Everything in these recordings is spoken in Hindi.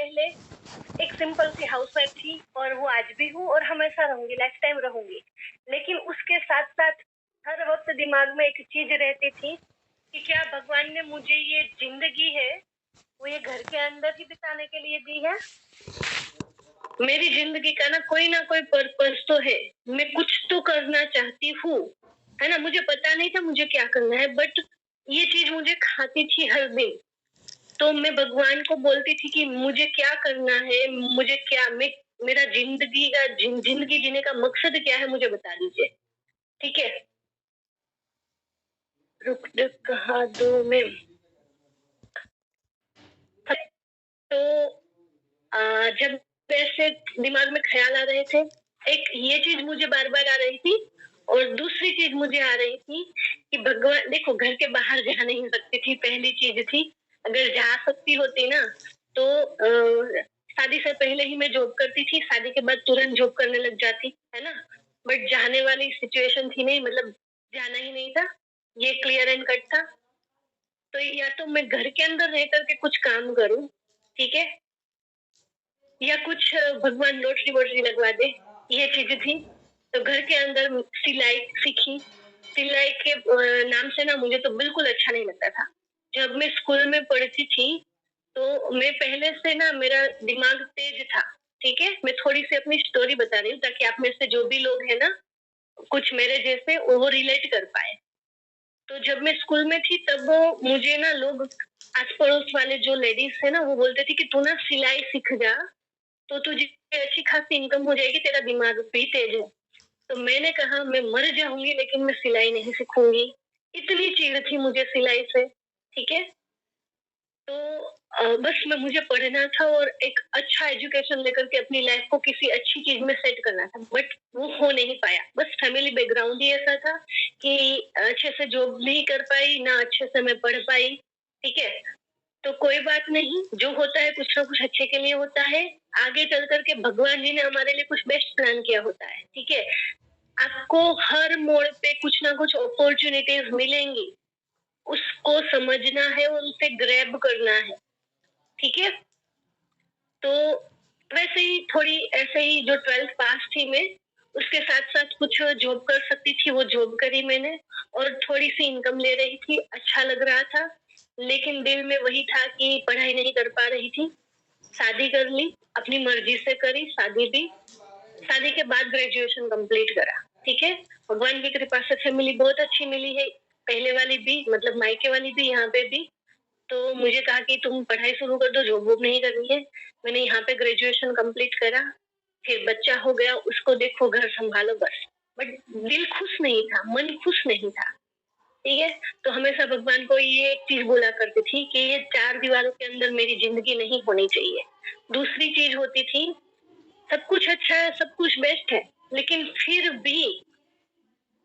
पहले एक सिंपल सी हाउसवाइफ थी और वो आज भी हूँ और हमेशा रहूंगी, लाइफ टाइम रहूंगी। लेकिन उसके साथ साथ हर वक्त दिमाग में एक चीज रहती थी कि क्या भगवान ने मुझे ये जिंदगी है वो ये घर के अंदर ही बिताने के लिए दी है। मेरी जिंदगी का ना कोई पर्पस तो है, मैं कुछ तो करना चाहती हूँ, है ना। मुझे पता नहीं था मुझे क्या करना है, बट ये चीज मुझे खाती थी हर दिन। तो मैं भगवान को बोलती थी कि मुझे क्या करना है, मुझे क्या मेरा जिंदगी जीने का मकसद क्या है, मुझे बता दीजिए। ठीक है, रुक रुक कहा दो मैं। तो जब ऐसे दिमाग में ख्याल आ रहे थे, एक ये चीज मुझे बार बार आ रही थी और दूसरी चीज मुझे आ रही थी कि भगवान देखो, घर के बाहर जा नहीं सकती थी, पहली चीज थी। अगर जा सकती होती ना तो शादी से पहले ही मैं जॉब करती थी, शादी के बाद तुरंत जॉब करने लग जाती, है ना। बट जाने वाली सिचुएशन थी नहीं, मतलब जाना ही नहीं था, ये क्लियर एंड कट था। तो या तो मैं घर के अंदर रह करके कुछ काम करूं, ठीक है, या कुछ भगवान लॉटरी वोटरी लगवा दे, ये चीज थी। तो घर के अंदर सिलाई सीखी। सिलाई के नाम से ना मुझे तो बिल्कुल अच्छा नहीं लगता था। जब मैं स्कूल में पढ़ती थी तो मैं पहले से ना, मेरा दिमाग तेज था, ठीक है। मैं थोड़ी सी अपनी स्टोरी बता रही हूँ ताकि आप में से जो भी लोग हैं ना, कुछ मेरे जैसे, वो रिलेट कर पाए। तो जब मैं स्कूल में थी तब मुझे ना लोग, आस पड़ोस वाले जो लेडीज थे ना, वो बोलते थे कि तू ना सिलाई सीख जा, तो तुझे अच्छी खासी इनकम हो जाएगी, तेरा दिमाग भी तेज है। तो मैंने कहा मैं मर जाऊंगी लेकिन मैं सिलाई नहीं सीखूंगी। इतनी चिढ़ थी मुझे सिलाई से, ठीक है। तो बस मुझे पढ़ना था और एक अच्छा एजुकेशन लेकर के अपनी लाइफ को किसी अच्छी चीज में सेट करना था, बट वो हो नहीं पाया। बस फैमिली बैकग्राउंड ही ऐसा था कि अच्छे से जॉब नहीं कर पाई ना, अच्छे से मैं पढ़ पाई, ठीक है। तो कोई बात नहीं, जो होता है कुछ ना कुछ अच्छे के लिए होता है। आगे चल करके भगवान जी ने हमारे लिए कुछ बेस्ट प्लान किया होता है, ठीक है। आपको हर मोड़ पे कुछ ना कुछ अपॉर्चुनिटीज मिलेंगी, उसको समझना है और उसे ग्रैब करना है, ठीक है। तो वैसे ही थोड़ी ऐसे ही जो 12th पास थी मैं, उसके साथ साथ कुछ जॉब कर सकती थी, वो जॉब करी मैंने और थोड़ी सी इनकम ले रही थी, अच्छा लग रहा था। लेकिन दिल में वही था कि पढ़ाई नहीं कर पा रही थी। शादी कर ली, अपनी मर्जी से करी शादी भी। शादी के बाद ग्रेजुएशन कंप्लीट करा, ठीक है। भगवान की कृपा से फैमिली बहुत अच्छी मिली है, पहले वाली भी, मतलब मायके वाली भी, यहाँ पे भी। तो मुझे कहा कि तुम पढ़ाई शुरू कर दो, जॉब वॉब नहीं करनी है। मैंने यहाँ पे ग्रेजुएशन कंप्लीट करा, फिर बच्चा हो गया, उसको देखो, घर संभालो, बस। बट दिल खुश नहीं था, मन खुश नहीं था, ठीक है। तो हमेशा भगवान को ये एक चीज बोला करती थी कि ये 4 दीवारों के अंदर मेरी जिंदगी नहीं होनी चाहिए। दूसरी चीज होती थी, सब कुछ अच्छा है, सब कुछ बेस्ट है, लेकिन फिर भी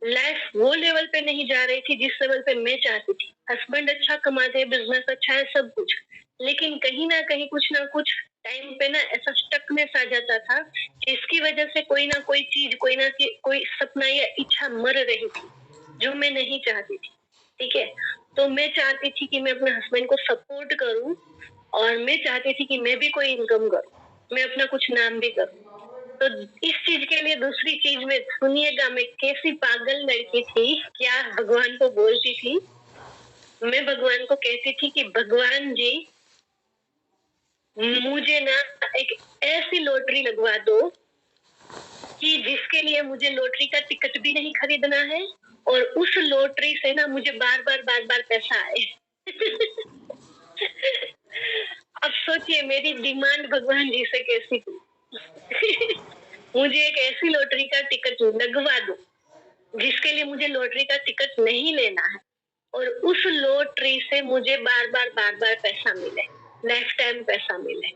लाइफ वो लेवल पे नहीं जा रही थी जिस लेवल पे मैं चाहती थी। हस्बैंड अच्छा कमाते हैं, बिजनेस अच्छा है, सब कुछ, लेकिन कहीं ना कहीं कुछ ना कुछ टाइम पे ना ऐसा स्टकनेस आ जाता था जिसकी वजह से कोई ना कोई चीज, कोई सपना या इच्छा मर रही थी, जो मैं नहीं चाहती थी, ठीक है। तो मैं चाहती थी कि मैं अपने हस्बैंड को सपोर्ट करूं और मैं चाहती थी कि मैं भी कोई इनकम करूं, मैं अपना कुछ नाम भी करूं। तो इस चीज के लिए दूसरी चीज में सुनिएगा, मैं कैसी पागल लड़की थी, क्या भगवान को बोलती थी। मैं भगवान को कहती थी कि भगवान जी, मुझे ना एक ऐसी लॉटरी लगवा दो कि जिसके लिए मुझे लॉटरी का टिकट भी नहीं खरीदना है और उस लॉटरी से ना मुझे बार बार पैसा आए। अब सोचिए मेरी डिमांड भगवान जी से कैसी थी। मुझे एक ऐसी लॉटरी का टिकट लगवा दो जिसके लिए मुझे लॉटरी का टिकट नहीं लेना है और उस लॉटरी से मुझे बार बार पैसा मिले, लाइफ टाइम पैसा मिले,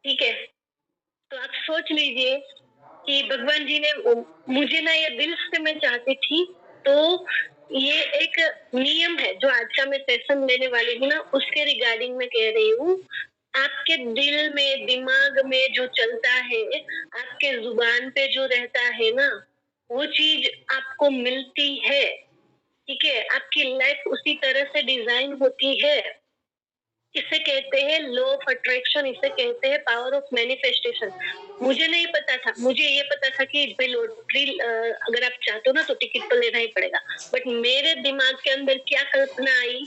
ठीक है। तो आप सोच लीजिए कि भगवान जी ने मुझे ना, ये दिल से मैं चाहती थी। तो ये एक नियम है जो आज का मैं सेशन लेने वाली हूँ ना, उसके रिगार्डिंग में कह रही हूँ। आपके दिल में, दिमाग में जो चलता है, आपके जुबान पे जो रहता है ना, वो चीज आपको मिलती है, ठीक है। आपकी लाइफ उसी तरह से डिजाइन होती है। इसे कहते हैं लॉ ऑफ अट्रैक्शन, इसे कहते हैं पावर ऑफ मैनिफेस्टेशन। मुझे नहीं पता था, मुझे ये पता था कि भाई लॉटरी अगर आप चाहते हो ना तो टिकट तो लेना ही पड़ेगा, बट मेरे दिमाग के अंदर क्या कल्पना आई,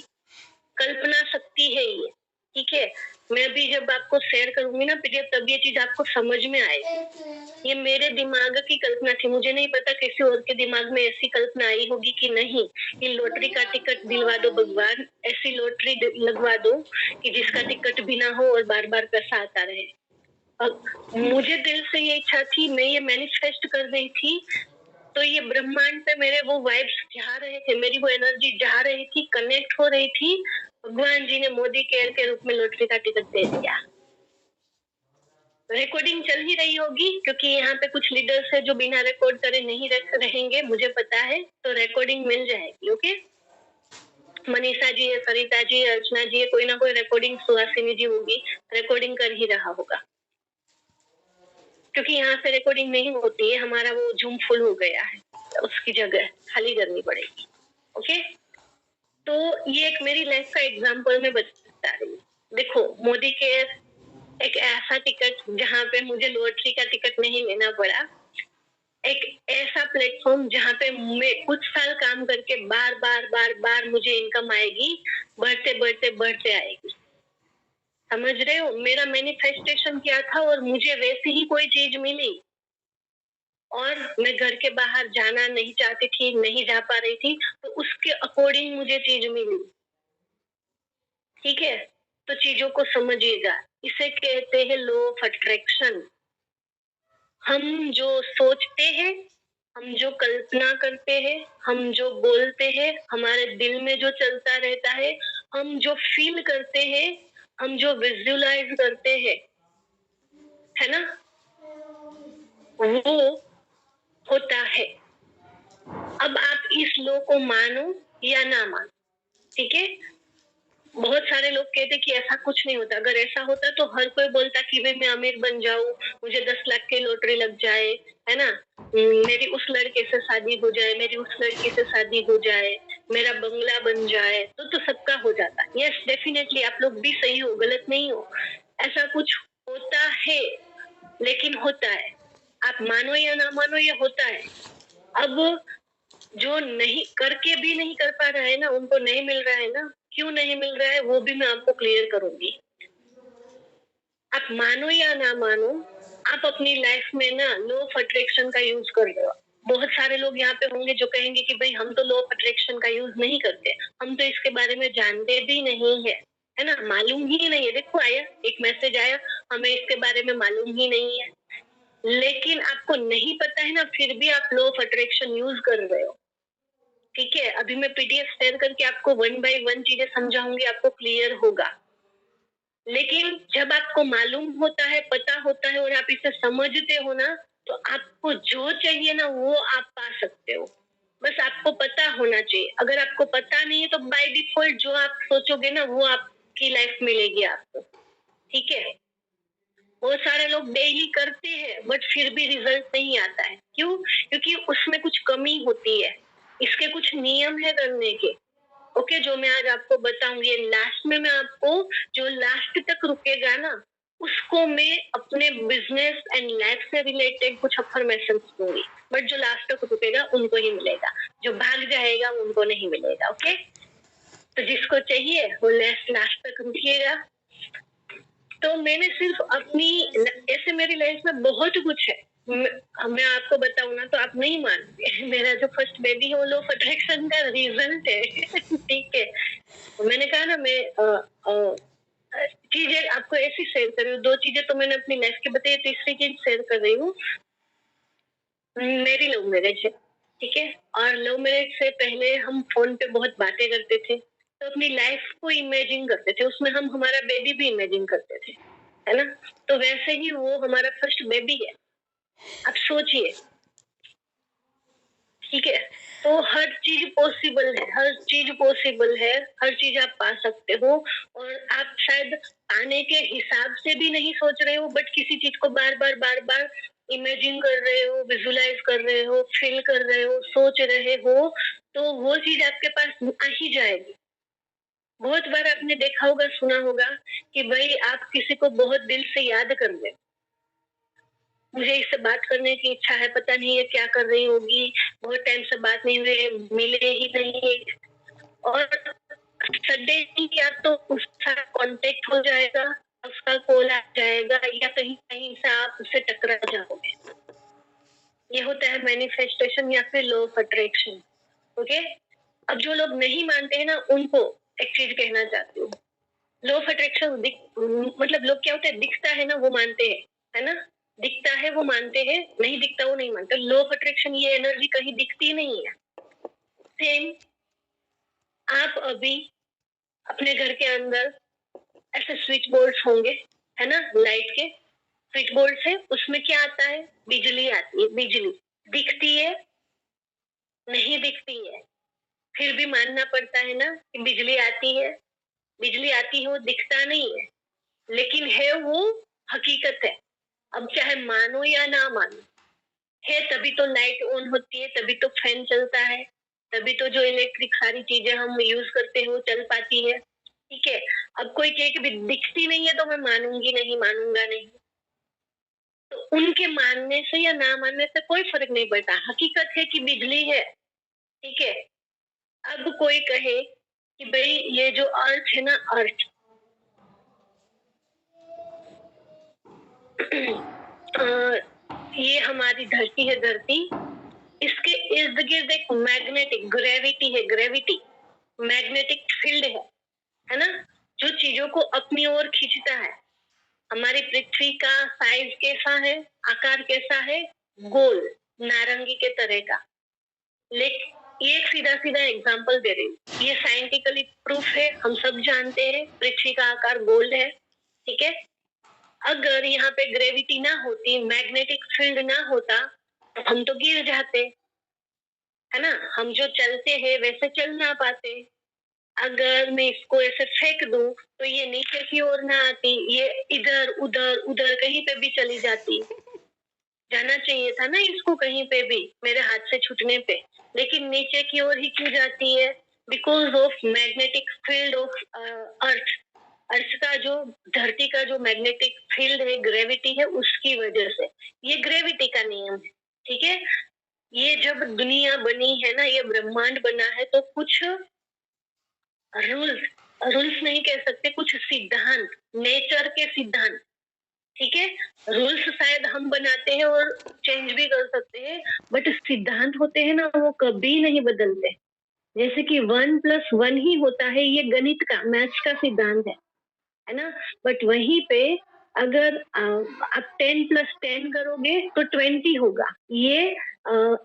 कल्पना शक्ति है ये, ठीक है। मैं अभी जब आपको शेयर करूंगी ना पीडीएफ, तब ये चीज आपको समझ में आएगी। ये मेरे दिमाग की कल्पना थी, मुझे नहीं पता किसी और के दिमाग में ऐसी कल्पना आई होगी कि नहीं कि लॉटरी का टिकट दिलवा दो भगवान, ऐसी लॉटरी लगवा दो कि जिसका टिकट भी ना हो और बार बार पैसा आता रहे। अब मुझे दिल से ये इच्छा थी, मैं ये मैनिफेस्ट कर रही थी, तो ये ब्रह्मांड पे मेरे वो वाइब्स जा रहे थे, मेरी वो एनर्जी जा रही थी, कनेक्ट हो रही थी। भगवान जी ने मोदी केयर के रूप में लॉटरी का टिकट दे दिया। रिकॉर्डिंग चल ही रही होगी क्योंकि यहाँ पे कुछ लीडर्स है जो बिना रिकॉर्ड करे नहीं रहेंगे, मुझे पता है, तो रिकॉर्डिंग मिल जाएगी। ओके, मनीषा जी है, सरिता जी है, अर्चना जी है, कोई ना कोई रिकॉर्डिंग, सुहासिनी जी होगी, रिकॉर्डिंग कर ही रहा होगा, क्योंकि यहाँ से रिकॉर्डिंग नहीं होती है, हमारा वो जूम फुल हो गया है, उसकी जगह खाली करनी पड़ेगी। ओके, तो ये एक मेरी लाइफ का एग्जाम्पल मैं बता रही हूँ। देखो, मोदी केयर एक ऐसा टिकट जहाँ पे मुझे लॉटरी का टिकट नहीं लेना पड़ा, एक ऐसा प्लेटफॉर्म जहाँ पे मैं कुछ साल काम करके बार बार बार बार मुझे इनकम आएगी, बढ़ते बढ़ते बढ़ते आएगी। समझ रहे हो, मेरा मैनिफेस्टेशन क्या था और मुझे वैसी ही कोई चीज मिली, और मैं घर के बाहर जाना नहीं चाहती थी, नहीं जा पा रही थी, तो उसके अकॉर्डिंग मुझे चीज मिली। ठीक है, तो चीजों को समझिएगा, इसे कहते हैं लॉ ऑफ अट्रैक्शन। हम जो सोचते हैं, हम जो कल्पना करते हैं, हम जो बोलते हैं, हमारे दिल में जो चलता रहता है, हम जो फील करते हैं, हम जो विजुअलाइज करते हैं, है ना, वो होता है। अब आप इस लॉ को मानो या ना मानो, ठीक है। बहुत सारे लोग कहते कि ऐसा कुछ नहीं होता, अगर ऐसा होता तो हर कोई बोलता कि भाई मैं अमीर बन जाऊं, मुझे 10 लाख की लॉटरी लग जाए, है ना, मेरी उस लड़के से शादी हो जाए, मेरी उस लड़की से शादी हो जाए, मेरा बंगला बन जाए, तो सबका हो जाता। यस, डेफिनेटली आप लोग भी सही हो, गलत नहीं हो, ऐसा कुछ होता है, लेकिन होता है, आप मानो या ना मानो, ये होता है। अब जो नहीं करके भी नहीं कर पा रहा है ना, उनको नहीं मिल रहा है ना, क्यों नहीं मिल रहा है वो भी मैं आपको क्लियर करूंगी। आप मानो या ना मानो, आप अपनी लाइफ में ना लॉ ऑफ अट्रैक्शन का यूज कर रहे हो। बहुत सारे लोग यहाँ पे होंगे जो कहेंगे कि भाई हम तो लॉ ऑफ अट्रैक्शन का यूज नहीं करते, हम तो इसके बारे में जानते भी नहीं है ना, मालूम ही नहीं है। देखो, आया एक मैसेज आया, हमें इसके बारे में मालूम ही नहीं है, लेकिन आपको नहीं पता है ना, फिर भी आप लॉ ऑफ अट्रैक्शन यूज कर रहे हो। ठीक है, अभी मैं पीडीएफ शेयर करके आपको 1 बाय 1 चीजें समझाऊंगी, आपको क्लियर होगा। लेकिन जब आपको मालूम होता है, पता होता है और आप इसे समझते हो ना, तो आपको जो चाहिए ना वो आप पा सकते हो। बस आपको पता होना चाहिए। अगर आपको पता नहीं है तो बाय डिफॉल्ट जो आप सोचोगे ना वो आपकी लाइफ मिलेगी आपको। ठीक है, बहुत सारे लोग डेली करते हैं बट फिर भी रिजल्ट नहीं आता है। क्यों? क्योंकि उसमें कुछ कमी होती है। इसके कुछ नियम है करने के। ओके, जो मैं आज आपको बताऊंगी, लास्ट में मैं आपको जो लास्ट तक रुकेगा ना, उसको मैं अपने बिजनेस एंड लाइफ से रिलेटेड कुछ अफर्मेशन दूंगी, बट जो लास्ट तक रुकेगा उनको ही मिलेगा, जो भाग जाएगा उनको नहीं मिलेगा। ओके, तो जिसको चाहिए वो लास्ट तक रुकिएगा। तो मैंने सिर्फ अपनी, ऐसे मेरी लाइफ में बहुत कुछ है, मैं आपको बताऊं ना तो आप नहीं मानोगे। मेरा जो फर्स्ट बेबी है वो लॉ ऑफ अट्रैक्शन का रिजल्ट है। ठीक है, मैंने कहा ना, मैं चीजें आपको ऐसी शेयर कर रही हूँ। 2 चीजें तो मैंने अपनी लाइफ की बताई, तीसरी चीज शेयर कर रही हूँ। मेरी लव मैरिज है, ठीक है, और लव मैरिज से पहले हम फोन पे बहुत बातें करते थे, तो अपनी लाइफ को इमेजिन करते थे, उसमें हम हमारा बेबी भी इमेजिन करते थे, है ना। तो वैसे ही वो हमारा फर्स्ट बेबी है। आप सोचिए, ठीक है, तो हर चीज पॉसिबल है, हर चीज पॉसिबल है, हर चीज आप पा सकते हो। और आप शायद पाने के हिसाब से भी नहीं सोच रहे हो, बट किसी चीज को बार बार बार बार इमेजिन कर रहे हो, विजुलाइज कर रहे हो, फील कर रहे हो, सोच रहे हो, तो वो चीज आपके पास आ ही जाएगी। बहुत बार आपने देखा होगा, सुना होगा कि भाई आप किसी को बहुत दिल से याद कर रहे, मुझे इससे बात करने की इच्छा है, पता नहीं ये क्या कर रही होगी, बहुत टाइम से बात नहीं हुए, मिले ही नहीं, और सडनली या तो उसका कांटेक्ट हो जाएगा, उसका कॉल आ जाएगा, या कहीं कहीं से आप उससे टकरा जाओगे। ये होता है मैनिफेस्टेशन या फिर लॉ ऑफ अट्रैक्शन। ओके, अब जो लोग नहीं मानते हैं ना, उनको एक चीज कहना चाहती हूँ। लॉ ऑफ अट्रैक्शन मतलब लोग क्या होते हैं, दिखता है ना वो मानते हैं, है ना, दिखता है वो मानते हैं, नहीं दिखता वो नहीं मानते। लॉ ऑफ अट्रैक्शन, ये एनर्जी कहीं दिखती नहीं है। सेम आप अभी अपने घर के अंदर ऐसे स्विच बोर्ड्स होंगे, है ना, लाइट के स्विच बोर्ड है, उसमें क्या आता है, बिजली आती है। बिजली दिखती है, नहीं दिखती है, फिर भी मानना पड़ता है ना कि बिजली आती है। बिजली आती है, वो दिखता नहीं है, लेकिन है वो हकीकत है। अब चाहे मानो या ना मानो, है तभी तो लाइट ऑन होती है, तभी तो फैन चलता है, तभी तो जो इलेक्ट्रिक सारी चीजें हम यूज करते हैं वो चल पाती है। ठीक है, अब कोई कहे कि दिखती नहीं है तो मैं मानूंगी नहीं, मानूंगा नहीं, तो उनके मानने से या ना मानने से कोई फर्क नहीं पड़ता। हकीकत है कि बिजली है। ठीक है, अब कोई कहे कि भाई ये जो अर्थ है ना, अर्थ ये हमारी धरती है, धरती, इसके इर्द गिर्द एक मैग्नेटिक ग्रेविटी है, ग्रेविटी मैग्नेटिक फील्ड है ना, जो चीजों को अपनी ओर खींचता है। हमारी पृथ्वी का साइज कैसा है, आकार कैसा है, गोल, नारंगी के तरह का। लेकिन ये एक सीधा सीधा एग्जांपल दे रही हूँ, ये साइंटिफिकली प्रूफ है, हम सब जानते हैं पृथ्वी का आकार गोल है। ठीक है, अगर यहाँ पे ग्रेविटी ना होती, मैग्नेटिक फील्ड ना होता, तो हम तो गिर जाते, है ना, हम जो चलते हैं वैसे चल ना पाते। अगर मैं इसको ऐसे फेंक दूं तो ये नीचे की ओर ना आती, ये इधर उधर उधर कहीं पे भी चली जाती। जाना चाहिए था ना इसको कहीं पे भी, मेरे हाथ से छूटने पे, लेकिन नीचे की ओर ही क्यों जाती है? Because of magnetic field of earth. Earth का जो, धरती का जो मैग्नेटिक फील्ड है, ग्रेविटी है, उसकी वजह से। ये ग्रेविटी का नियम है। ठीक है, ये जब दुनिया बनी है ना, ये ब्रह्मांड बना है, तो कुछ रूल्स, रूल्स नहीं कह सकते, कुछ सिद्धांत, नेचर के सिद्धांत। ठीक है, रूल्स शायद हम बनाते हैं और चेंज भी कर सकते हैं, बट सिद्धांत होते हैं ना, वो कभी नहीं बदलते। जैसे कि 1+1 ही होता है, ये गणित का, मैथ्स का सिद्धांत है ना, बट वहीं पे अगर आप 10+10 करोगे तो 20 होगा। ये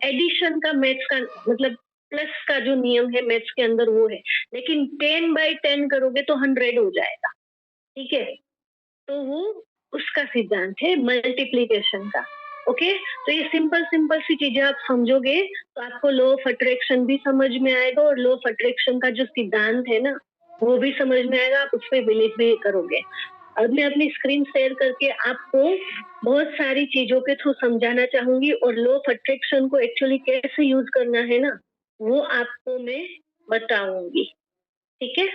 एडिशन का, मैथ्स का, मतलब प्लस का जो नियम है मैथ्स के अंदर वो है। लेकिन 10/10 करोगे तो 100 हो जाएगा। ठीक है, तो वो उसका सिद्धांत है मल्टीप्लीकेशन का। ओके, तो ये सिंपल सिंपल सी चीजें आप समझोगे तो आपको लॉ ऑफ अट्रैक्शन भी समझ में आएगा, और लॉ ऑफ अट्रैक्शन का जो सिद्धांत है ना, वो भी समझ में आएगा, आप उसमें बिलीव भी करोगे। अब मैं अपनी स्क्रीन शेयर करके आपको बहुत सारी चीजों के थ्रू समझाना चाहूंगी, और लॉ ऑफ अट्रैक्शन को एक्चुअली कैसे यूज करना है ना, वो आपको मैं बताऊंगी। ठीक है,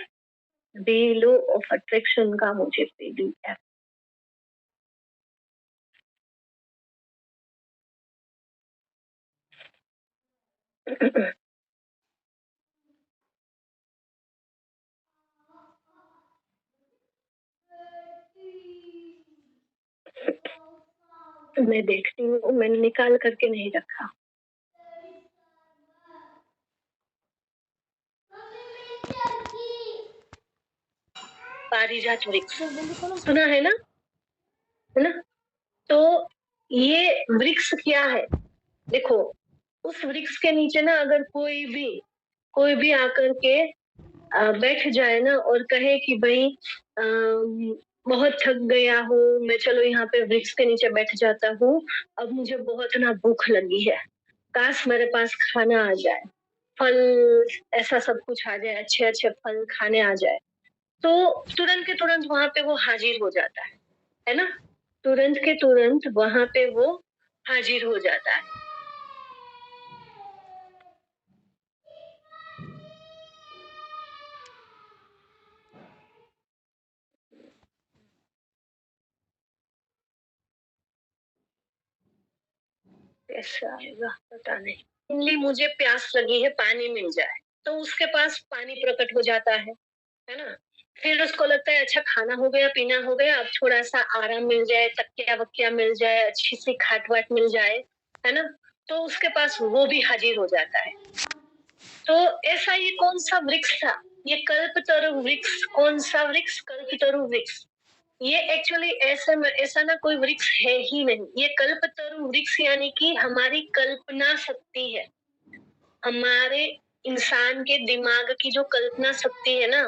बी लॉ ऑफ अट्रैक्शन का मुझे पीडीएफ मैं देखती हूँ, मैंने निकाल करके नहीं रखा। पारिजात वृक्ष सुना है ना, है ना, तो ये वृक्ष क्या है, देखो, उस वृक्ष के नीचे ना अगर कोई भी आकर के बैठ जाए ना और कहे कि भाई बहुत थक गया हूँ मैं, चलो यहाँ पे वृक्ष के नीचे बैठ जाता हूँ, अब मुझे बहुत ना भूख लगी है, काश मेरे पास खाना आ जाए, फल, ऐसा सब कुछ आ जाए, अच्छे अच्छे फल खाने आ जाए, तो तुरंत के तुरंत वहां पे वो हाजिर हो जाता है ना, तुरंत के तुरंत वहां पे वो हाजिर हो जाता है। कैसे आएगा पता नहीं। इमली मुझे प्यास लगी है, पानी मिल जाए, तो उसके पास पानी प्रकट हो जाता है ना। फिर उसको लगता है अच्छा खाना हो गया, पीना हो गया, अब थोड़ा सा आराम मिल जाए, तकिया वकिया मिल जाए, अच्छी सी खाट वाट मिल जाए, है ना, तो उसके पास वो भी हाजिर हो जाता है। तो ऐसा ये कौन सा वृक्ष था? ये कल्पतरु वृक्ष। कौन सा वृक्ष? कल्पतरु वृक्ष। ये एक्चुअली ऐसा ना कोई वृक्ष है ही नहीं। ये कल्पतरु वृक्ष यानी कि हमारी कल्पना शक्ति है। हमारे इंसान के दिमाग की जो कल्पना शक्ति है ना,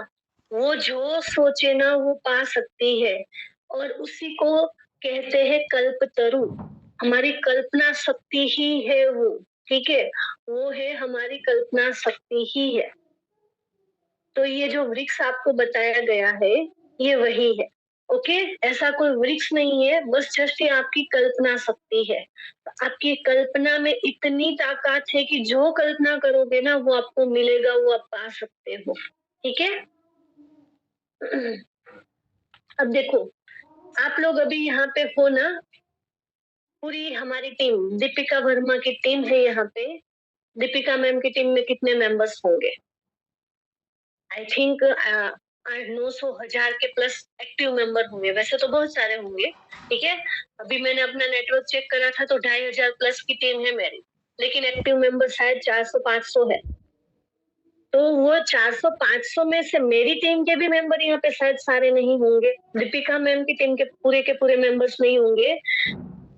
वो जो सोचे ना वो पा सकती है, और उसी को कहते हैं कल्पतरु। हमारी कल्पना शक्ति ही है वो। ठीक है, वो है हमारी कल्पना शक्ति ही है। तो ये जो वृक्ष आपको बताया गया है, ये वही है। ओके, ऐसा कोई वृक्ष नहीं है, बस जस्ट ये आपकी कल्पना शक्ति है। आपकी कल्पना में इतनी ताकत है कि जो कल्पना करोगे ना वो आपको मिलेगा, वो आप पा सकते हो। ठीक है। अब देखो, आप लोग अभी यहाँ पे हो ना, पूरी हमारी टीम, दीपिका वर्मा की टीम है यहाँ पे। दीपिका मैम की टीम में कितने मेंबर्स होंगे? आई थिंक 900,000 के प्लस एक्टिव मेंबर होंगे। वैसे तो बहुत सारे होंगे, ठीक है। अभी मैंने अपना नेटवर्क चेक करा था तो 2,500 प्लस की टीम है मेरी, लेकिन एक्टिव मेंबर शायद 400-500 है। तो वो 400-500 में से मेरी टीम के भी मेंबर यहाँ पे शायद सारे नहीं होंगे, दीपिका मैम की टीम के पूरे मेंबर्स नहीं होंगे।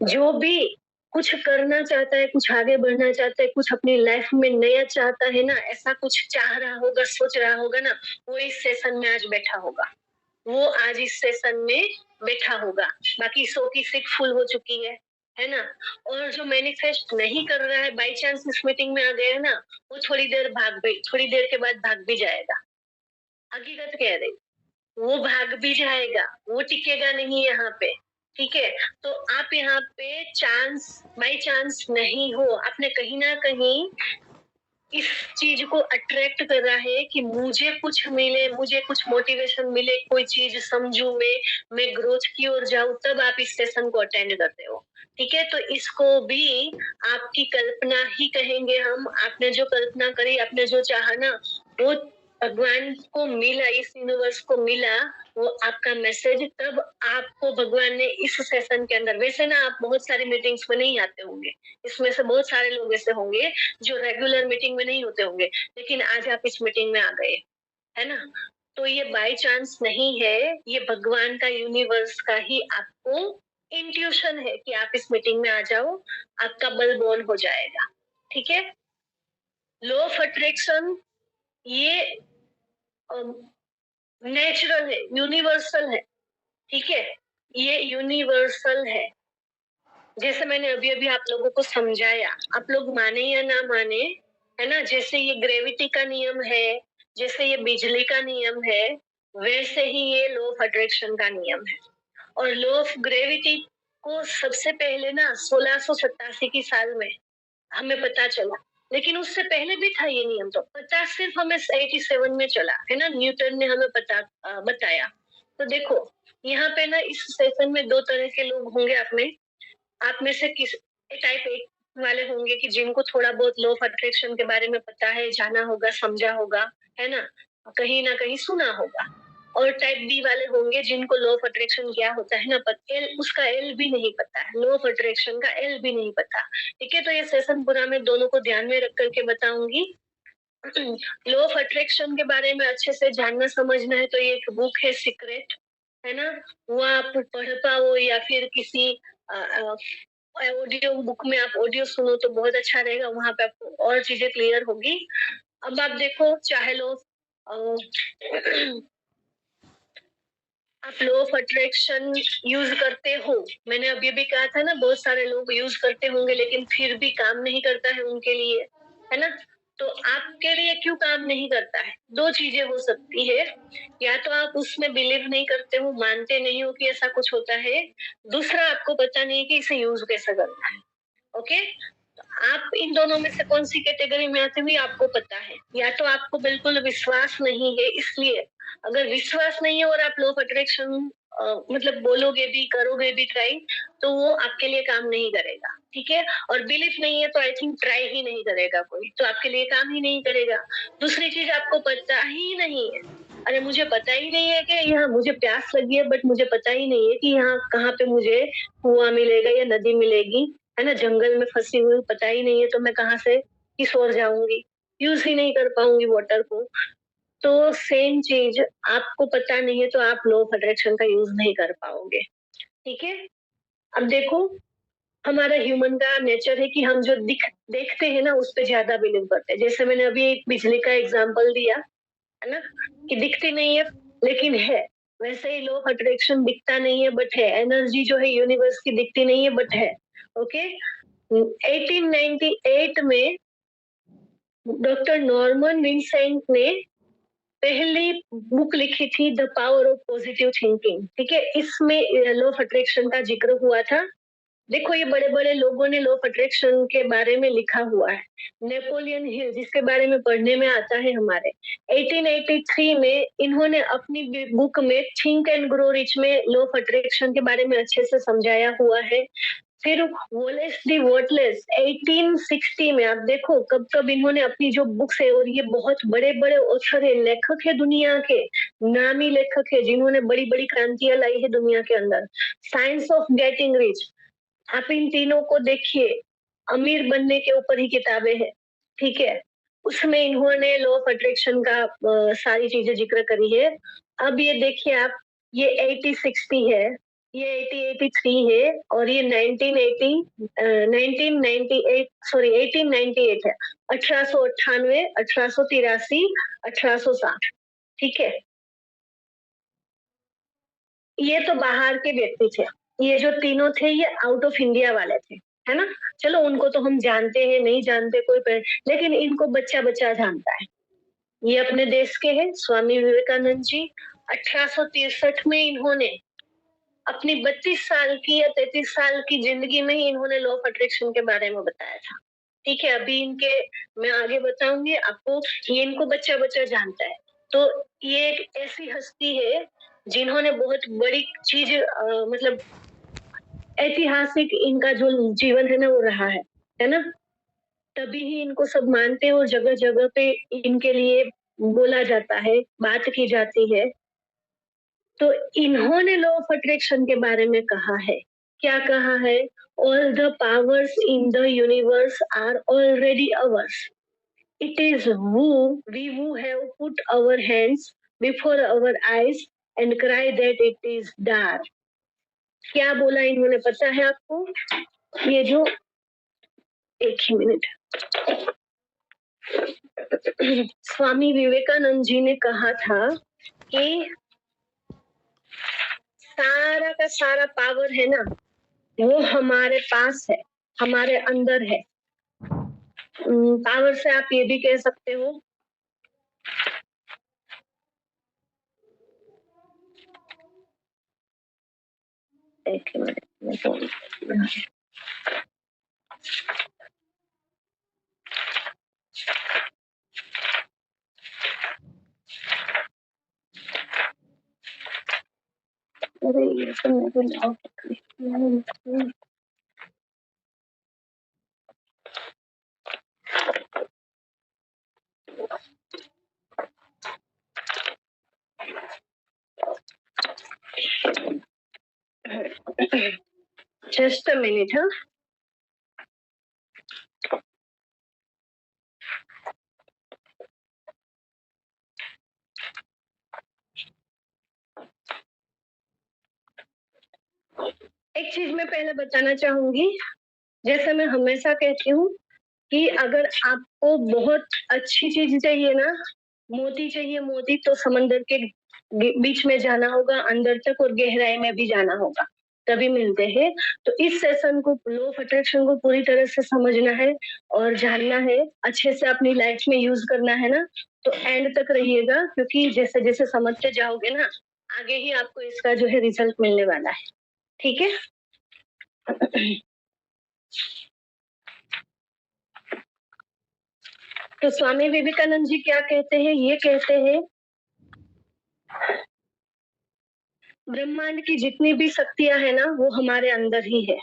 जो भी कुछ करना चाहता है, कुछ आगे बढ़ना चाहता है, कुछ अपनी लाइफ में नया चाहता है ना, ऐसा कुछ चाह रहा होगा, सोच रहा होगा ना, वो इस सेशन में आज बैठा होगा। वो आज इस सेशन में बैठा होगा। बाकी 100 की सीट फुल हो चुकी है ना। और जो मैनिफेस्ट नहीं कर रहा है, बाई चांस इस मीटिंग में आ गया है ना, वो थोड़ी देर के बाद भाग भी जाएगा। हकीकत कह रही, वो भाग भी जाएगा, वो टिकेगा नहीं यहाँ पे। ठीक है, तो आप यहाँ पे चांस बाई चांस नहीं हो। आपने कहीं ना कहीं इस चीज को अट्रैक्ट कर रहा है कि मुझे कुछ मिले, मुझे कुछ मोटिवेशन मिले, कोई चीज समझू, मैं ग्रोथ की ओर जाऊं, तब आप इस सेशन को अटेंड करते हो। ठीक है, तो इसको भी आपकी कल्पना ही कहेंगे हम। आपने जो कल्पना करी, आपने जो चाहा ना, वो भगवान को मिला, इस यूनिवर्स को मिला, वो आपका मैसेज, तब आपको भगवान ने इस सेशन के अंदर, वैसे ना आप बहुत सारी मीटिंग्स में नहीं आते होंगे, इसमें से बहुत सारे लोग ऐसे होंगे जो रेगुलर मीटिंग में नहीं होते होंगे, लेकिन आज आप इस मीटिंग में आ गए, है ना। तो ये बाय चांस नहीं है, ये भगवान का, यूनिवर्स का ही आपको इंट्यूशन है कि आप इस मीटिंग में आ जाओ, आपका बल बोन हो जाएगा। ठीक है। लॉ ऑफ अट्रैक्शन ये नेचुरल है, यूनिवर्सल है। ठीक है, ये यूनिवर्सल है। जैसे मैंने अभी अभी आप लोगों को समझाया, आप लोग माने या ना माने, है ना, जैसे ये ग्रेविटी का नियम है, जैसे ये बिजली का नियम है, वैसे ही ये लॉ ऑफ अट्रैक्शन का नियम है। और लॉ ऑफ ग्रेविटी को सबसे पहले ना 1687 की साल में हमें पता चला, लेकिन उससे पहले भी था ये नियम, तो पता सिर्फ हमें 87 में चला, है ना, न्यूटन ने हमें बताया। तो देखो, यहाँ पे ना इस सेशन में 2 तरह के लोग होंगे। आप में से किस टाइप एक वाले होंगे कि जिनको थोड़ा बहुत लॉ ऑफ अट्रैक्शन के बारे में पता है, जाना होगा, समझा होगा, है ना, कहीं ना कहीं सुना होगा। और टाइप बी वाले होंगे जिनको लॉ ऑफ अट्रैक्शन क्या होता है ना, एल, उसका एल भी नहीं पता है, लॉ ऑफ अट्रैक्शन का एल भी नहीं पता। ठीक है, तो ये सेशन पूरा मैं दोनों को ध्यान में रख करके बताऊंगी। लॉ ऑफ अट्रैक्शन के बारे में अच्छे से जानना समझना है तो ये एक बुक है सीक्रेट, है ना, वो आप पढ़ पाओ, या फिर किसी ऑडियो बुक में आप ऑडियो सुनो तो बहुत अच्छा रहेगा, वहां पे आपको और चीजें क्लियर होगी। अब आप देखो, चाहे लो आप लॉ ऑफ अट्रैक्शन यूज करते हो, मैंने अभी भी कहा था ना, बहुत सारे लोग यूज करते होंगे लेकिन फिर भी काम नहीं करता है उनके लिए, है ना। तो आपके लिए क्यों काम नहीं करता है? 2 चीजें हो सकती है, या तो आप उसमें बिलीव नहीं करते हो, मानते नहीं हो कि ऐसा कुछ होता है, दूसरा आपको पता नहीं कि इसे यूज कैसे करना है। ओके, आप इन दोनों में से कौन सी कैटेगरी में आते हुए आपको पता है, या तो आपको बिल्कुल विश्वास नहीं है, इसलिए अगर विश्वास नहीं है और आप लॉ ऑफ अट्रैक्शन मतलब बोलोगे भी, करोगे भी ट्राई, तो वो आपके लिए काम नहीं करेगा, ठीक है? और बिलीफ नहीं है तो आई थिंक ट्राई ही नहीं करेगा कोई, तो आपके लिए काम ही नहीं करेगा। दूसरी चीज, आपको पता ही नहीं है, अरे मुझे पता ही नहीं है कि यहाँ मुझे प्यास लगी है, बट मुझे पता ही नहीं है कि यहाँ कहाँ पे मुझे कुआं मिलेगा या नदी मिलेगी, है ना? जंगल में फंसी हुई पता ही नहीं है, तो मैं कहाँ से किस ओर जाऊंगी? यूज ही नहीं कर पाऊंगी वाटर को। तो सेम चीज, आपको पता नहीं है तो आप लॉ ऑफ अट्रैक्शन का यूज नहीं कर पाओगे, ठीक है? अब देखो, हमारा ह्यूमन का नेचर है कि हम जो देखते हैं ना उस पे ज्यादा बिलीव करते हैं। जैसे मैंने अभी एक बिजली का एग्जांपल दिया, है ना, कि दिखती नहीं है लेकिन है। वैसे ही लॉ ऑफ अट्रैक्शन दिखता नहीं है बट है। एनर्जी जो है यूनिवर्स की दिखती नहीं है बट है। ओके। 1898 में डॉक्टर नॉर्मन विंसेंट ने पहली बुक लिखी थी, the power of positive thinking, ठीक है? इसमें लॉ ऑफ अट्रैक्शन का जिक्र हुआ था। देखो, ये बड़े बड़े लोगों ने लॉ ऑफ अट्रैक्शन के बारे में लिखा हुआ है। नेपोलियन हिल, जिसके बारे में पढ़ने में आता है हमारे, 1883 में इन्होंने अपनी बुक में थिंक एंड ग्रो रिच में लॉ ऑफ अट्रैक्शन के बारे में अच्छे से समझाया हुआ है। फिर वॉलेस दी वॉटलेस 1860 में, आप देखो कब कब इन्होंने अपनी जो बुक्स है, और ये बहुत बड़े बड़े ऑथर है, लेखक है, दुनिया के नामी लेखक है जिन्होंने बड़ी बड़ी क्रांतियां लाई है दुनिया के अंदर। साइंस ऑफ गेटिंग रिच, आप इन तीनों को देखिए, अमीर बनने के ऊपर ही किताबें हैं, ठीक है? उसमें इन्होंने लॉ ऑफ अट्रैक्शन का सारी चीजें जिक्र करी है। अब ये देखिए आप, ये 8060 है, ये 8083 है, और ये 1980 1998 सॉरी 1898 है। 1898, 1883, 1860, ठीक है? ये तो बाहर के व्यक्ति थे। ये जो तीनों थे ये आउट ऑफ इंडिया वाले थे, है ना? चलो उनको तो हम जानते हैं, नहीं जानते कोई पर, लेकिन इनको बच्चा बच्चा जानता है। ये अपने देश के हैं, स्वामी विवेकानंद जी। 1863 में इन्होंने अपनी 32 साल की या 33 साल की जिंदगी में ही इन्होंने लॉ ऑफ अट्रैक्शन के बारे में बताया था, ठीक है? अभी इनके, मैं आगे बताऊंगी आपको, ये इनको बच्चा बच्चा जानता है। तो ये एक ऐसी हस्ती है जिन्होंने बहुत बड़ी चीज, मतलब ऐतिहासिक इनका जो जीवन है ना वो रहा है ना? तभी ही इनको सब मानते हैं और जगह जगह पे इनके लिए बोला जाता है, बात की जाती है। तो इन्होंने लॉ ऑफ अट्रैक्शन के बारे में कहा है। क्या कहा है? All the powers in the universe are already ours. It is we who have put our hands before our eyes and cry that it is dark. क्या बोला इन्होंने पता है आपको? ये जो, एक ही मिनट, स्वामी विवेकानंद जी ने कहा था कि सारा का सारा पावर है ना, वो हमारे पास है, हमारे अंदर है। पावर से आप ये भी कह सकते हो, एक मिनट में फोन, अरे ये तो मेरे लॉक, जस्ट अ मिनट। हाँ, एक चीज मैं पहले बताना चाहूंगी, जैसे मैं हमेशा कहती हूँ कि अगर आपको बहुत अच्छी चीज चाहिए ना, मोती चाहिए मोती, तो समंदर के बीच में जाना होगा, अंदर तक और गहराई में भी जाना होगा, तभी मिलते हैं। तो इस सेशन को, लॉ ऑफ अट्रैक्शन को पूरी तरह से समझना है और जानना है, अच्छे से अपनी लाइफ में यूज करना है ना, तो एंड तक रहिएगा, क्योंकि जैसे जैसे समझते जाओगे ना, आगे ही आपको इसका जो है रिजल्ट मिलने वाला है, ठीक है? तो स्वामी विवेकानंद जी क्या कहते हैं? ये कहते हैं, ब्रह्मांड की जितनी भी शक्तियां है ना वो हमारे अंदर ही है,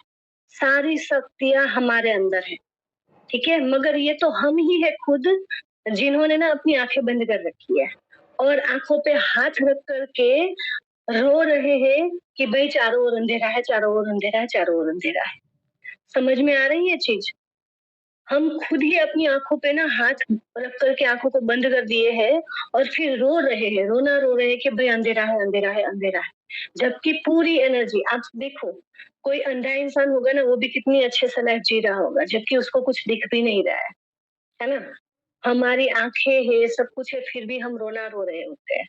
सारी शक्तियां हमारे अंदर है, ठीक है। मगर ये तो हम ही है खुद जिन्होंने ना अपनी आंखें बंद कर रखी है और आंखों पे हाथ रख करके रो रहे हैं कि भाई चारों ओर अंधेरा है, चारों ओर अंधेरा है, चारों ओर अंधेरा है। समझ में आ रही है चीज? हम खुद ही अपनी आंखों पे ना हाथ रख करके आंखों को बंद कर दिए हैं और फिर रो रहे हैं, रोना रो रहे हैं कि भाई अंधेरा है, अंधेरा है, अंधेरा है। जबकि पूरी एनर्जी आप देखो, कोई अंधा इंसान होगा ना वो भी कितनी अच्छे से लाइफ जी रहा होगा जबकि उसको कुछ दिख भी नहीं रहा है ना? हमारी आंखें है, सब कुछ है, फिर भी हम रोना रो रहे होते हैं।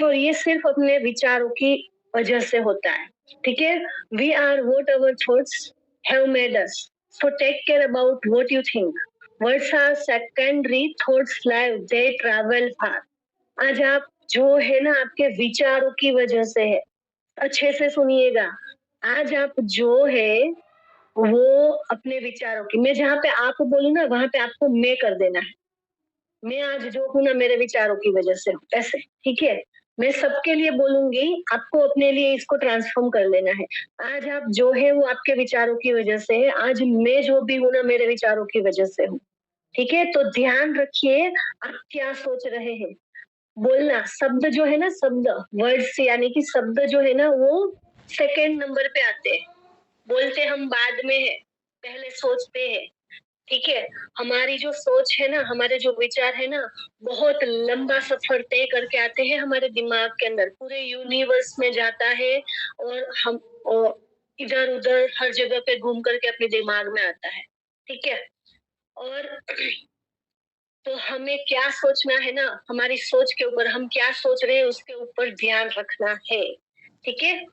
और ये सिर्फ अपने विचारों की वजह से होता है, ठीक है। We are what our thoughts have made us, so take care about what you think. Words are secondary, thoughts live, they travel far. आज आप जो है ना आपके विचारों की वजह से है, अच्छे से सुनिएगा। आज आप जो है वो अपने विचारों की, मैं जहाँ पे आप बोलूँ ना वहां पे आपको मैं कर देना है। मैं आज जो हूँ ना मेरे विचारों की वजह से हूँ, ऐसे, ठीक है। मैं सबके लिए बोलूंगी, आपको अपने लिए इसको ट्रांसफॉर्म कर लेना है। आज आप जो है वो आपके विचारों की वजह से है, आज मैं जो भी हूँ ना मेरे विचारों की वजह से हूँ, ठीक है। तो ध्यान रखिए आप क्या सोच रहे हैं। बोलना, शब्द जो है ना, शब्द, वर्ड्स यानी कि शब्द जो है ना वो सेकेंड नंबर पे आते हैं, बोलते हम बाद में है, पहले सोचते हैं, ठीक है। हमारी जो सोच है ना, हमारे जो विचार है ना, बहुत लंबा सफर तय करके आते हैं हमारे दिमाग के अंदर, पूरे यूनिवर्स में जाता है और हम इधर उधर हर जगह पे घूम करके अपने दिमाग में आता है, ठीक है। और तो हमें क्या सोचना है ना, हमारी सोच के ऊपर, हम क्या सोच रहे हैं उसके ऊपर ध्यान रखना है, ठीक है।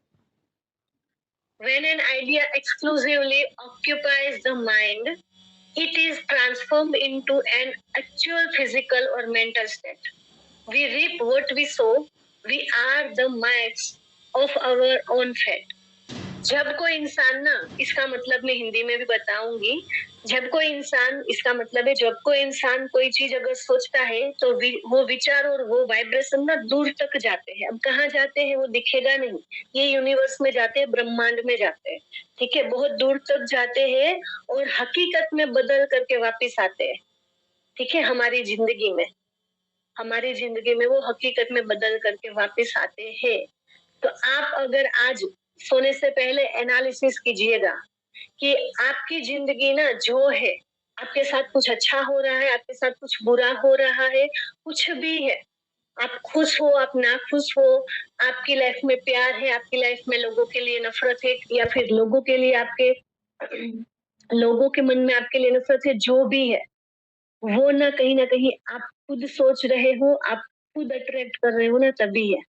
When an idea exclusively occupies the mind, it is transformed into an actual physical or mental state. We reap what we sow. We are the mites of our own fate. जब कोई इंसान ना, इसका मतलब मैं हिंदी में भी बताऊंगी, जब कोई इंसान, इसका मतलब है जब कोई इंसान कोई चीज अगर सोचता है तो वो विचार और वो वाइब्रेशन ना दूर तक जाते हैं। अब कहाँ जाते हैं वो दिखेगा नहीं, ये यूनिवर्स में जाते हैं, ब्रह्मांड में जाते हैं, ठीक है, बहुत दूर तक जाते हैं और हकीकत में बदल करके वापिस आते हैं, ठीक है। हमारी जिंदगी में वो हकीकत में बदल करके वापिस आते हैं। तो आप अगर आज सोने से पहले एनालिसिस कीजिएगा कि आपकी जिंदगी ना जो है, आपके साथ कुछ अच्छा हो रहा है, आपके साथ कुछ बुरा हो रहा है, कुछ भी है, आप खुश हो, आप ना खुश हो, आपकी लाइफ में प्यार है, आपकी लाइफ में लोगों के लिए नफरत है, या फिर लोगों के लिए आपके लोगों के मन में आपके लिए नफरत है, जो भी है वो ना कहीं आप खुद सोच रहे हो, आप खुद अट्रैक्ट कर रहे हो ना, तभी है।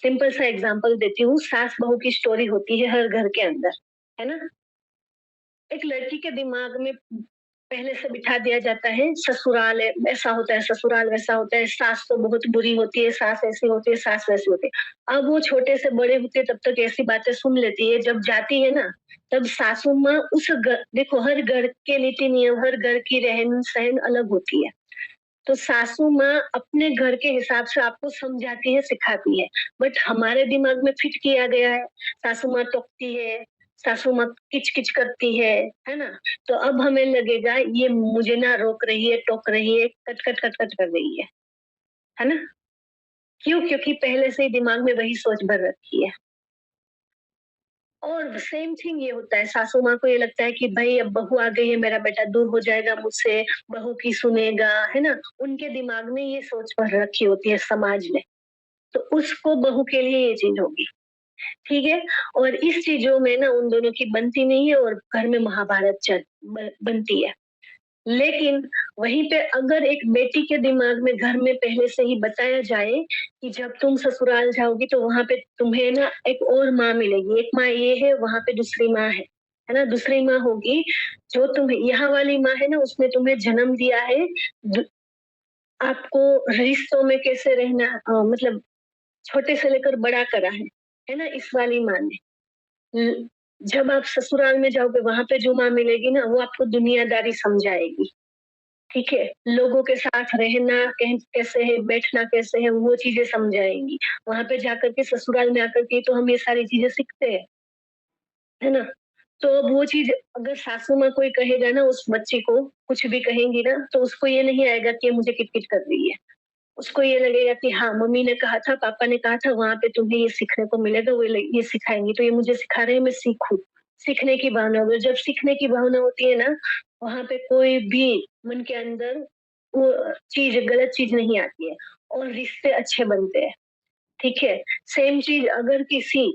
सिंपल सा एग्जांपल देती हूँ, सास बहू की स्टोरी होती है हर घर के अंदर, है ना। एक लड़की के दिमाग में पहले से बिठा दिया जाता है, ससुराल है ऐसा होता है, ससुराल वैसा होता है, सास तो बहुत बुरी होती है, सास ऐसी होती है, सास वैसी होती है। अब वो छोटे से बड़े होते तब तक ऐसी बातें सुन लेती है, जब जाती है ना तब सासू माँ उस घर, देखो हर घर के नीति नियम, हर घर की रहन सहन अलग होती है। तो सासू माँ अपने घर के हिसाब से आपको समझाती है, सिखाती है, बट हमारे दिमाग में फिट किया गया है, सासू माँ टोकती है, सासू माँ किच किच करती है ना। तो अब हमें लगेगा ये मुझे ना रोक रही है, टोक रही है, कट कट कट कट कर रही है ना। क्यों? क्योंकि पहले से ही दिमाग में वही सोच भर रखी है। और सेम थिंग ये होता है, सासू माँ को ये लगता है कि भाई अब बहू आ गई है, मेरा बेटा दूर हो जाएगा मुझसे, बहू की सुनेगा, है ना। उनके दिमाग में ये सोच भर रखी होती है समाज ने, तो उसको बहू के लिए ये चीज होगी, ठीक है। और इस चीजों में ना उन दोनों की बनती नहीं है और घर में महाभारत बनती है। लेकिन वहीं पे अगर एक बेटी के दिमाग में घर में पहले से ही बताया जाए कि जब तुम ससुराल जाओगी तो वहां पे तुम्हें ना एक और माँ मिलेगी, एक माँ ये है, वहां पे दूसरी माँ है ना, दूसरी माँ होगी, जो तुम्हें यहाँ वाली माँ है ना उसने तुम्हें जन्म दिया है, आपको रिश्तों में कैसे रहना, मतलब छोटे से लेकर बड़ा करा है ना, इस वाली माँ ने। जब आप ससुराल में जाओगे वहां पे जो माँ मिलेगी ना वो आपको दुनियादारी समझाएगी, ठीक है? लोगों के साथ रहना कैसे है, बैठना कैसे है, वो चीज़ें समझाएँगी। वहाँ पे जाकर के ससुराल में आकर के तो हम ये सारी चीज़ें सीखते हैं, है ना? तो अब वो चीज़ अगर सासू माँ कोई कहेगा ना उस बच्चे को, कुछ भी कहेंगी ना, तो उसको ये नहीं आएगा कि ये मुझे किट-किट कर रही है। उसको ये लगेगा कि हाँ, मम्मी ने कहा था, पापा ने कहा था, वहाँ पे तुम्हें ये सीखने को मिलेगा, वो ये सिखाएँगी, तो ये मुझे सिखा रहे हैं, मैं सीखूँ। सीखने की भावना, अगर जब सीखने की भावना होती है ना, वहाँ पे कोई भी मन के अंदर वो गलत चीज़ नहीं आती है और रिश्ते अच्छे बनते हैं, ठीक है? सेम चीज़ अगर किसी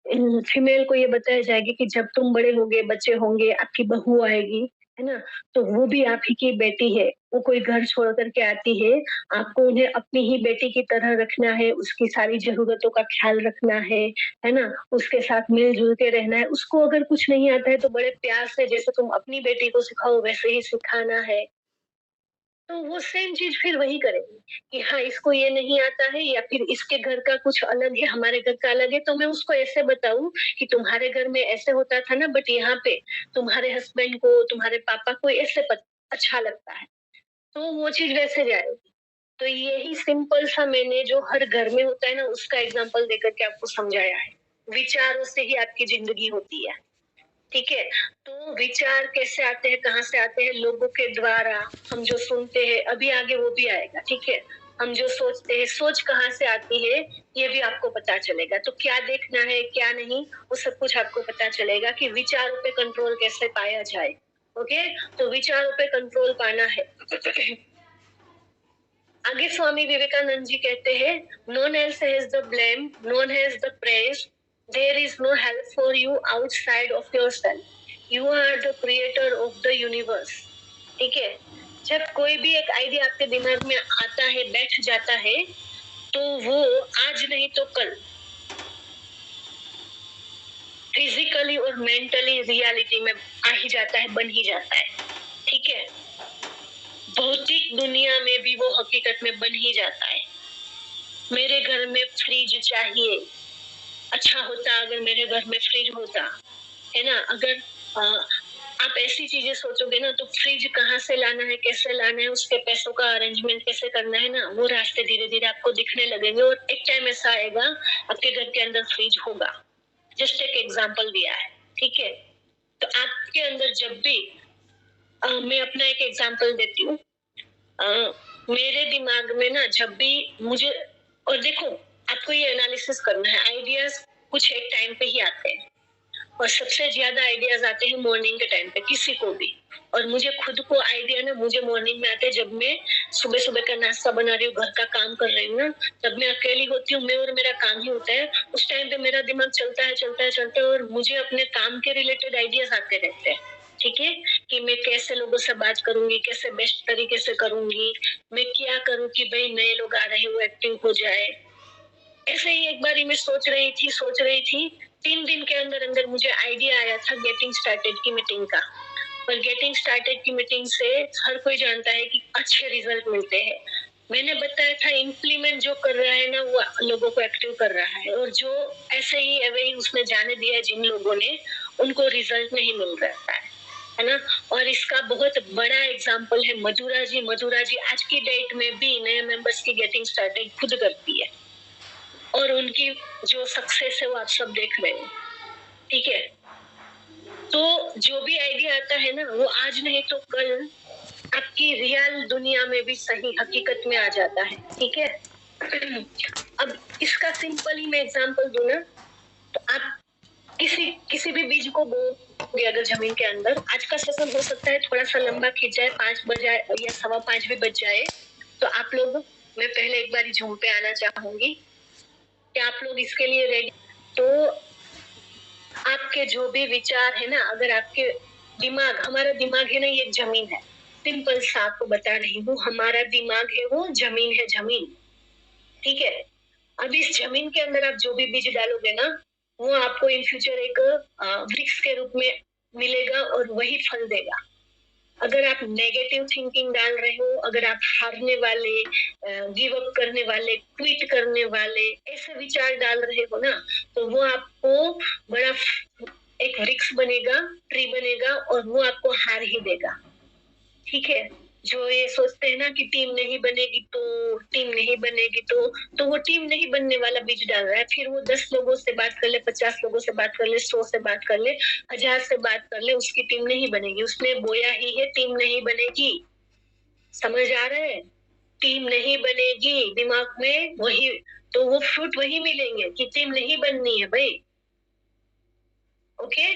फीमेल को ये बताया जाएगा कि जब तुम बड़े होगे, बच्चे होंगे, आपकी बहू आएगी, है ना? तो वो भी आप ही की बेटी है, वो कोई घर छोड़ कर के आती है, आपको उन्हें अपनी ही बेटी की तरह रखना है, उसकी सारी ज़रूरतों का ख़्याल रखना है ना? उसके साथ मिल-जुल के रहना है, उसको अगर कुछ नहीं आता है तो बड़े प्यार से जैसे तुम अपनी बेटी को सिखाओ वैसे ही सिखाना है। तो वो सेम चीज़ फिर वही करेगी कि हाँ, इसको ये नहीं आता है या फिर इसके घर का कुछ अलग है, हमारे घर का अलग है, तो मैं उसको ऐसे बताऊँ कि तुम्हारे घर में ऐसे होता था ना बट यहाँ पे तुम्हारे हस्बैंड को, तुम्हारे पापा को ऐसे अच्छा लगता है। तो वो चीज़ वैसे जाएगी। तो यही सिंपल सा मैंने जो हर घर में होता है ना उसका एग्ज़ाम्पल देकर के आपको समझाया है। विचारों से ही आपकी ज़िंदगी होती है। ठीक है? तो विचार कैसे आते हैं, कहाँ से आते हैं? लोगों के द्वारा, हम जो सुनते हैं, अभी आगे वो भी आएगा, ठीक है? हम जो सोचते हैं, सोच कहाँ से आती है, ये भी आपको पता चलेगा। तो क्या देखना है, क्या नहीं, वो सब कुछ आपको पता चलेगा कि विचारों पे कंट्रोल कैसे पाया जाए। ओके? तो विचारों पे कंट्रोल पाना है। आगे स्वामी विवेकानंद जी कहते हैं, "None else has the blame, none has the praise. There is no help for you outside of yourself. You are the creator of the universe." ठीक है? जब कोई भी एक आइडिया आपके दिमाग में आता है, बैठ जाता है, तो वो आज नहीं तो कल फिजिकली और मेंटली रियलिटी में आ ही जाता है, बन ही जाता है। ठीक है? भौतिक दुनिया में भी वो हकीकत में बन ही जाता है। मेरे घर में फ्रिज चाहिए, अच्छा होता अगर मेरे घर में फ्रिज होता, है ना? अगर आप ऐसी चीजें सोचोगे ना तो फ्रिज कहाँ से लाना है, कैसे लाना है, उसके पैसों का अरेंजमेंट कैसे करना है ना, वो रास्ते धीरे धीरे आपको दिखने लगेंगे और एक टाइम ऐसा आएगा आपके घर के अंदर फ्रिज होगा। जस्ट एक एग्जांपल दिया है, ठीक है? तो आपके अंदर जब भी मैं अपना एक एग्जांपल देती हूँ। मेरे दिमाग में ना जब भी मुझे, और देखो आपको ये एनालिसिस करना है, आइडियाज कुछ एक टाइम पे ही आते हैं और सबसे ज्यादा आइडियाज आते हैं मॉर्निंग के टाइम पे किसी को भी। और मुझे खुद को आइडिया ना मुझे मॉर्निंग में आते हैं जब मैं सुबह सुबह का नाश्ता बना रही हूँ, घर का काम कर रही हूँ ना, तब मैं अकेली होती हूँ, मैं और मेरा काम ही होता है। उस टाइम पे मेरा दिमाग चलता है और मुझे अपने काम के रिलेटेड आइडियाज आते रहते हैं। ठीक है? कि मैं कैसे लोगों से बात करूंगी, कैसे बेस्ट तरीके से करूंगी, मैं क्या करूँ कि भाई नए लोग आ रहे हैं वो एक्टिव हो जाए। ऐसे ही एक बारी मैं सोच रही थी 3 दिन के अंदर अंदर मुझे आइडिया आया था गेटिंग स्टार्टेड की मीटिंग का। पर गेटिंग स्टार्टेड की मीटिंग से हर कोई जानता है कि अच्छे रिजल्ट मिलते हैं। मैंने बताया था इम्प्लीमेंट जो कर रहा है ना वो लोगों को एक्टिव कर रहा है, और जो ऐसे ही एवे ही उसने जाने दिया है जिन लोगों ने, उनको रिजल्ट नहीं मिल रहा है ना? और इसका बहुत बड़ा एग्जाम्पल है मधुरा जी। मधुरा जी आज की डेट में भी नए मेंबर्स की गेटिंग स्टार्टेड खुद करती है और उनकी जो सक्सेस है वो आप सब देख रहे हो। ठीक है? तो जो भी आइडिया आता है ना वो आज नहीं तो कल आपकी रियल दुनिया में भी सही हकीकत में आ जाता है। ठीक है? अब इसका सिंपल ही मैं एग्जांपल दूं ना, तो आप किसी किसी भी बीज को बोओगे अगर जमीन के अंदर, आज का सेशन हो सकता है थोड़ा सा लंबा खिंच जाए, 5 बजे या 5:15 भी बज जाए, तो आप लोग, मैं पहले एक बार जूम पे आना चाहूंगी कि आप लोग इसके लिए रेडी। तो आपके जो भी विचार है ना, अगर आपके दिमाग, हमारा दिमाग है ना ये जमीन है, सिंपल सा आपको बता रही हूँ, हमारा दिमाग है वो जमीन है, जमीन। ठीक है? अब इस जमीन के अंदर आप जो भी बीज डालोगे ना वो आपको इन फ्यूचर एक वृक्ष के रूप में मिलेगा और वही फल देगा। अगर आप नेगेटिव थिंकिंग डाल रहे हो, अगर आप हारने वाले, गिव अप करने वाले, क्विट करने वाले ऐसे विचार डाल रहे हो ना, तो वो आपको बड़ा एक वृक्ष बनेगा, ट्री बनेगा और वो आपको हार ही देगा। ठीक है? जो ये सोचते हैं ना कि टीम नहीं बनेगी तो वो टीम नहीं बनने वाला बीज डाल रहा है। फिर वो 10 लोगों से बात कर ले, 50 लोगों से बात कर ले, 100 से बात कर ले, 1000 से बात कर ले, उसकी टीम नहीं बनेगी। उसने बोया ही है टीम नहीं बनेगी। समझ आ रहा है? टीम नहीं बनेगी, दिमाग में वही, तो वो फ्रूट वही मिलेंगे कि टीम नहीं बननी है भाई। ओके?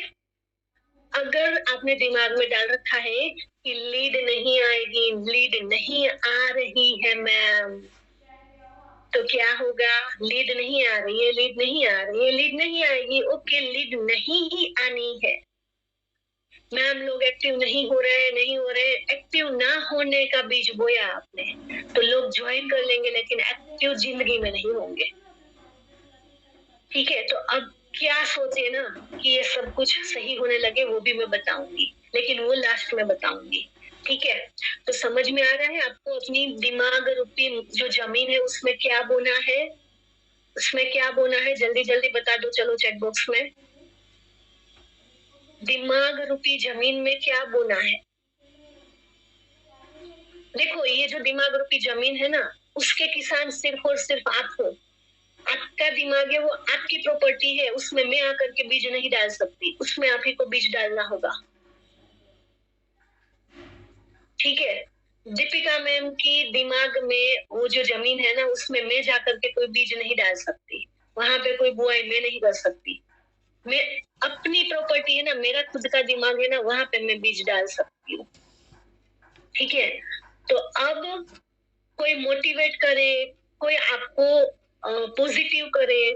अगर आपने दिमाग में डाल रखा है कि लीड नहीं आएगी, लीड नहीं आ रही है मैम, तो क्या होगा? लीड नहीं आ रही है, लीड नहीं आ रही है, लीड नहीं आएगी। ओके, लीड नहीं ही आनी है मैम। लोग एक्टिव नहीं हो रहे। एक्टिव ना होने का बीज बोया आपने, तो लोग ज्वाइन कर लेंगे लेकिन एक्टिव जिंदगी में नहीं होंगे। ठीक है, तो अब क्या सोचे ना कि ये सब कुछ सही होने लगे, वो भी मैं बताऊंगी, लेकिन वो लास्ट में बताऊंगी। ठीक है, तो समझ में आ रहा है आपको? अपनी दिमाग रूपी जो जमीन है उसमें क्या बोना है, उसमें क्या बोना है, जल्दी जल्दी बता दो। चलो चैट बॉक्स में, दिमाग रूपी जमीन में क्या बोना है। देखो, ये जो दिमाग रूपी जमीन है ना, उसके किसान सिर्फ और सिर्फ आप हो। आपका दिमाग है, वो आपकी प्रॉपर्टी है, उसमें मैं आकर के बीज नहीं डाल सकती, उसमें आप ही को बीज डालना होगा। ठीक है, दीपिका मैम की दिमाग में वो जो जमीन है ना, उसमें मैं जाकर के कोई बीज नहीं डाल सकती, वहां पे कोई बुआई मैं नहीं कर सकती। मैं अपनी प्रॉपर्टी है ना, मेरा खुद का दिमाग है ना, वहां पे मैं बीज डाल सकती हूँ। ठीक है, तो अब कोई मोटिवेट करे, कोई आपको पॉजिटिव करे,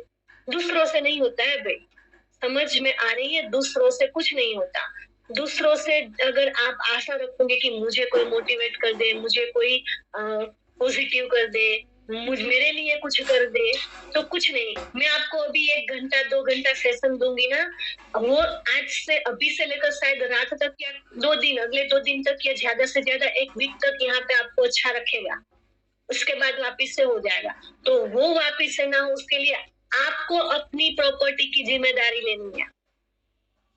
दूसरों से नहीं होता है भाई। समझ में आ रही है? दूसरों से कुछ नहीं होता। दूसरों से अगर आप आशा रखोगे कि मुझे कोई मोटिवेट कर दे, मुझे कोई पॉजिटिव कर दे, मेरे लिए कुछ कर दे, तो कुछ नहीं। मैं आपको अभी 1 घंटा 2 घंटा सेशन दूंगी ना, वो आज से अभी से लेकर शायद रात तक या 2 दिन, अगले 2 दिन तक या ज्यादा से ज्यादा 1 वीक तक यहाँ पे आपको अच्छा रखेगा। उसके बाद वापिस से हो जाएगा। तो वो वापिस से ना हो, उसके लिए आपको अपनी प्रॉपर्टी की जिम्मेदारी लेनी है।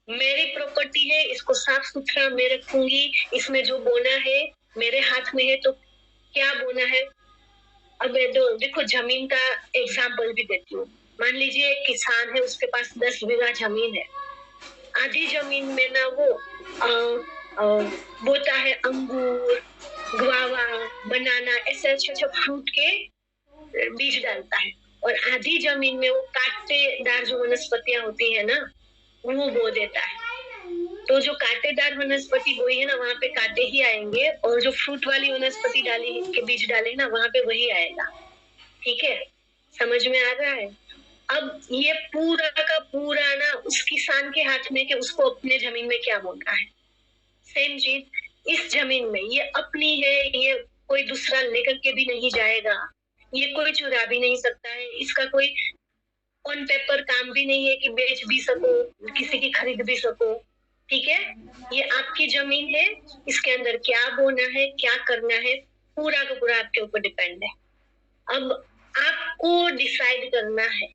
मेरी प्रॉपर्टी है, इसको साफ सुथरा मैं रखूंगी, इसमें जो बोना है मेरे हाथ में है, तो क्या बोना है। अब देखो, जमीन का एग्जाम्पल भी देती हूँ। मान लीजिए एक किसान है, उसके पास 10 बीघा जमीन है। आधी जमीन में ना वो बोता है अंगूर, गुआवा, बनाना, ऐसे अच्छे फ्रूट के बीज डालता है, और आधी जमीन में वो कांटेदार जो वनस्पतियां होती है ना, वो बो देता है। तो जो कांटेदार वनस्पति बोई है ना, वहां पे कांटे ही आएंगे, और जो फ्रूट वाली वनस्पति डाली के बीज डाले ना, वहां पे वही आएगा। ठीक है, समझ में आ रहा है? अब ये पूरा का पूरा ना उस किसान के हाथ में कि उसको अपने जमीन में क्या बोना है। सेम चीज इस जमीन में, ये अपनी है, ये कोई दूसरा लेकर के भी नहीं जाएगा, ये कोई चुरा भी नहीं सकता है, इसका कोई ऑन पेपर काम भी नहीं है कि बेच भी सको, किसी की खरीद भी सको। ठीक है, ये आपकी जमीन है, इसके अंदर क्या बोना है, क्या करना है, पूरा का पूरा आपके ऊपर डिपेंड है। अब आपको डिसाइड करना है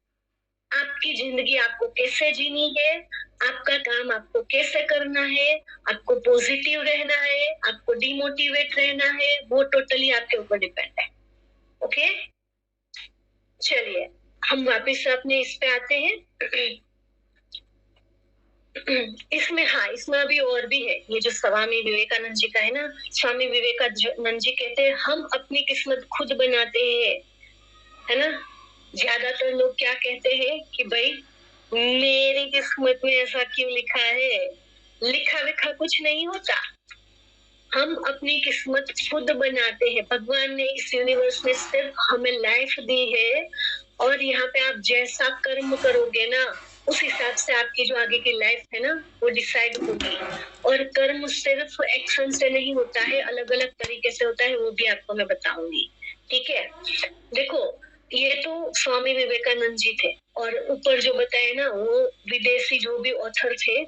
आपकी जिंदगी आपको कैसे जीनी है, आपका काम आपको कैसे करना है, आपको पॉजिटिव रहना है, आपको डिमोटिवेट रहना है, वो टोटली आपके ऊपर डिपेंड है। ओके, चलिए हम वापस अपने इस पे आते हैं। इसमें हाँ, इसमें अभी और भी है। ये जो स्वामी विवेकानंद जी का है ना, स्वामी विवेकानंद जी कहते हैं हम अपनी किस्मत खुद बनाते हैं, है ना। ज्यादातर लोग क्या कहते हैं कि भाई मेरी किस्मत में ऐसा क्यों लिखा है, लिखा लिखा कुछ नहीं होता। हम अपनी किस्मत खुद बनाते हैं। भगवान ने इस यूनिवर्स में सिर्फ हमें लाइफ दी है, और यहाँ पे आप जैसा कर्म करोगे ना, उस हिसाब से आपकी जो आगे की लाइफ है ना, वो डिसाइड होगी। और कर्म सिर्फ एक्शन से नहीं होता है, अलग अलग तरीके से होता है, वो भी आपको मैं बताऊंगी। ठीक है, देखो ये तो स्वामी विवेकानंद जी थे, और ऊपर जो बताए ना, वो विदेशी जो भी ऑथर थे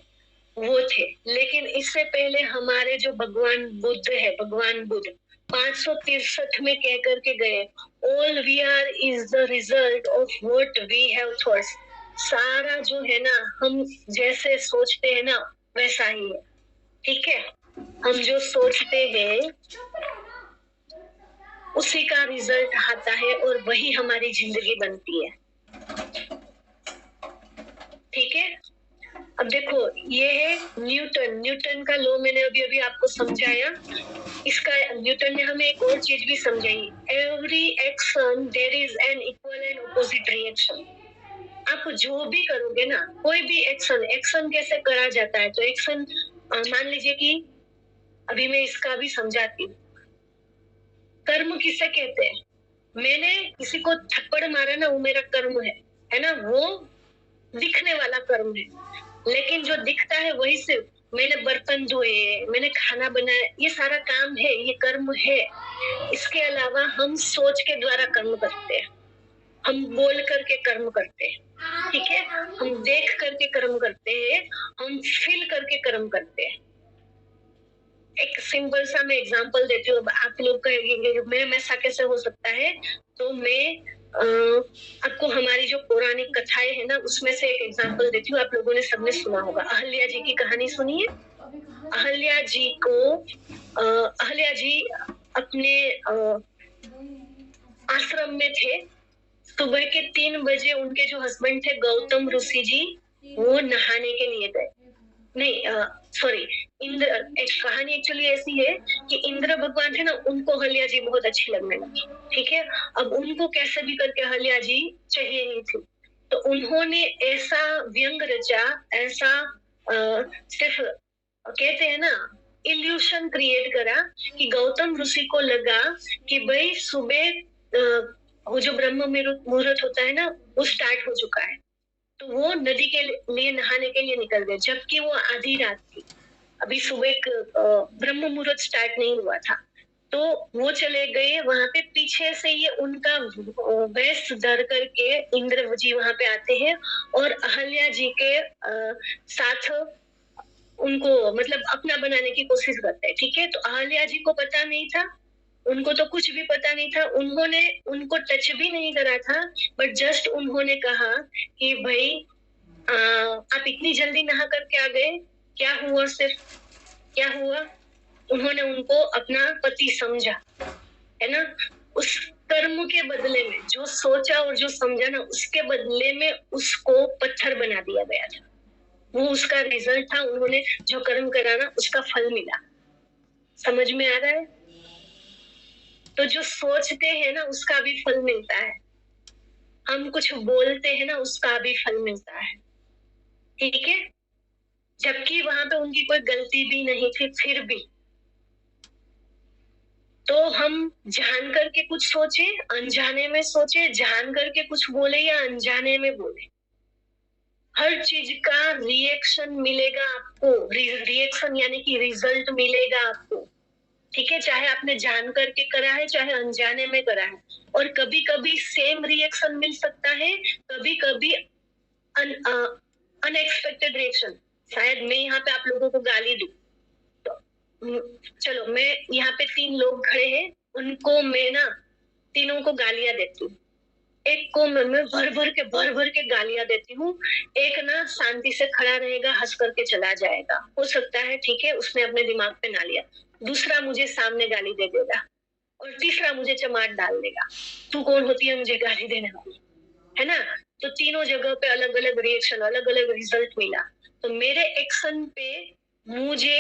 वो थे। लेकिन इससे पहले हमारे जो भगवान बुद्ध है, भगवान बुद्ध 563 में कह करके गए, all we are is the result of what we have thoughts. सारा जो है ना, हम जैसे सोचते हैं ना, वैसा ही है। ठीक है, हम जो सोचते हैं उसी का रिजल्ट आता है और वही हमारी जिंदगी बनती है। ठीक है, अब देखो ये है न्यूटन का लॉ, मैंने अभी अभी आपको समझाया। इसका न्यूटन ने हमें एक और चीज भी समझाई, every action there is an equal and opposite reaction. आप जो भी करोगे ना, कोई भी एक्शन कैसे करा जाता है, तो एक्शन मान लीजिए कि अभी मैं इसका भी समझाती हूँ। कर्म किसे कहते हैं? मैंने किसी को थप्पड़ मारा ना, वो मेरा कर्म है ना, वो दिखने वाला कर्म है। लेकिन जो दिखता है वही सिर्फ मैंने बर्तन धोए, मैंने खाना बनाया, ये सारा काम है, ये कर्म है। इसके अलावा हम सोच के द्वारा कर्म करते हैं, हम बोल करके कर्म करते हैं, ठीक है, हम देख करके कर्म करते हैं, हम फील करके कर्म करते हैं। एक सिंपल सा मैं एग्जांपल देती हूँ। आप लोग कहेंगे मैम ऐसा कैसे हो सकता है, तो मैं आपको हमारी जो पौराणिक कथाएं है ना, उसमें से एक एग्जांपल देती हूँ। आप लोगों ने सबने सुना होगा, अहल्या जी की कहानी सुनी है। अहल्या जी अपने आश्रम में थे। सुबह के 3 बजे उनके जो हस्बैंड थे गौतम ऋषि जी, वो नहाने के लिए गए। नहीं सॉरी, इंद्र, एक कहानी एक्चुअली ऐसी है कि इंद्र भगवान थे ना, उनको अहल्या जी बहुत अच्छी लगने लगी। ठीक है, अब उनको कैसे भी करके अहल्या जी चाहिए ही थी, तो उन्होंने ऐसा व्यंग रचा, ऐसा सिर्फ कहते हैं ना इल्यूशन क्रिएट करा कि गौतम ऋषि को लगा कि भाई सुबह वो जो ब्रह्म मुहूर्त होता है ना, वो स्टार्ट हो चुका है। तो वो नदी के लिए नहाने के लिए निकल गए, जबकि वो आधी रात थी, अभी सुबह ब्रह्म मुहूर्त स्टार्ट नहीं हुआ था। तो वो चले गए वहां पे, पीछे से ये उनका वेश धर करके इंद्र जी वहां पे आते हैं और अहल्या जी के साथ उनको मतलब अपना बनाने की कोशिश करते हैं। ठीक है, तो अहल्या जी को पता नहीं था, उनको तो कुछ भी पता नहीं था, उन्होंने उनको टच भी नहीं करा था, बट जस्ट उन्होंने कहा कि भाई आप इतनी जल्दी नहा करके आ गए, क्या हुआ, सिर्फ क्या हुआ। उन्होंने उनको अपना पति समझा, है ना। उस कर्म के बदले में जो सोचा और जो समझा ना, उसके बदले में उसको पत्थर बना दिया गया था। वो उसका रिजल्ट था, उन्होंने जो कर्म करा ना, उसका फल मिला। समझ में आ रहा है? तो जो सोचते हैं ना, उसका भी फल मिलता है। हम कुछ बोलते हैं ना, उसका भी फल मिलता है। ठीक है, जबकि वहां पे उनकी कोई गलती भी नहीं थी, फिर भी। तो हम जान करके कुछ सोचे, अनजाने में सोचे, जान करके कुछ बोले या अनजाने में बोले, हर चीज का रिएक्शन मिलेगा आपको। रिएक्शन यानी कि रिजल्ट मिलेगा आपको। ठीक है, चाहे आपने जान करके करा है, चाहे अनजाने में करा है। और कभी कभी सेम रिएक्शन मिल सकता है, कभी कभी अनएक्सपेक्टेड रिएक्शन। शायद मैं यहाँ पे आप लोगों को गाली दूं, चलो मैं यहाँ पे 3 लोग खड़े हैं, उनको मैं ना तीनों को गालियां देती हूँ। एक को मैं भर भर के गालियां देती हूँ, एक ना शांति से खड़ा रहेगा, हंस करके चला जाएगा, हो सकता है, ठीक है, उसने अपने दिमाग पे ना लिया। दूसरा मुझे सामने गाली दे देगा और तीसरा मुझे चमाट डाल देगा, तू कौन होती है मुझे गाली देने वाली, है ना। तो तीनों जगह पे अलग अलग रिएक्शन, अलग अलग रिजल्ट मिला। तो मेरे एक्शन पे मुझे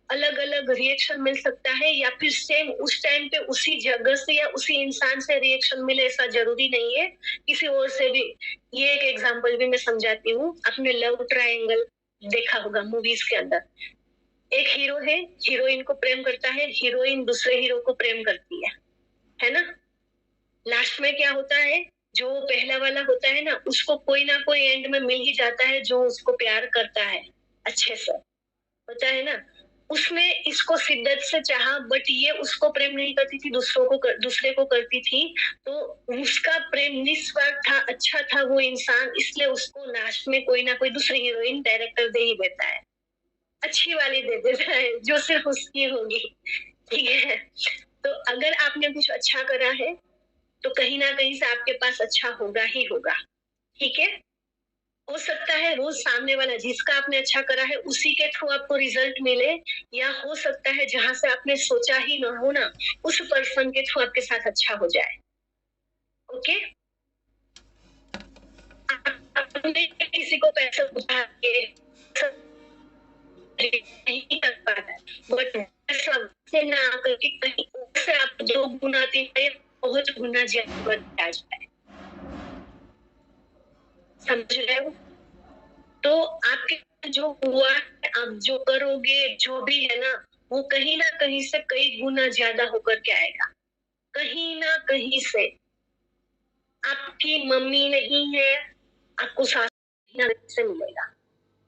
अलग अलग रिएक्शन मिल सकता है, या फिर सेम उस टाइम पे उसी जगह से या उसी इंसान से रिएक्शन मिले, ऐसा जरूरी नहीं है, किसी और से भी। ये एक एग्जांपल भी मैं समझाती हूँ। आपने लव ट्रायंगल देखा होगा मूवीज के अंदर। एक हीरो है, हीरोइन को प्रेम करता है, हीरोइन दूसरे हीरो को प्रेम करती है ना। लास्ट में क्या होता है, जो पहला वाला होता है ना, उसको कोई ना कोई एंड में मिल ही जाता है जो उसको प्यार करता है अच्छे से, होता है ना। उसने इसको शिद्दत से चाहा, बट ये उसको प्रेम नहीं करती थी, दूसरे को करती थी। तो उसका प्रेम निस्वार्थ था, अच्छा था वो इंसान, इसलिए उसको लास्ट में कोई ना कोई दूसरी हीरोइन डायरेक्टर दे ही देता है, अच्छी वाली दे देता है जो सिर्फ उसकी होगी। ठीक है, तो अगर आपने कुछ अच्छा करा है तो कहीं ना कहीं से आपके पास अच्छा होगा ही होगा। ठीक है, हो सकता है रोज सामने वाला जिसका आपने अच्छा करा है उसी के थ्रू आपको रिजल्ट मिले, या हो सकता है जहां से आपने सोचा ही ना हो ना उस पर्सन के थ्रू आपके साथ अच्छा हो जाए। ओके, आपने किसी को पैसा उठा के नहीं कर पाता है, बट सबसे ना करके कहीं से आप 2 गुना 3 बहुत गुना ज्यादा आ जाए। समझ रहे हो? तो आपके जो हुआ है, आप जो करोगे जो भी है ना, वो कहीं ना कहीं से कई गुना ज्यादा होकर के आएगा। कहीं ना कहीं से आपकी मम्मी नहीं है, आपको सास से मिलेगा।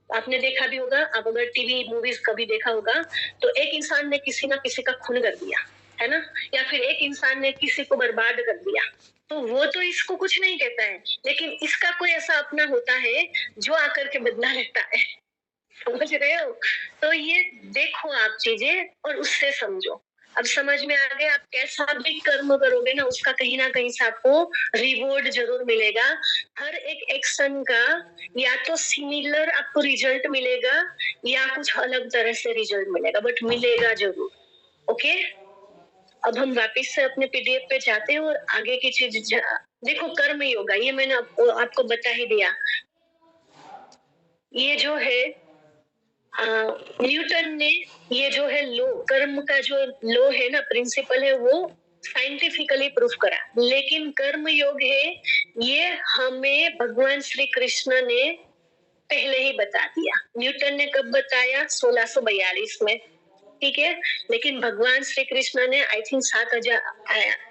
आपने देखा भी होगा, आप अगर टीवी मूवीज कभी देखा होगा, तो एक इंसान ने किसी ना किसी का खून कर दिया है ना, या फिर एक इंसान ने किसी को बर्बाद कर दिया, तो वो तो इसको कुछ नहीं कहता है, लेकिन इसका कोई ऐसा अपना होता है जो आकर के बदला लेता है। समझ रहे हो? तो ये देखो आप चीजें और उससे समझो। अब समझ में आ गया, आप कैसा भी कर्म करोगे ना उसका कहीं ना कहीं से आपको रिवॉर्ड जरूर मिलेगा। हर एक एक्शन का या तो सिमिलर आपको रिजल्ट मिलेगा या कुछ अलग तरह से रिजल्ट मिलेगा, बट मिलेगा जरूर। ओके, अब हम वापिस से अपने पीडीएफ पे जाते हैं और आगे की चीज देखो। कर्म योग, ये मैंने आपको बता ही दिया। ये जो है न्यूटन ने ये जो है लो कर्म का जो लो है ना, प्रिंसिपल है, वो साइंटिफिकली प्रूफ करा, लेकिन कर्म योग है ये हमें भगवान श्री कृष्ण ने पहले ही बता दिया। न्यूटन ने कब बताया? 1642 में, ठीक है, लेकिन भगवान श्री कृष्ण ने आई थिंक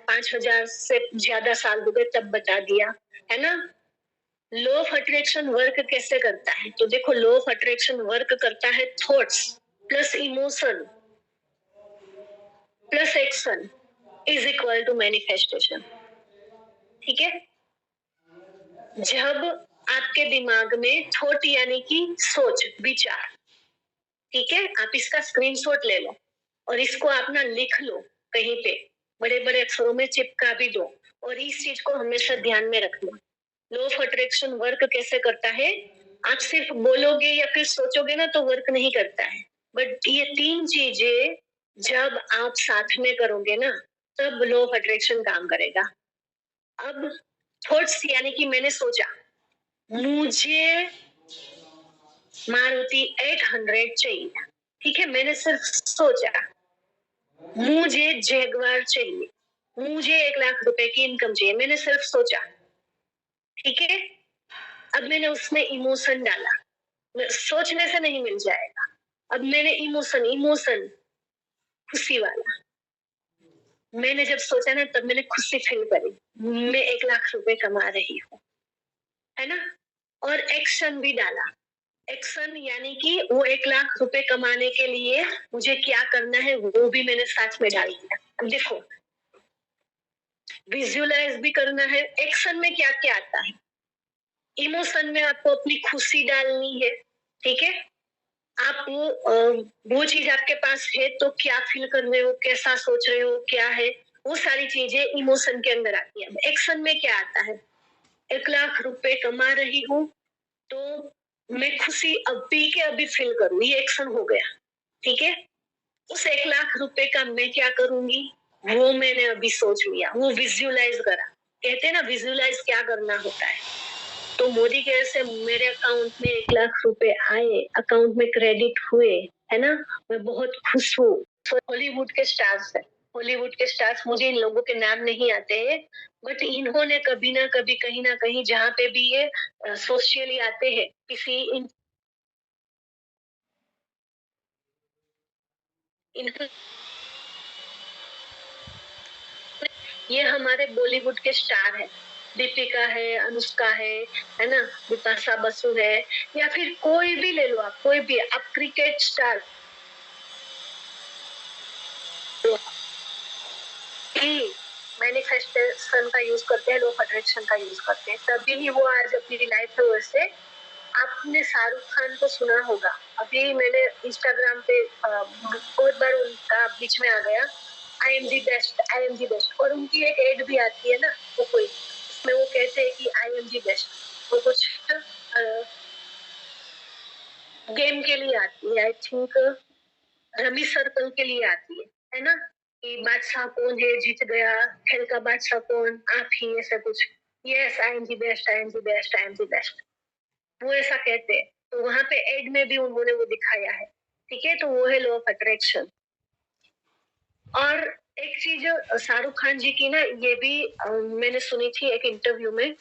5000 से ज्यादा साल हो गए तब बता दिया, है ना। लॉ ऑफ अट्रैक्शन वर्क कैसे करता है? तो देखो, लॉ ऑफ अट्रैक्शन वर्क करता है thoughts plus emotion plus action is equal to manifestation. ठीक है, जब आपके दिमाग में थॉट यानी कि सोच विचार, ठीक है, आप इसका स्क्रीनशॉट ले लो और इसको आप ना लिख लो कहीं पे, बड़े बड़े अक्षरों में चिपका भी दो, और इस चीज को हमेशा ध्यान में रखना। लॉ ऑफ अट्रैक्शन वर्क कैसे करता है? आप सिर्फ बोलोगे या फिर सोचोगे ना तो वर्क नहीं करता है, बट ये 3 चीजें जब आप साथ में करोगे ना तब लॉ ऑफ अट्रैक्शन काम करेगा। अब थॉट्स यानी कि मैंने सोचा मुझे मारुति 800 चाहिए, ठीक है, मैंने सिर्फ सोचा मुझे जैगवार चाहिए, मुझे 1 लाख रुपए की इनकम चाहिए, मैंने सिर्फ सोचा, ठीक है। अब मैंने उसमें इमोशन डाला, सोचने से नहीं मिल जाएगा। अब मैंने इमोशन खुशी वाला, मैंने जब सोचा ना तब मैंने खुशी फील करी, मैं 1 लाख रुपए कमा रही हूँ, है ना। और एक्शन भी डाला, एक्शन यानी कि वो 1 लाख रुपए कमाने के लिए मुझे क्या करना है वो भी मैंने साथ में डाल दिया। अब देखो, विजुअलाइज भी करना है, एक्शन में क्या क्या आता है, इमोशन में आपको अपनी खुशी डालनी है, ठीक है, आप वो चीज आपके पास है तो क्या फील कर रहे हो, कैसा सोच रहे हो, क्या है, वो सारी चीजें इमोशन के अंदर आती है। एक्शन में क्या आता है, 1 लाख रुपए कमा रही हूँ तो मैं खुशी अभी के अभी फील करूँ, ये एक्शन हो गया, ठीक है। उस 1 लाख रुपए का मैं क्या करूंगी वो मैंने अभी सोच लिया, वो विजुअलाइज करा। कहते हैं ना विजुअलाइज क्या करना होता है, तो मोदी के से मेरे अकाउंट में 1 लाख रुपए आए, अकाउंट में क्रेडिट हुए, है ना, मैं बहुत खुश हूँ। हॉलीवुड के स्टार्स है, हॉलीवुड के स्टार्स, मुझे इन लोगों के नाम नहीं आते हैं, बट इन्होंने कभी ना कभी कहीं ना कहीं जहाँ पे भी ये सोशली आते हैं किसी ये हमारे बॉलीवुड के स्टार है, दीपिका है, अनुष्का है ना, बिपाशा बसु है, या फिर कोई भी ले लो आप, कोई भी, आप क्रिकेट स्टार मैनिफेस्टेशन का यूज करते हैं, लॉ ऑफ अट्रैक्शन का यूज करते हैं, तभी ही वो आज अपनी लाइफ में। वैसे आपने शाहरुख खान को सुना होगा, अभी मैंने इंस्टाग्राम पे बहुत बार उनका बीच में आ गया, I am the best, I am the best, और उनकी एक एड भी आती है ना, वो कोई उसमें वो कहते हैं कि आई एम दी बेस्ट, वो कुछ गेम के लिए आती है, आई थिंक रमी सर्कल के लिए आती है ना, कि बादशाह कौन है, जीत गया, खेल का बादशाह कौन, आप ही, ऐसा कुछ। Yes, I am the best, I am the best, I am the best, वो ऐसा कहते हैं। तो वहां पे एड में भी उन्होंने वो दिखाया है। ठीक है, तो वो है लॉ ऑफ अट्रैक्शन। और एक चीज शाहरुख खान जी की ना, ये भी मैंने सुनी थी एक इंटरव्यू में।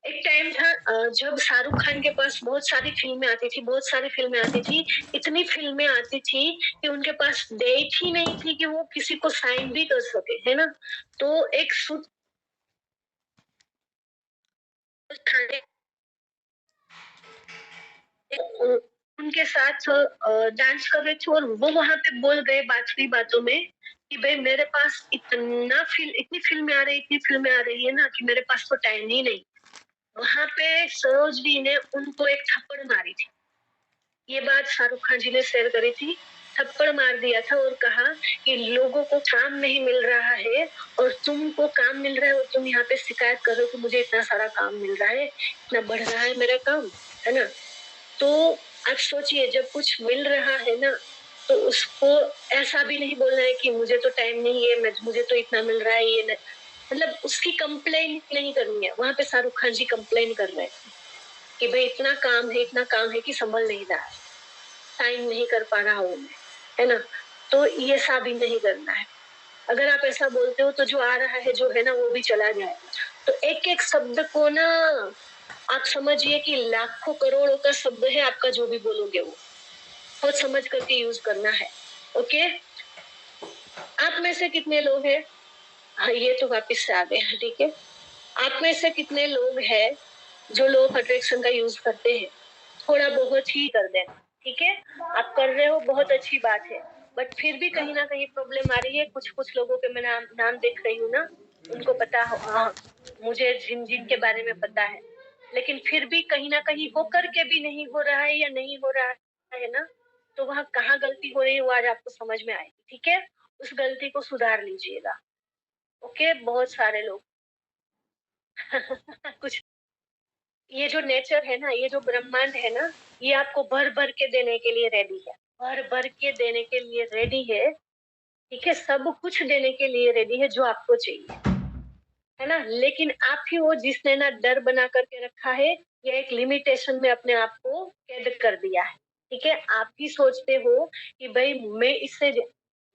एक टाइम था जब शाहरुख खान के पास बहुत सारी फिल्में आती थी, बहुत सारी फिल्में आती थी, इतनी फिल्में आती थी कि उनके पास डेट ही नहीं थी कि वो किसी को साइन भी कर सके, है ना। तो एक सूट थाने उनके साथ डांस कर रहे थे, और वो वहां पे बोल गए बातों बातों में कि भाई मेरे पास इतनी फिल्में आ रही, इतनी फिल्में आ रही है ना कि मेरे पास तो टाइम ही नहीं। वहां पे सरोजनी ने उनको एक थप्पड़ मारी थी। ये बात शाहरुख खान जी ने शेयर करी थी। थप्पड़ मार दिया था और कहा कि लोगों को काम नहीं मिल रहा है और तुमको काम मिल रहा है, और तुम यहाँ पे शिकायत कर रहे हो कि मुझे इतना सारा काम मिल रहा है, इतना बढ़ रहा है मेरा काम, है ना। तो आप सोचिए, जब कुछ मिल रहा है ना, तो उसको ऐसा भी नहीं बोलना है कि मुझे तो टाइम नहीं है, मुझे तो इतना मिल रहा है, ये नहीं। मतलब उसकी कंप्लेन नहीं करनी है। वहां पे शाहरुख खान जी कंप्लेन कर रहे हैं कि भाई इतना काम है, इतना काम है कि संभल नहीं रहा है, टाइम नहीं कर पा रहा हूँ मैं, है ना। तो ये सब भी नहीं करना है। अगर आप ऐसा बोलते हो तो जो आ रहा है, जो है ना, वो भी चला जाएगा। तो एक एक शब्द को ना आप समझिए कि लाखों करोड़ों का शब्द है, आपका जो भी बोलोगे वो बहुत समझ करके यूज करना है। ओके, आप में से कितने लोग हैं, हाँ ये तो वापिस से आ गए हैं, ठीक है। आप में से कितने लोग हैं जो लॉ ऑफ अट्रैक्शन का यूज करते हैं? थोड़ा बहुत ही कर देना, ठीक है। आप कर रहे हो, बहुत अच्छी बात है, बट फिर भी कहीं ना कहीं प्रॉब्लम आ रही है। कुछ कुछ लोगों के मैं नाम देख रही हूँ ना, उनको पता हो, हाँ, मुझे जिन जिन के बारे में पता है, लेकिन फिर भी कहीं ना कहीं हो करके भी नहीं हो रहा है, या नहीं हो रहा है ना, तो वहाँ कहाँ गलती हो रही है वो आज आपको समझ में आएगी, ठीक है। उस गलती को सुधार लीजिएगा। ओके, बहुत सारे लोग कुछ, ये जो नेचर है ना, ये जो ब्रह्मांड है ना, ये आपको भर भर के देने के लिए रेडी है, भर भर के देने के लिए रेडी है, ठीक है। सब कुछ देने के लिए रेडी है जो आपको चाहिए, है ना। लेकिन आप ही वो जिसने ना डर बना करके रखा है, या एक लिमिटेशन में अपने आप को कैद कर दिया है, ठीक है। आप ही सोचते हो कि भाई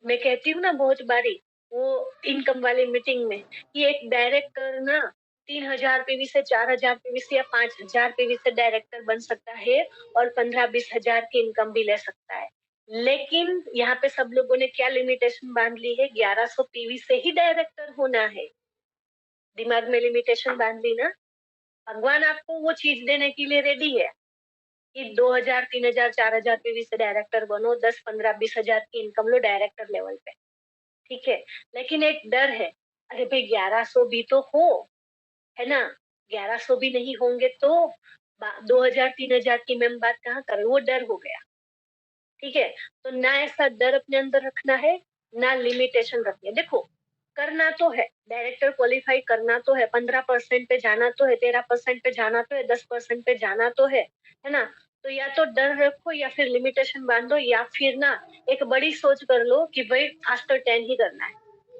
मैं कहती हूँ ना बहुत बारी, वो इनकम वाली मीटिंग में, कि एक डायरेक्टर ना 3,000 पीवी से, 4,000 पीवी से, या 5,000 पीवी से डायरेक्टर बन सकता है, और 15-20 हजार की इनकम भी ले सकता है। लेकिन यहाँ पे सब लोगों ने क्या लिमिटेशन बांध ली है, 1100 पीवी से ही डायरेक्टर होना है। दिमाग में लिमिटेशन बांध ली ना। भगवान आपको वो चीज देने के लिए रेडी है कि 2,000, 3,000, 4,000 पीवी से डायरेक्टर बनो, 10, 15, 20 हजार की इनकम लो डायरेक्टर लेवल पे, ठीक है। लेकिन एक डर है, अरे भाई 1100 भी तो हो, है ना। 1100 भी नहीं होंगे तो 2,000, 3,000 की मैं बात कहाँ कर रही हूँ, वो डर हो गया, ठीक है। तो ना ऐसा डर अपने अंदर रखना है, ना लिमिटेशन रखनी है। देखो, करना तो है, डायरेक्टर क्वालिफाई करना तो है, 15% पे जाना तो है, 13% पे जाना तो है, 10% पे जाना तो है ना। तो या तो डर रखो, या फिर लिमिटेशन बांधो, या फिर ना एक बड़ी सोच कर लो कि भाई फास्टर 10 ही करना है।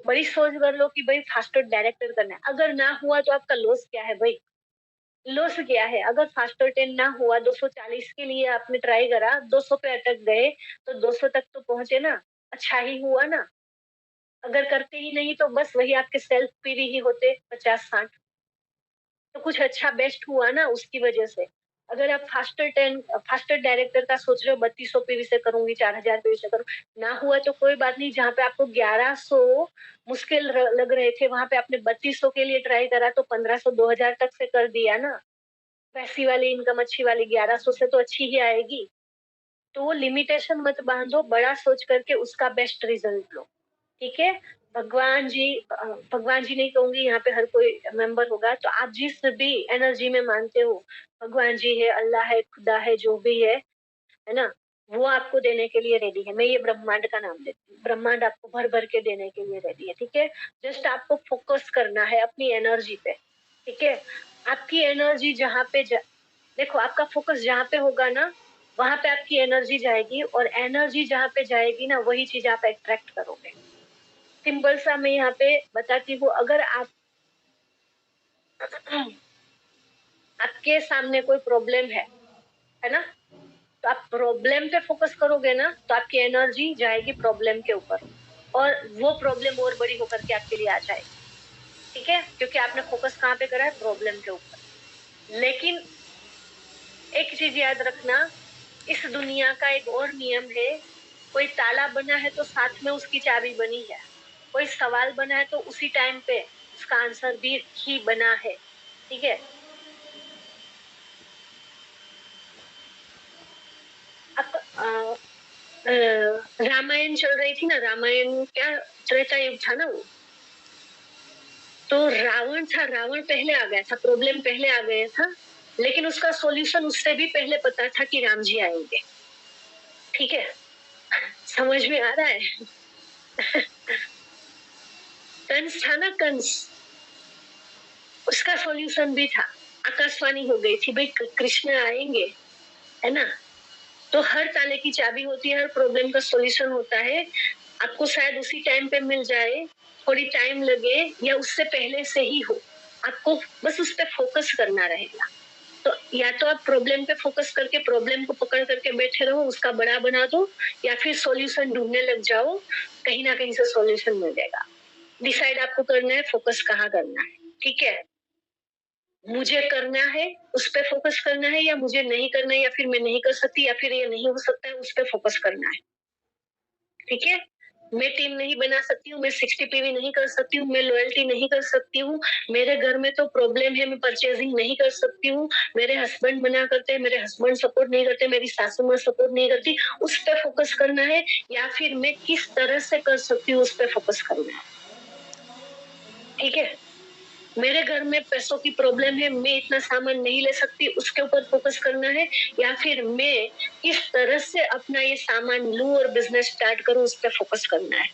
बड़ी सोच कर लो कि भाई फास्टर डायरेक्टर करना है। अगर ना हुआ तो आपका लॉस क्या है भाई, लॉस क्या है। अगर फास्टर 10 ना हुआ, 240 के लिए आपने ट्राई करा, 200 पे अटक गए, तो 200 तक तो पहुंचे ना, अच्छा ही हुआ ना। अगर करते ही नहीं तो बस वही आपके सेल्फ पीवी ही होते 50-60, तो कुछ अच्छा बेस्ट हुआ ना उसकी वजह से। अगर आप फास्टर डायरेक्टर का सोच रहे हो, 3200 पीवी से करूंगी, 4,000 पीवी से करूँ, ना हुआ तो कोई बात नहीं। जहाँ पे आपको 1100 मुश्किल लग रहे थे, वहां पे आपने 3200 के लिए ट्राई करा, तो 1500, 2,000 तक से कर दिया ना। वैसी वाली इनकम अच्छी वाली 1100 से तो अच्छी ही आएगी। तो वो लिमिटेशन मत बांधो, बड़ा सोच करके उसका बेस्ट रिजल्ट लो, ठीक है। भगवान जी, भगवान जी नहीं कहूंगी, यहाँ पे हर कोई मेंबर होगा, तो आप जिस भी एनर्जी में मानते हो, भगवान जी है, अल्लाह है, खुदा है, जो भी है ना, वो आपको देने के लिए रेडी है। मैं ये ब्रह्मांड का नाम देती हूँ, ब्रह्मांड आपको भर भर के देने के लिए रेडी है, ठीक है। जस्ट आपको फोकस करना है अपनी एनर्जी पे, ठीक है। आपकी एनर्जी देखो, आपका फोकस जहाँ पे होगा ना, वहां पे आपकी एनर्जी जाएगी, और एनर्जी जहाँ पे जाएगी ना, वही चीज आप अट्रैक्ट करोगे। सिंपल सा मैं यहाँ पे बताती हूँ, अगर आप आपके सामने कोई प्रॉब्लम है ना, तो आप प्रॉब्लम पे फोकस करोगे ना, तो आपकी एनर्जी जाएगी प्रॉब्लम के ऊपर, और वो प्रॉब्लम और बड़ी होकर के आपके लिए आ जाएगी। ठीक है, क्योंकि आपने फोकस कहाँ पे करा है? प्रॉब्लम के ऊपर। लेकिन एक चीज याद रखना, इस दुनिया का एक और नियम है, कोई ताला बना है तो साथ में उसकी चाबी बनी है, कोई सवाल बना है तो उसी टाइम पे उसका आंसर भी ही बना है। ठीक है, अब रामायण चल रही थी ना, रामायण क्या त्रेता युग था ना वो, तो रावण था, रावण पहले आ गया था, प्रॉब्लम पहले आ गया था, लेकिन उसका सॉल्यूशन उससे भी पहले पता था कि राम जी आएंगे। ठीक है, समझ में आ रहा है? कंस था ना, कंस, उसका सॉल्यूशन भी था, आकाशवाणी हो गई थी भाई कृष्ण आएंगे, है ना। तो हर ताले की चाबी होती है, हर प्रॉब्लम का सॉल्यूशन होता है, आपको शायद उसी टाइम पे मिल जाए, थोड़ी टाइम लगे, या उससे पहले से ही हो, आपको बस उस पर फोकस करना रहेगा। तो या तो आप प्रॉब्लम पे फोकस करके प्रॉब्लम को पकड़ करके बैठे रहो, उसका बड़ा बना दो, या फिर सॉल्यूशन ढूंढने लग जाओ, कहीं ना कहीं से सॉल्यूशन मिल जाएगा। डिसाइड आपको करना है फोकस कहाँ करना है। ठीक है, मुझे करना है उस पर फोकस करना है, या मुझे नहीं करना है, या फिर मैं नहीं कर सकती, या फिर ये नहीं हो सकता है, उस पर फोकस करना है। ठीक है, मैं टीम नहीं बना सकती हूँ, मैं 60 पीवी नहीं कर सकती हूँ, मैं लॉयल्टी नहीं कर सकती हूँ, मेरे घर में तो प्रॉब्लम है, मैं परचेजिंग नहीं कर सकती हूँ, मेरे हस्बैंड मना करते हैं, मेरे हस्बैंड सपोर्ट नहीं करते, मेरी सासू माँ सपोर्ट नहीं करती, उस पर फोकस करना है, या फिर मैं किस तरह से कर सकती हूँ उस पर फोकस करना है। ठीक है, मेरे घर में पैसों की प्रॉब्लम है, मैं इतना सामान नहीं ले सकती, उसके ऊपर फोकस करना है, या फिर मैं किस तरह से अपना ये सामान लूं और बिजनेस स्टार्ट करूं, उस पर फोकस करना है।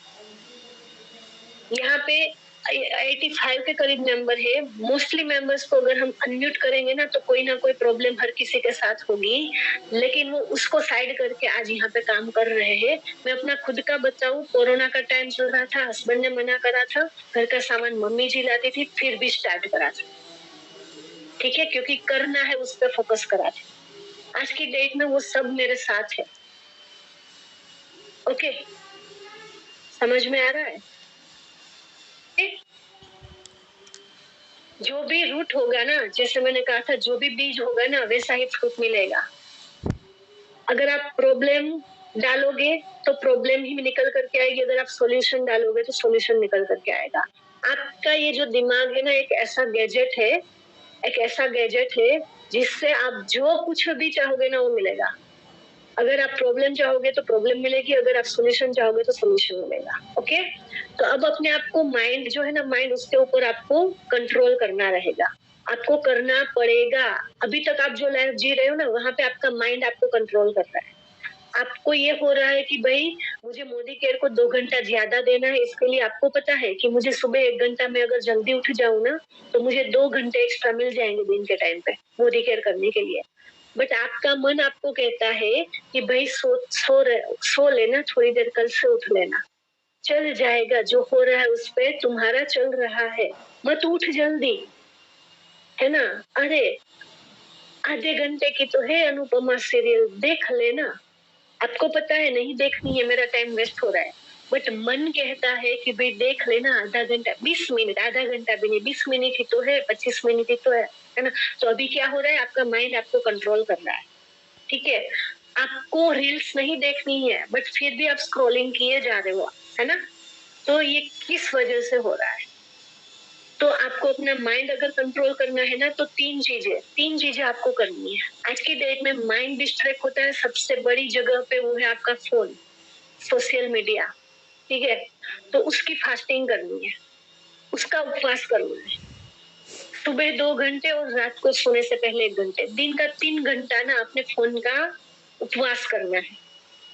यहाँ पे 85 के करीब मेंबर है, मोस्टली मेंबर्स को अगर हम अनम्यूट करेंगे ना, तो कोई ना कोई प्रॉब्लम हर किसी के साथ होगी, लेकिन वो उसको साइड करके आज यहाँ पे काम कर रहे हैं। मैं अपना खुद का बताऊं, कोरोना का टाइम चल रहा था, हस्बैंड ने मना करा था, घर का सामान मम्मी जी लाती थी, फिर भी स्टार्ट करा था। ठीक है, क्योंकि करना है उस पर फोकस करा था। आज की डेट में वो सब मेरे साथ है। ओके, समझ में आ रहा है? जो भी रूट होगा ना, जैसे मैंने कहा था, जो भी बीज होगा ना, वैसा ही फ्रूट मिलेगा। अगर आप प्रॉब्लम डालोगे तो प्रॉब्लम ही निकल करके आएगी, अगर आप सॉल्यूशन डालोगे तो सॉल्यूशन निकल करके आएगा। आपका ये जो दिमाग है ना, एक ऐसा गैजेट है, एक ऐसा गैजेट है जिससे आप जो कुछ भी चाहोगे ना, वो मिलेगा। अगर आप प्रॉब्लम चाहोगे तो प्रॉब्लम मिलेगी, अगर आप सॉल्यूशन चाहोगे तो सॉल्यूशन मिलेगा। ओके, तो अब अपने आप को माइंड जो है ना, माइंड उसके ऊपर आपको कंट्रोल करना रहेगा, आपको करना पड़ेगा। अभी तक आप जो लाइफ जी रहे हो ना, वहां पे आपका माइंड आपको कंट्रोल कर रहा है। आपको ये हो रहा है कि भाई मुझे मोदी केयर को 2 घंटा ज्यादा देना है, इसके लिए आपको पता है कि मुझे सुबह 1 घंटा में अगर जल्दी उठ जाऊं ना, तो मुझे 2 घंटे एक्स्ट्रा मिल जाएंगे दिन के टाइम पे मोदी केयर करने के लिए। बट आपका मन आपको कहता है कि भाई सो लेना थोड़ी देर, कल से उठ लेना, चल जाएगा, जो हो रहा है उस पे तुम्हारा चल रहा है, मत उठ जल्दी, है ना। अरे आधे घंटे की तो है अनुपमा सीरियल, देख लेना, आपको पता है नहीं देखनी है, मेरा टाइम वेस्ट हो रहा है, बट मन कहता है कि भाई देख लेना, आधा घंटा, 20 मिनट, आधा घंटा भी नहीं, 20 मिनट ही तो है, 25 मिनट ही तो है ना। तो अभी क्या हो रहा है, आपका माइंड आपको कंट्रोल कर रहा है। ठीक है, आपको रील्स नहीं देखनी है, बट फिर भी आप स्क्रॉलिंग किए जा रहे हो, है ना। तो ये किस वजह से हो रहा है? तो आपको अपना माइंड अगर कंट्रोल करना है ना, तो तीन चीजें आपको करनी है। आज की डेट में माइंड डिस्ट्रैक्ट होता है, सबसे बड़ी जगह पे वो है आपका फोन, सोशल मीडिया। ठीक है, तो उसकी फास्टिंग करनी है, उसका उपवास करना है। सुबह 2 घंटे और रात को सोने से पहले 1 घंटे, दिन का 3 घंटा ना अपने फोन का उपवास करना है,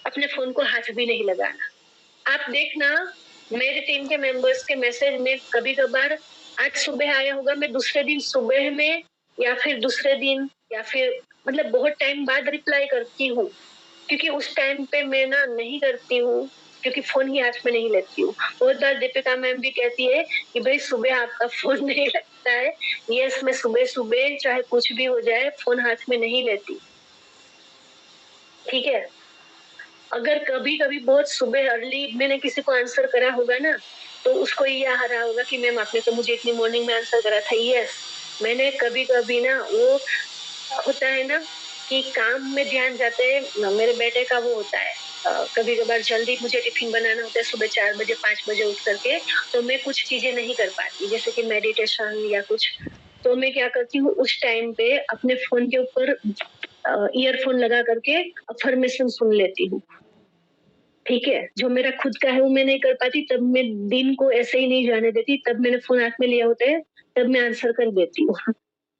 अपने फोन को हाथ भी नहीं लगाना। आप देखना, मेरे टीम के मेंबर्स के मैसेज में कभी कभार आज सुबह आया होगा, मैं दूसरे दिन सुबह में, या फिर दूसरे दिन, या फिर मतलब बहुत टाइम बाद रिप्लाई करती हूँ, क्योंकि उस टाइम पे मैं ना नहीं करती हूँ, क्योंकि फोन ही हाथ में नहीं लेती हूँ। बहुत बार दीपिका मैम भी कहती है कि भाई सुबह आपका फोन नहीं लगता है। यस, मैं सुबह सुबह चाहे कुछ भी हो जाए फोन हाथ में नहीं लेती, ठीक है। अगर कभी कभी बहुत सुबह अर्ली मैंने किसी को आंसर करा होगा ना, तो उसको ये आ रहा होगा कि मैम आपने तो मुझे इतनी मॉर्निंग में आंसर करा था। यस, मैंने कभी कभी ना वो होता है ना कि काम में ध्यान जाते हैं। मेरे बेटे का वो होता है, कभी कभार जल्दी मुझे टिफिन बनाना होता है सुबह 4 बजे 5 बजे उठ करके, तो मैं कुछ चीजें नहीं कर पाती, जैसे कि मेडिटेशन या कुछ। तो मैं क्या करती हूँ, उस टाइम पे अपने फोन के ऊपर ईयरफोन लगा करके अफर्मेशन सुन लेती हूँ, ठीक है। जो मेरा खुद का है वो मैं नहीं कर पाती, तब मैं दिन को ऐसे ही नहीं जाने देती, तब मैंने फोन हाथ में लिया होता है, तब मैं आंसर कर देती हूँ,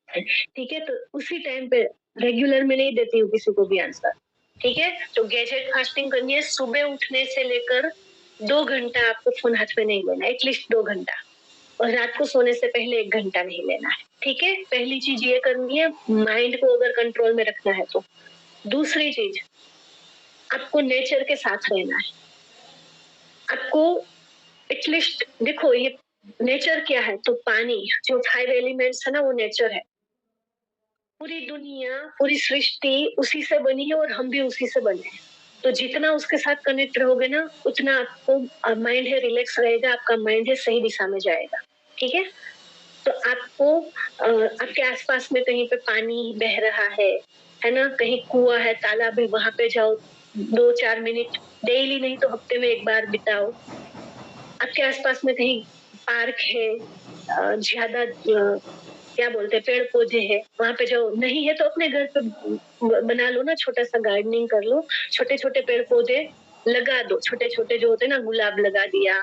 ठीक है। तो उसी टाइम पे रेगुलर में नहीं देती हूँ किसी को भी आंसर, ठीक है। तो गैजेट फास्टिंग करनी है, सुबह उठने से लेकर 2 घंटा आपको फोन हाथ में नहीं लेना, एटलीस्ट 2 घंटा, और रात को सोने से पहले 1 घंटा नहीं लेना है, ठीक है। पहली चीज ये करनी है, माइंड को अगर कंट्रोल में रखना है तो। दूसरी चीज, आपको नेचर के साथ रहना है। आपको एटलीस्ट देखो, ये नेचर क्या है, तो पानी, जो 5 एलिमेंट्स है ना, वो नेचर है। पूरी दुनिया, पूरी सृष्टि उसी से बनी है और हम भी उसी से बने हैं। तो जितना उसके साथ कनेक्ट रहोगे ना, उतना आपको माइंड है रिलैक्स रहेगा, आपका माइंड है सही दिशा में जाएगा, ठीक है। तो आपको आपके आसपास में कहीं पे पानी बह रहा है ना, कहीं कुआं है, तालाब है, वहां पे जाओ, 2-4 मिनट डेली नहीं तो हफ्ते में 1 बार बिताओ। आपके आसपास में कहीं पार्क है, ज्यादा क्या बोलते हैं, पेड़ पौधे है, वहां पे जाओ। नहीं है तो अपने घर पे बना लो ना, छोटा सा गार्डनिंग कर लो, छोटे छोटे पेड़ पौधे लगा दो, छोटे छोटे जो होते हैं ना, गुलाब लगा दिया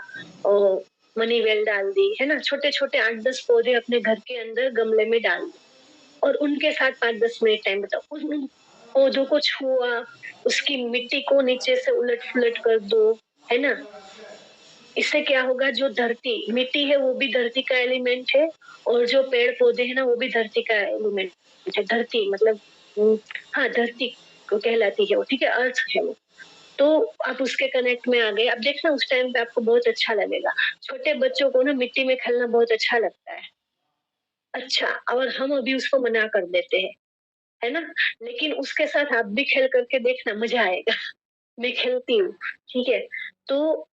और मनी वेल डाल दी, है ना, छोटे छोटे 8-10 पौधे अपने घर के अंदर गमले में डाल दो, और उनके साथ 5-10 मिनट टाइम बताओ। उन पौधों को छुआ, उसकी मिट्टी को नीचे से उलट पुलट कर दो, है ना। इससे क्या होगा, जो धरती मिट्टी है वो भी धरती का एलिमेंट है, और जो पेड़ पौधे है ना वो भी धरती का एलिमेंट है। धरती मतलब हाँ, धरती को कहलाती है वो, ठीक है, अर्थ है वो। तो आप उसके कनेक्ट में आ गए। अब देखना उस टाइम पे आपको बहुत अच्छा लगेगा। छोटे बच्चों को ना मिट्टी में खेलना बहुत अच्छा लगता है, अच्छा, और हम अभी उसको मना कर देते हैं, है ना। लेकिन उसके साथ आप भी खेल करके देखना, मजा आएगा। मैं खेलती हूँ, ठीक है। तो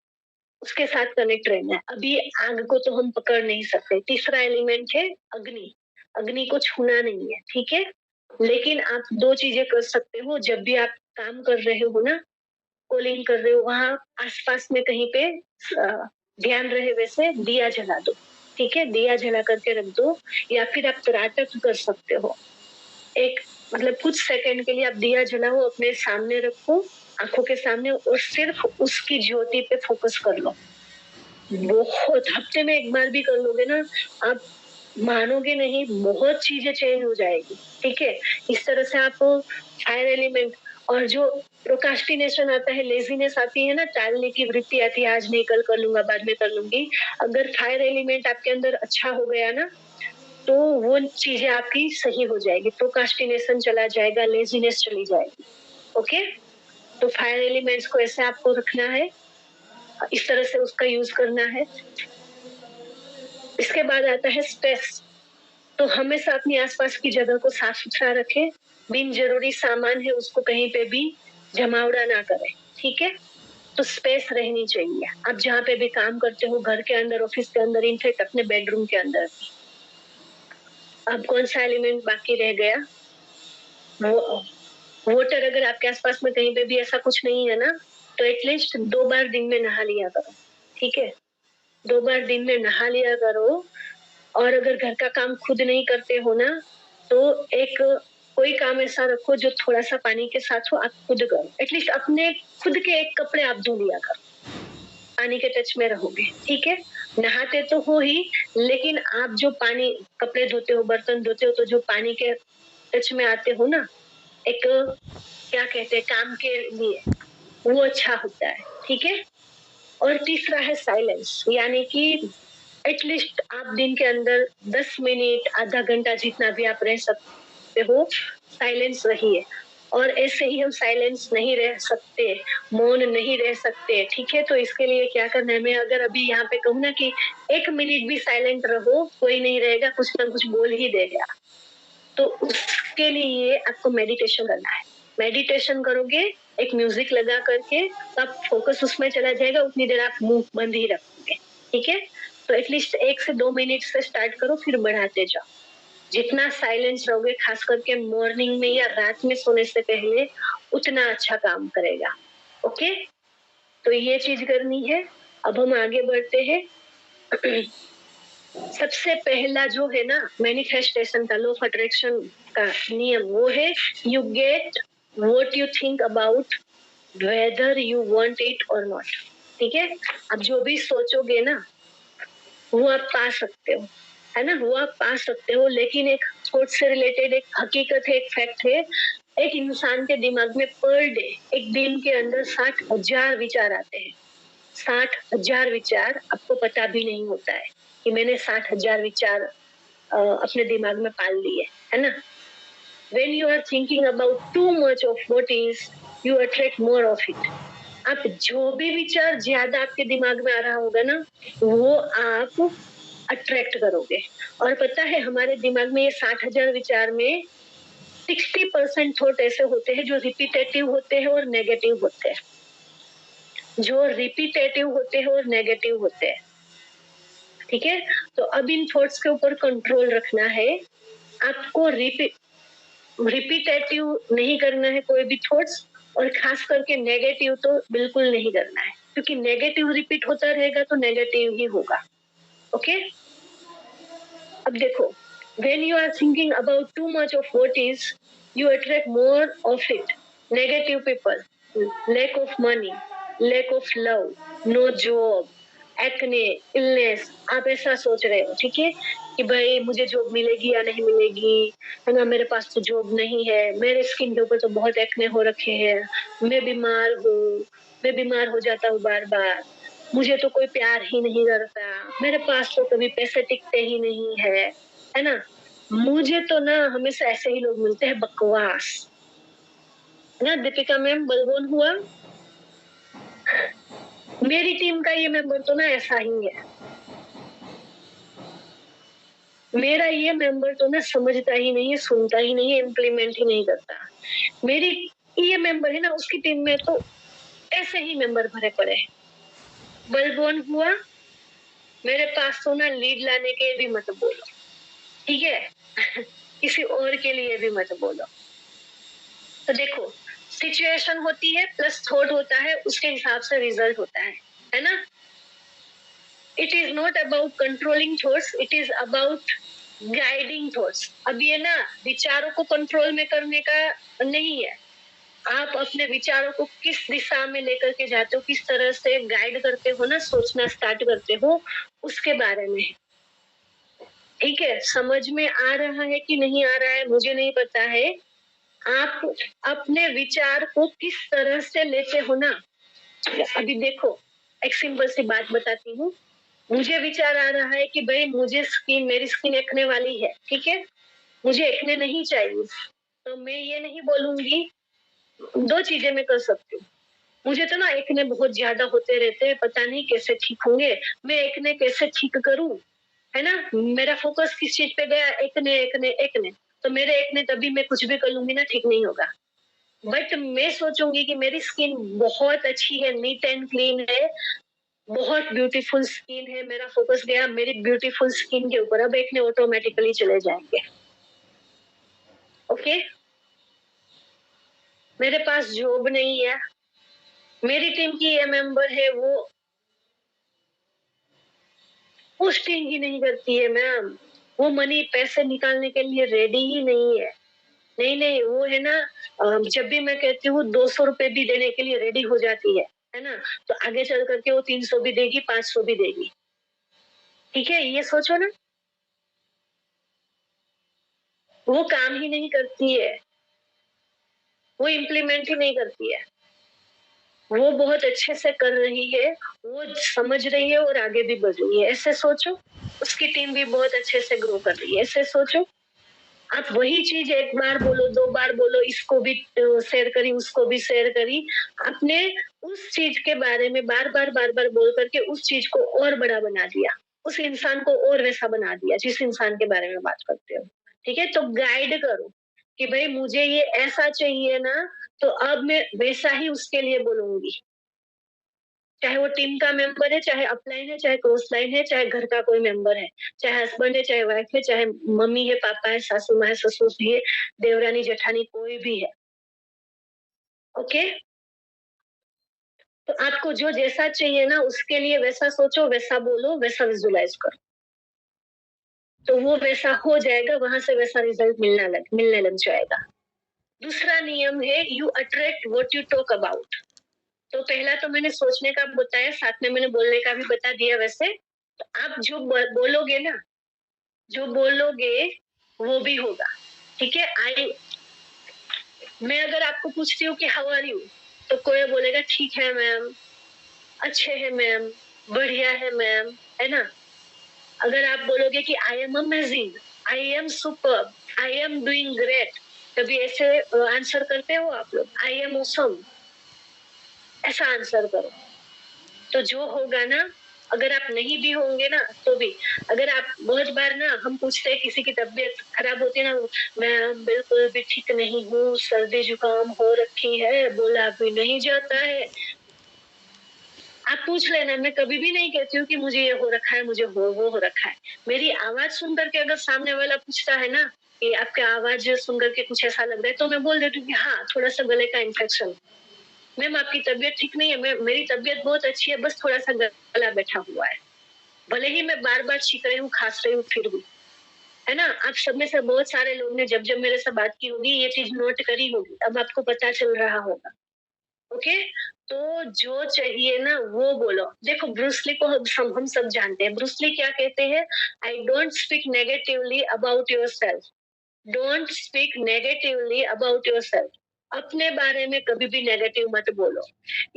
उसके साथ कनेक्ट रहना है। अभी आग को तो हम पकड़ नहीं सकते, तीसरा एलिमेंट है अग्नि, अग्नि को छूना नहीं है, ठीक है। लेकिन आप 2 चीजें कर सकते हो, जब भी आप काम कर रहे हो ना, कॉलिंग कर रहे हो, वहां आसपास में कहीं पे ध्यान रहे वैसे दिया जला दो, ठीक है, दिया जला करके रख दो। या फिर आप त्राटक कर सकते हो, एक मतलब कुछ सेकंड के लिए आप दिया जलाओ, अपने सामने रखो, आंखों के सामने, और सिर्फ उसकी ज्योति पे फोकस कर लो। बहुत, हफ्ते में 1 बार भी कर लोगे ना, आप मानोगे नहीं, बहुत चीजें चेंज हो जाएगी, ठीक है। इस तरह से आप फायर एलिमेंट, और जो प्रोकास्टिनेशन आता है, लेजीनेस आती है ना, टालने की वृत्ति आती है, आज नहीं कल कर लूंगा, बाद में कर लूंगी, अगर फायर एलिमेंट आपके अंदर अच्छा हो गया ना, तो वो चीजें आपकी सही हो जाएगी, प्रोकास्टिनेशन चला जाएगा, लेजीनेस चली जाएगी, ओके। तो फायर एलिमेंट्स को ऐसे आपको रखना है, इस तरह से उसका यूज करना है। इसके बाद आता है स्पेस। तो हमेशा अपनी आसपास की जगह को साफ सुथरा रखें, बिन जरूरी सामान है उसको कहीं पे भी जमावड़ा ना करें, ठीक है। तो स्पेस रहनी चाहिए, आप जहाँ पे भी काम करते हो, घर के अंदर, ऑफिस के अंदर, इनफेक्ट अपने बेडरूम के अंदर भी। अब कौन सा एलिमेंट बाकी रह गया, वो वाटर। अगर आपके आसपास में कहीं पे भी ऐसा कुछ नहीं है ना, तो एटलीस्ट 2 बार दिन में नहा लिया करो, ठीक है, 2 बार दिन में नहा लिया करो। और अगर घर का काम खुद नहीं करते हो ना, तो एक कोई काम ऐसा रखो जो थोड़ा सा पानी के साथ हो, आप खुद करो, एटलीस्ट अपने खुद के एक कपड़े आप धो लिया करो, पानी के टच में रहोगे, ठीक है। नहाते तो हो ही, लेकिन आप जो पानी, कपड़े धोते हो, बर्तन धोते हो, तो जो पानी के टच में आते हो ना, एक क्या कहते हैं, काम के लिए, वो अच्छा होता है, ठीक है। और तीसरा है साइलेंस, यानी कि एटलीस्ट आप दिन के अंदर 10 मिनट, आधा घंटा, जितना भी आप रह सकते हो, साइलेंस रहिए। और ऐसे ही हम साइलेंस नहीं रह सकते, मौन नहीं रह सकते, ठीक है? तो इसके लिए क्या करना है, मैं अगर अभी यहाँ पे कहूँ ना कि 1 मिनट भी साइलेंट रहो, कोई नहीं रहेगा, कुछ ना कुछ बोल ही देगा। तो उसके लिए आपको मेडिटेशन करना है। मेडिटेशन करोगे एक म्यूजिक लगा करके, तो आप फोकस उसमें चला जाएगा, उतनी देर आप मुंह बंद ही रखोगे, ठीक है? तो एटलीस्ट 1 से 2 मिनट से स्टार्ट करो, फिर बढ़ाते जाओ। जितना साइलेंस रहोगे, खास करके मॉर्निंग में या रात में सोने से पहले, उतना अच्छा काम करेगा। ओके, तो ये चीज करनी है। अब हम आगे बढ़ते हैं। सबसे पहला जो है ना मैनिफेस्टेशन का, लॉ ऑफ अट्रैक्शन का नियम, वो है you get what you think about whether you want it और नॉट। ठीक है, अब जो भी सोचोगे ना वो आप पा सकते हो, है ना? वो आप पा सकते हो, लेकिन एक थॉट से रिलेटेड एक हकीकत है, एक फैक्ट है, एक इंसान के दिमाग में पर डे, एक दिन के अंदर 60,000 विचार आते हैं। 60,000 विचार, आपको पता भी नहीं होता है कि मैंने 60,000 विचार अपने दिमाग में पाल लिए, है ना? When you are thinking about too much of what is, you attract more of it. आप जो भी विचार ज्यादा आपके दिमाग में आ रहा होगा ना, वो आप अट्रैक्ट करोगे। और पता है हमारे दिमाग में ये 60,000 विचार में 60% थॉट ऐसे होते हैं जो रिपीटेटिव होते हैं और नेगेटिव होते हैं, जो रिपीटेटिव होते हैं और नेगेटिव होते हैं। ठीक है, तो अब इन थॉट्स के ऊपर कंट्रोल रखना है आपको। रिपीटेटिव नहीं करना है कोई भी थॉट्स, और खास करके नेगेटिव तो बिल्कुल नहीं करना है, क्योंकि नेगेटिव रिपीट होता रहेगा तो नेगेटिव ही होगा। ओके, अब देखो, when you are thinking about too much of what is, you attract more of it. Negative people, lack of money, lack of love, no job, acne, illness, आप ऐसा सोच रहे हो, ठीक है, कि भाई मुझे जॉब मिलेगी या नहीं मिलेगी, है ना? मेरे पास तो जॉब नहीं है, मेरे स्किन के ऊपर तो बहुत एक्ने हो रखे हैं, मैं बीमार हूँ, मैं बीमार हो जाता हूँ बार बार, मुझे तो कोई प्यार ही नहीं करता, मेरे पास तो कभी पैसे टिकते ही नहीं है ना? मुझे तो ना हमेशा ऐसे ही लोग मिलते हैं, बकवास, ना? दीपिका मैम, बलबोन हुआ, मेरी टीम का ये मेंबर तो ना ऐसा ही है। मेरा ये मेंबर तो ना समझता ही नहीं है, सुनता ही नहीं है, इम्प्लीमेंट ही नहीं करता। मेरी ये मेंबर है ना, उसकी टीम में तो ऐसे ही मेंबर भरे पड़े हैं। बलबोन हुआ, मेरे पास तो ना लीड लाने के भी मत बोलो, ठीक है? किसी और के लिए भी मत बोलो। तो देखो, सिचुएशन होती है प्लस थॉट होता है, उसके हिसाब से रिजल्ट होता है ना? It is not about controlling thoughts, it is about guiding thoughts. अब ये ना विचारों को कंट्रोल में करने का नहीं है, आप अपने विचारों को किस दिशा में लेकर के जाते हो, किस तरह से गाइड करते हो ना, सोचना स्टार्ट करते हो, उसके बारे में। ठीक है, समझ में आ रहा है कि नहीं आ रहा है मुझे नहीं पता है। आप अपने विचार को किस तरह से लेते हो ना, अभी देखो, एक सिंपल सी बात बताती हूँ। मुझे विचार आ रहा है कि भाई मेरी स्किन एक्ने वाली है, ठीक है, मुझे एक्ने नहीं चाहिए, तो मैं ये नहीं बोलूंगी। 2 चीजें मैं कर सकती हूँ, मुझे तो ना एक्ने बहुत ज्यादा होते रहते हैं, पता नहीं कैसे ठीक होंगे, मैं एक्ने कैसे ठीक करूं, है ना? मेरा फोकस किस चीज पे गया, एक्ने एक्ने एक्ने, तो मेरे एक्ने तभी मैं कुछ भी कर लूंगी ना, ठीक नहीं होगा। बट मैं सोचूंगी कि मेरी स्किन बहुत अच्छी है, नीट एंड क्लीन है, बहुत ब्यूटीफुल स्किन है, मेरा फोकस गया मेरी ब्यूटीफुल स्किन के ऊपर, अब एक्ने ऑटोमेटिकली चले जाएंगे। ओके, मेरे पास जॉब नहीं है, मेरी टीम की ये मेंबर है, वो पोस्टिंग ही नहीं करती है मैम, वो मनी पैसे निकालने के लिए रेडी ही नहीं है। नहीं नहीं, वो है ना, जब भी मैं कहती हूँ 200 रुपए भी देने के लिए रेडी हो जाती है ना? तो आगे चल करके वो 300 भी देगी, 500 भी देगी। ठीक है, ये सोचो ना, वो काम ही नहीं करती है, वो इम्प्लीमेंट ही नहीं करती है, वो बहुत अच्छे से कर रही है, वो समझ रही है और आगे भी बढ़ रही है, ऐसे सोचो। उसकी टीम भी बहुत अच्छे से ग्रो कर रही है, ऐसे सोचो। आप वही चीज एक बार बोलो, 2 बार बोलो, इसको भी शेयर करी, उसको भी शेयर करी, आपने उस चीज के बारे में बार-बार बोल करके उस चीज को और बड़ा बना दिया, उस इंसान को और वैसा बना दिया जिस इंसान के बारे में बात करते हो। ठीक है? तो गाइड करो कि भाई मुझे ये ऐसा चाहिए ना, तो अब मैं वैसा ही उसके लिए बोलूँगी। चाहे वो टीम का मेंबर है, चाहे अपलाइन है, चाहे क्रॉस लाइन है, चाहे घर का कोई मेंबर है, चाहे हस्बैंड है, चाहे वाइफ है, चाहे मम्मी है, पापा है, सासू माँ है, ससुर जी है, देवरानी, जेठानी, कोई भी है। ओके? तो आपको जो जैसा चाहिए ना उसके लिए वैसा सोचो, वैसा बोलो, वैसा विजुअलाइज करो। तो वो वैसा हो जाएगा, वहां से वैसा रिजल्ट मिलने लग जाएगा। दूसरा नियम है you attract what you talk about. तो पहला तो मैंने सोचने का बताया, साथ में मैंने बोलने का भी बता दिया। वैसे तो आप जो बोलोगे ना, जो बोलोगे वो भी होगा। ठीक है? मैं अगर आपको पूछती हूँ कि हाउ आर यू, तो कोई बोलेगा ठीक है मैम, अच्छे है मैम, बढ़िया है मैम, है ना? अगर आप बोलोगे कि I am amazing, I am super, I am doing great, कभी ऐसे आंसर करते हो आप लोग? आई एम ऑसम, ऐसा आंसर करो। तो जो होगा ना, अगर आप नहीं भी होंगे ना तो भी, अगर आप बहुत बार ना हम पूछते हैं किसी की तबीयत खराब होती है ना, मैं बिल्कुल भी ठीक नहीं हूँ, सर्दी जुकाम हो रखी है, बोला भी नहीं जाता है। आप पूछ लेना, मैं कभी भी नहीं कहती हूँ कि मुझे ये हो रखा है, मुझे वो हो रखा है। मेरी आवाज सुन करके अगर सामने वाला पूछता है ना कि आपकी आवाज सुन करके कुछ ऐसा लग रहा है, तो मैं बोल देती हूँ कि हाँ, थोड़ा सा गले का इन्फेक्शन। मैम आपकी तबीयत ठीक नहीं है, मेरी तबीयत बहुत अच्छी है, बस थोड़ा सा गला बैठा हुआ है। भले ही मैं बार बार छींक रही हूँ, खांस रही हूँ, फिर भी, है ना? आप सब में से बहुत सारे लोग ने जब जब मेरे से बात की होगी ये चीज नोट करी होगी, अब आपको पता चल रहा होगा। ओके? तो जो चाहिए ना वो बोलो। देखो ब्रूसली को हम सब जानते हैं। ब्रूसली क्या कहते हैं? I don't speak negatively about yourself. Don't speak negatively about yourself. अपने बारे में कभी भी नेगेटिव मत बोलो।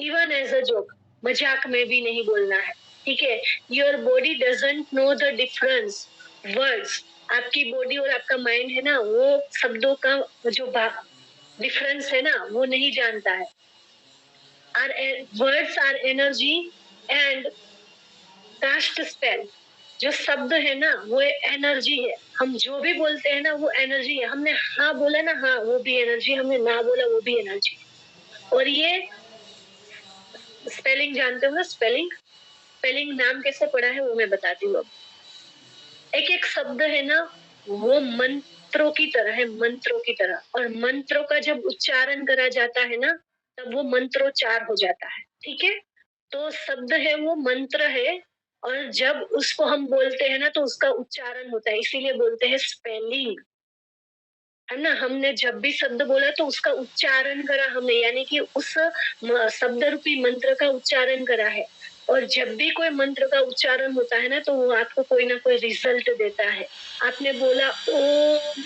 इवन एज अ जोक, मजाक में भी नहीं बोलना है। ठीक है? Your body doesn't know the difference words. आपकी बॉडी और आपका माइंड है ना, वो शब्दों का जो डिफरेंस है ना, वो नहीं जानता है। Words are energy and cast spell. जो शब्द है ना वो एनर्जी है। हम जो भी बोलते हैं ना वो एनर्जी है। हमने हाँ बोला ना, हाँ वो भी एनर्जी, हमने ना बोला वो भी एनर्जी। और ये स्पेलिंग जानते हो ना? स्पेलिंग स्पेलिंग नाम कैसे पड़ा है वो मैं बताती हूँ अब। एक एक शब्द है ना, वो मंत्रों की तरह है, मंत्रों की तरह। और मंत्रों का जब उच्चारण करा जाता है ना, तब वो मंत्रोच्चार हो जाता है। ठीक है? तो शब्द है वो मंत्र है, और जब उसको हम बोलते हैं ना तो उसका उच्चारण होता है, इसीलिए बोलते हैं स्पेलिंग। है ना? हमने जब भी शब्द बोला तो उसका उच्चारण करा हमने, यानी कि उस शब्द रूपी मंत्र का उच्चारण करा है। और जब भी कोई मंत्र का उच्चारण होता है ना तो वो आपको कोई ना कोई रिजल्ट देता है। आपने बोला ओम,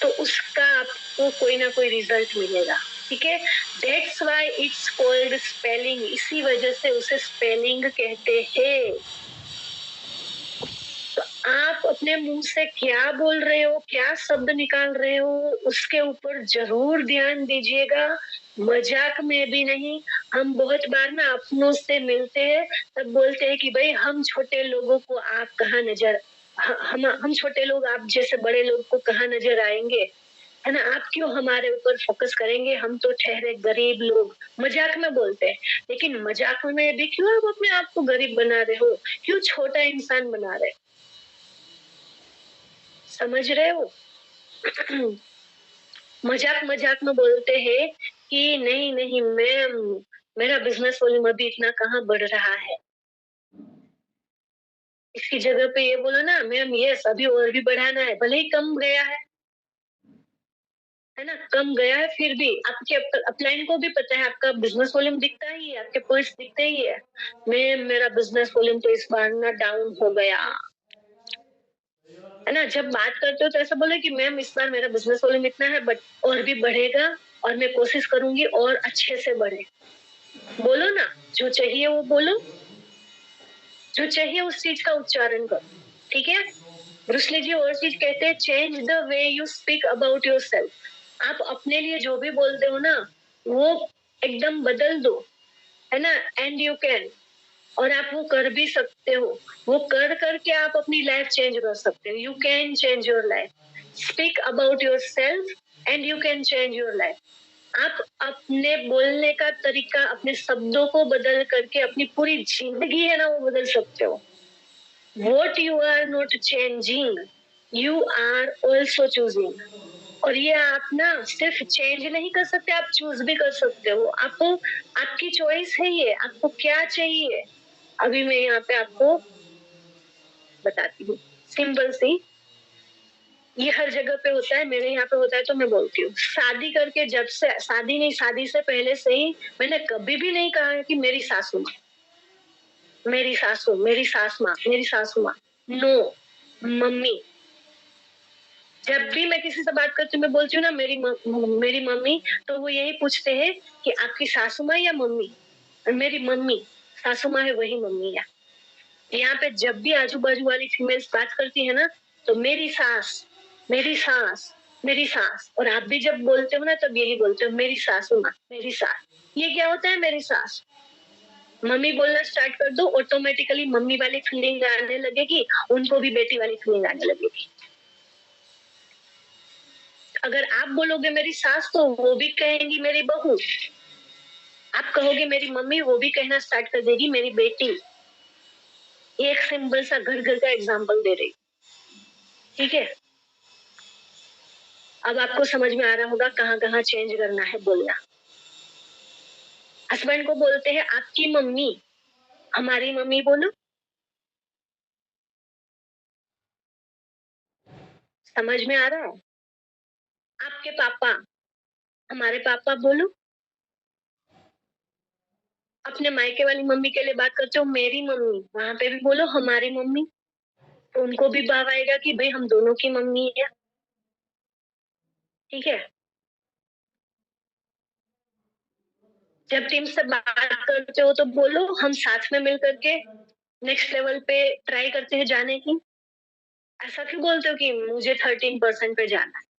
तो उसका आपको कोई ना कोई रिजल्ट मिलेगा। ठीक है? That's why it's called spelling. इसी वजह से उसे स्पेलिंग कहते हैं। तो आप अपने मुंह से क्या बोल रहे हो, क्या शब्द निकाल रहे हो, उसके ऊपर जरूर ध्यान दीजिएगा। मजाक में भी नहीं। हम बहुत बार ना अपनों से मिलते हैं, तब बोलते हैं कि भाई हम छोटे लोगों को आप कहाँ नजर, हम छोटे लोग आप जैसे बड़े लोग को कहाँ नजर आएंगे, है ना? आप क्यों हमारे ऊपर फोकस करेंगे, हम तो ठहरे गरीब लोग। मजाक में बोलते हैं। लेकिन मजाक में भी क्यों आप अपने आप को गरीब बना रहे हो, क्यों छोटा इंसान बना रहे हो? समझ रहे हो? मजाक मजाक में बोलते हैं कि नहीं नहीं मैम, मेरा बिजनेस वॉल्यूम अभी इतना कहाँ बढ़ रहा है। इसकी जगह पे ये बोलो ना, मैम ये अभी और भी बढ़ाना है, भले ही कम गया है ना, कम गया है, फिर भी आपके अपलाइन को भी पता है, आपका बिजनेस वॉल्यूम दिखता ही है, आपके पॉइंट्स दिखते ही है। मैम मेरा बिजनेस वॉल्यूम तो इस बार ना डाउन हो गया, है ना? जब बात करते हो तो ऐसा बोले कि मैम इस बार मेरा बिजनेस वॉल्यूम इतना है, बट और भी बढ़ेगा, और मैं कोशिश करूंगी और अच्छे से बढ़े। बोलो ना, जो चाहिए वो बोलो, जो चाहिए उस चीज का उच्चारण करो। ठीक है? ब्रूस ली जी और चीज कहते हैं, change the way you speak about your self. आप अपने लिए जो भी बोलते हो ना, वो एकदम बदल दो, है ना। एंड यू कैन, और आप वो कर भी सकते हो। वो कर करके आप अपनी लाइफ चेंज कर सकते हो। You can change your life. Speak about your self and you can change your life. आप अपने बोलने का तरीका, अपने शब्दों को बदल करके अपनी पूरी जिंदगी है ना, वो बदल सकते हो। What you are not changing, you are also choosing। और ये आप ना सिर्फ चेंज नहीं कर सकते, आप चूज भी कर सकते हो। आपको, आपकी चॉइस है ये, आपको क्या चाहिए। अभी मैं यहाँ पे आपको बताती हूँ सिंपल सी। ये हर जगह पे होता है, मेरे यहाँ पे होता है, तो मैं बोलती हूँ। शादी करके, जब से शादी नहीं, शादी से पहले से ही मैंने कभी भी नहीं कहा है कि मेरी सासू माँ, मेरी सासू, मेरी सास माँ, मेरी सासू माँ। No, mummy. जब भी मैं किसी से बात करती हूँ, मैं बोलती हूँ ना मेरी मम्मी, तो वो यही पूछते हैं कि आपकी सासू माँ या मम्मी। मेरी मम्मी, सासू माँ है वही मम्मी है। यहाँ पे जब भी आजू बाजू वाली फीमेल्स बात करती है ना, तो मेरी सास, मेरी सास, मेरी सास। और आप भी जब बोलते हो ना, तब यही बोलते हो, मेरी सासू माँ, मेरी सास। ये क्या होता है, मेरी सास। मम्मी बोलना स्टार्ट कर दो, ऑटोमेटिकली मम्मी वाली फीलिंग आने लगेगी, उनको भी बेटी वाली फीलिंग आने लगेगी। अगर आप बोलोगे मेरी सास, तो वो भी कहेंगी मेरी बहू। आप कहोगे मेरी मम्मी, वो भी कहना स्टार्ट कर देगी मेरी बेटी। एक सिंपल सा घर घर का एग्जांपल दे रही, ठीक है। अब आपको समझ में आ रहा होगा कहाँ कहाँ चेंज करना है बोलना। हस्बैंड को बोलते हैं आपकी मम्मी, हमारी मम्मी बोलो। समझ में आ रहा है। आपके पापा, हमारे पापा बोलो। अपने मायके वाली मम्मी के लिए बात करते हो, मेरी मम्मी, वहां पे भी बोलो हमारी मम्मी। तो उनको भी भाव आएगा कि भाई हम दोनों की मम्मी है, ठीक है। जब टीम से बात करते हो, तो बोलो हम साथ में मिल करके नेक्स्ट लेवल पे ट्राई करते हैं जाने की। ऐसा क्यों बोलते हो कि मुझे 13% पे जाना है।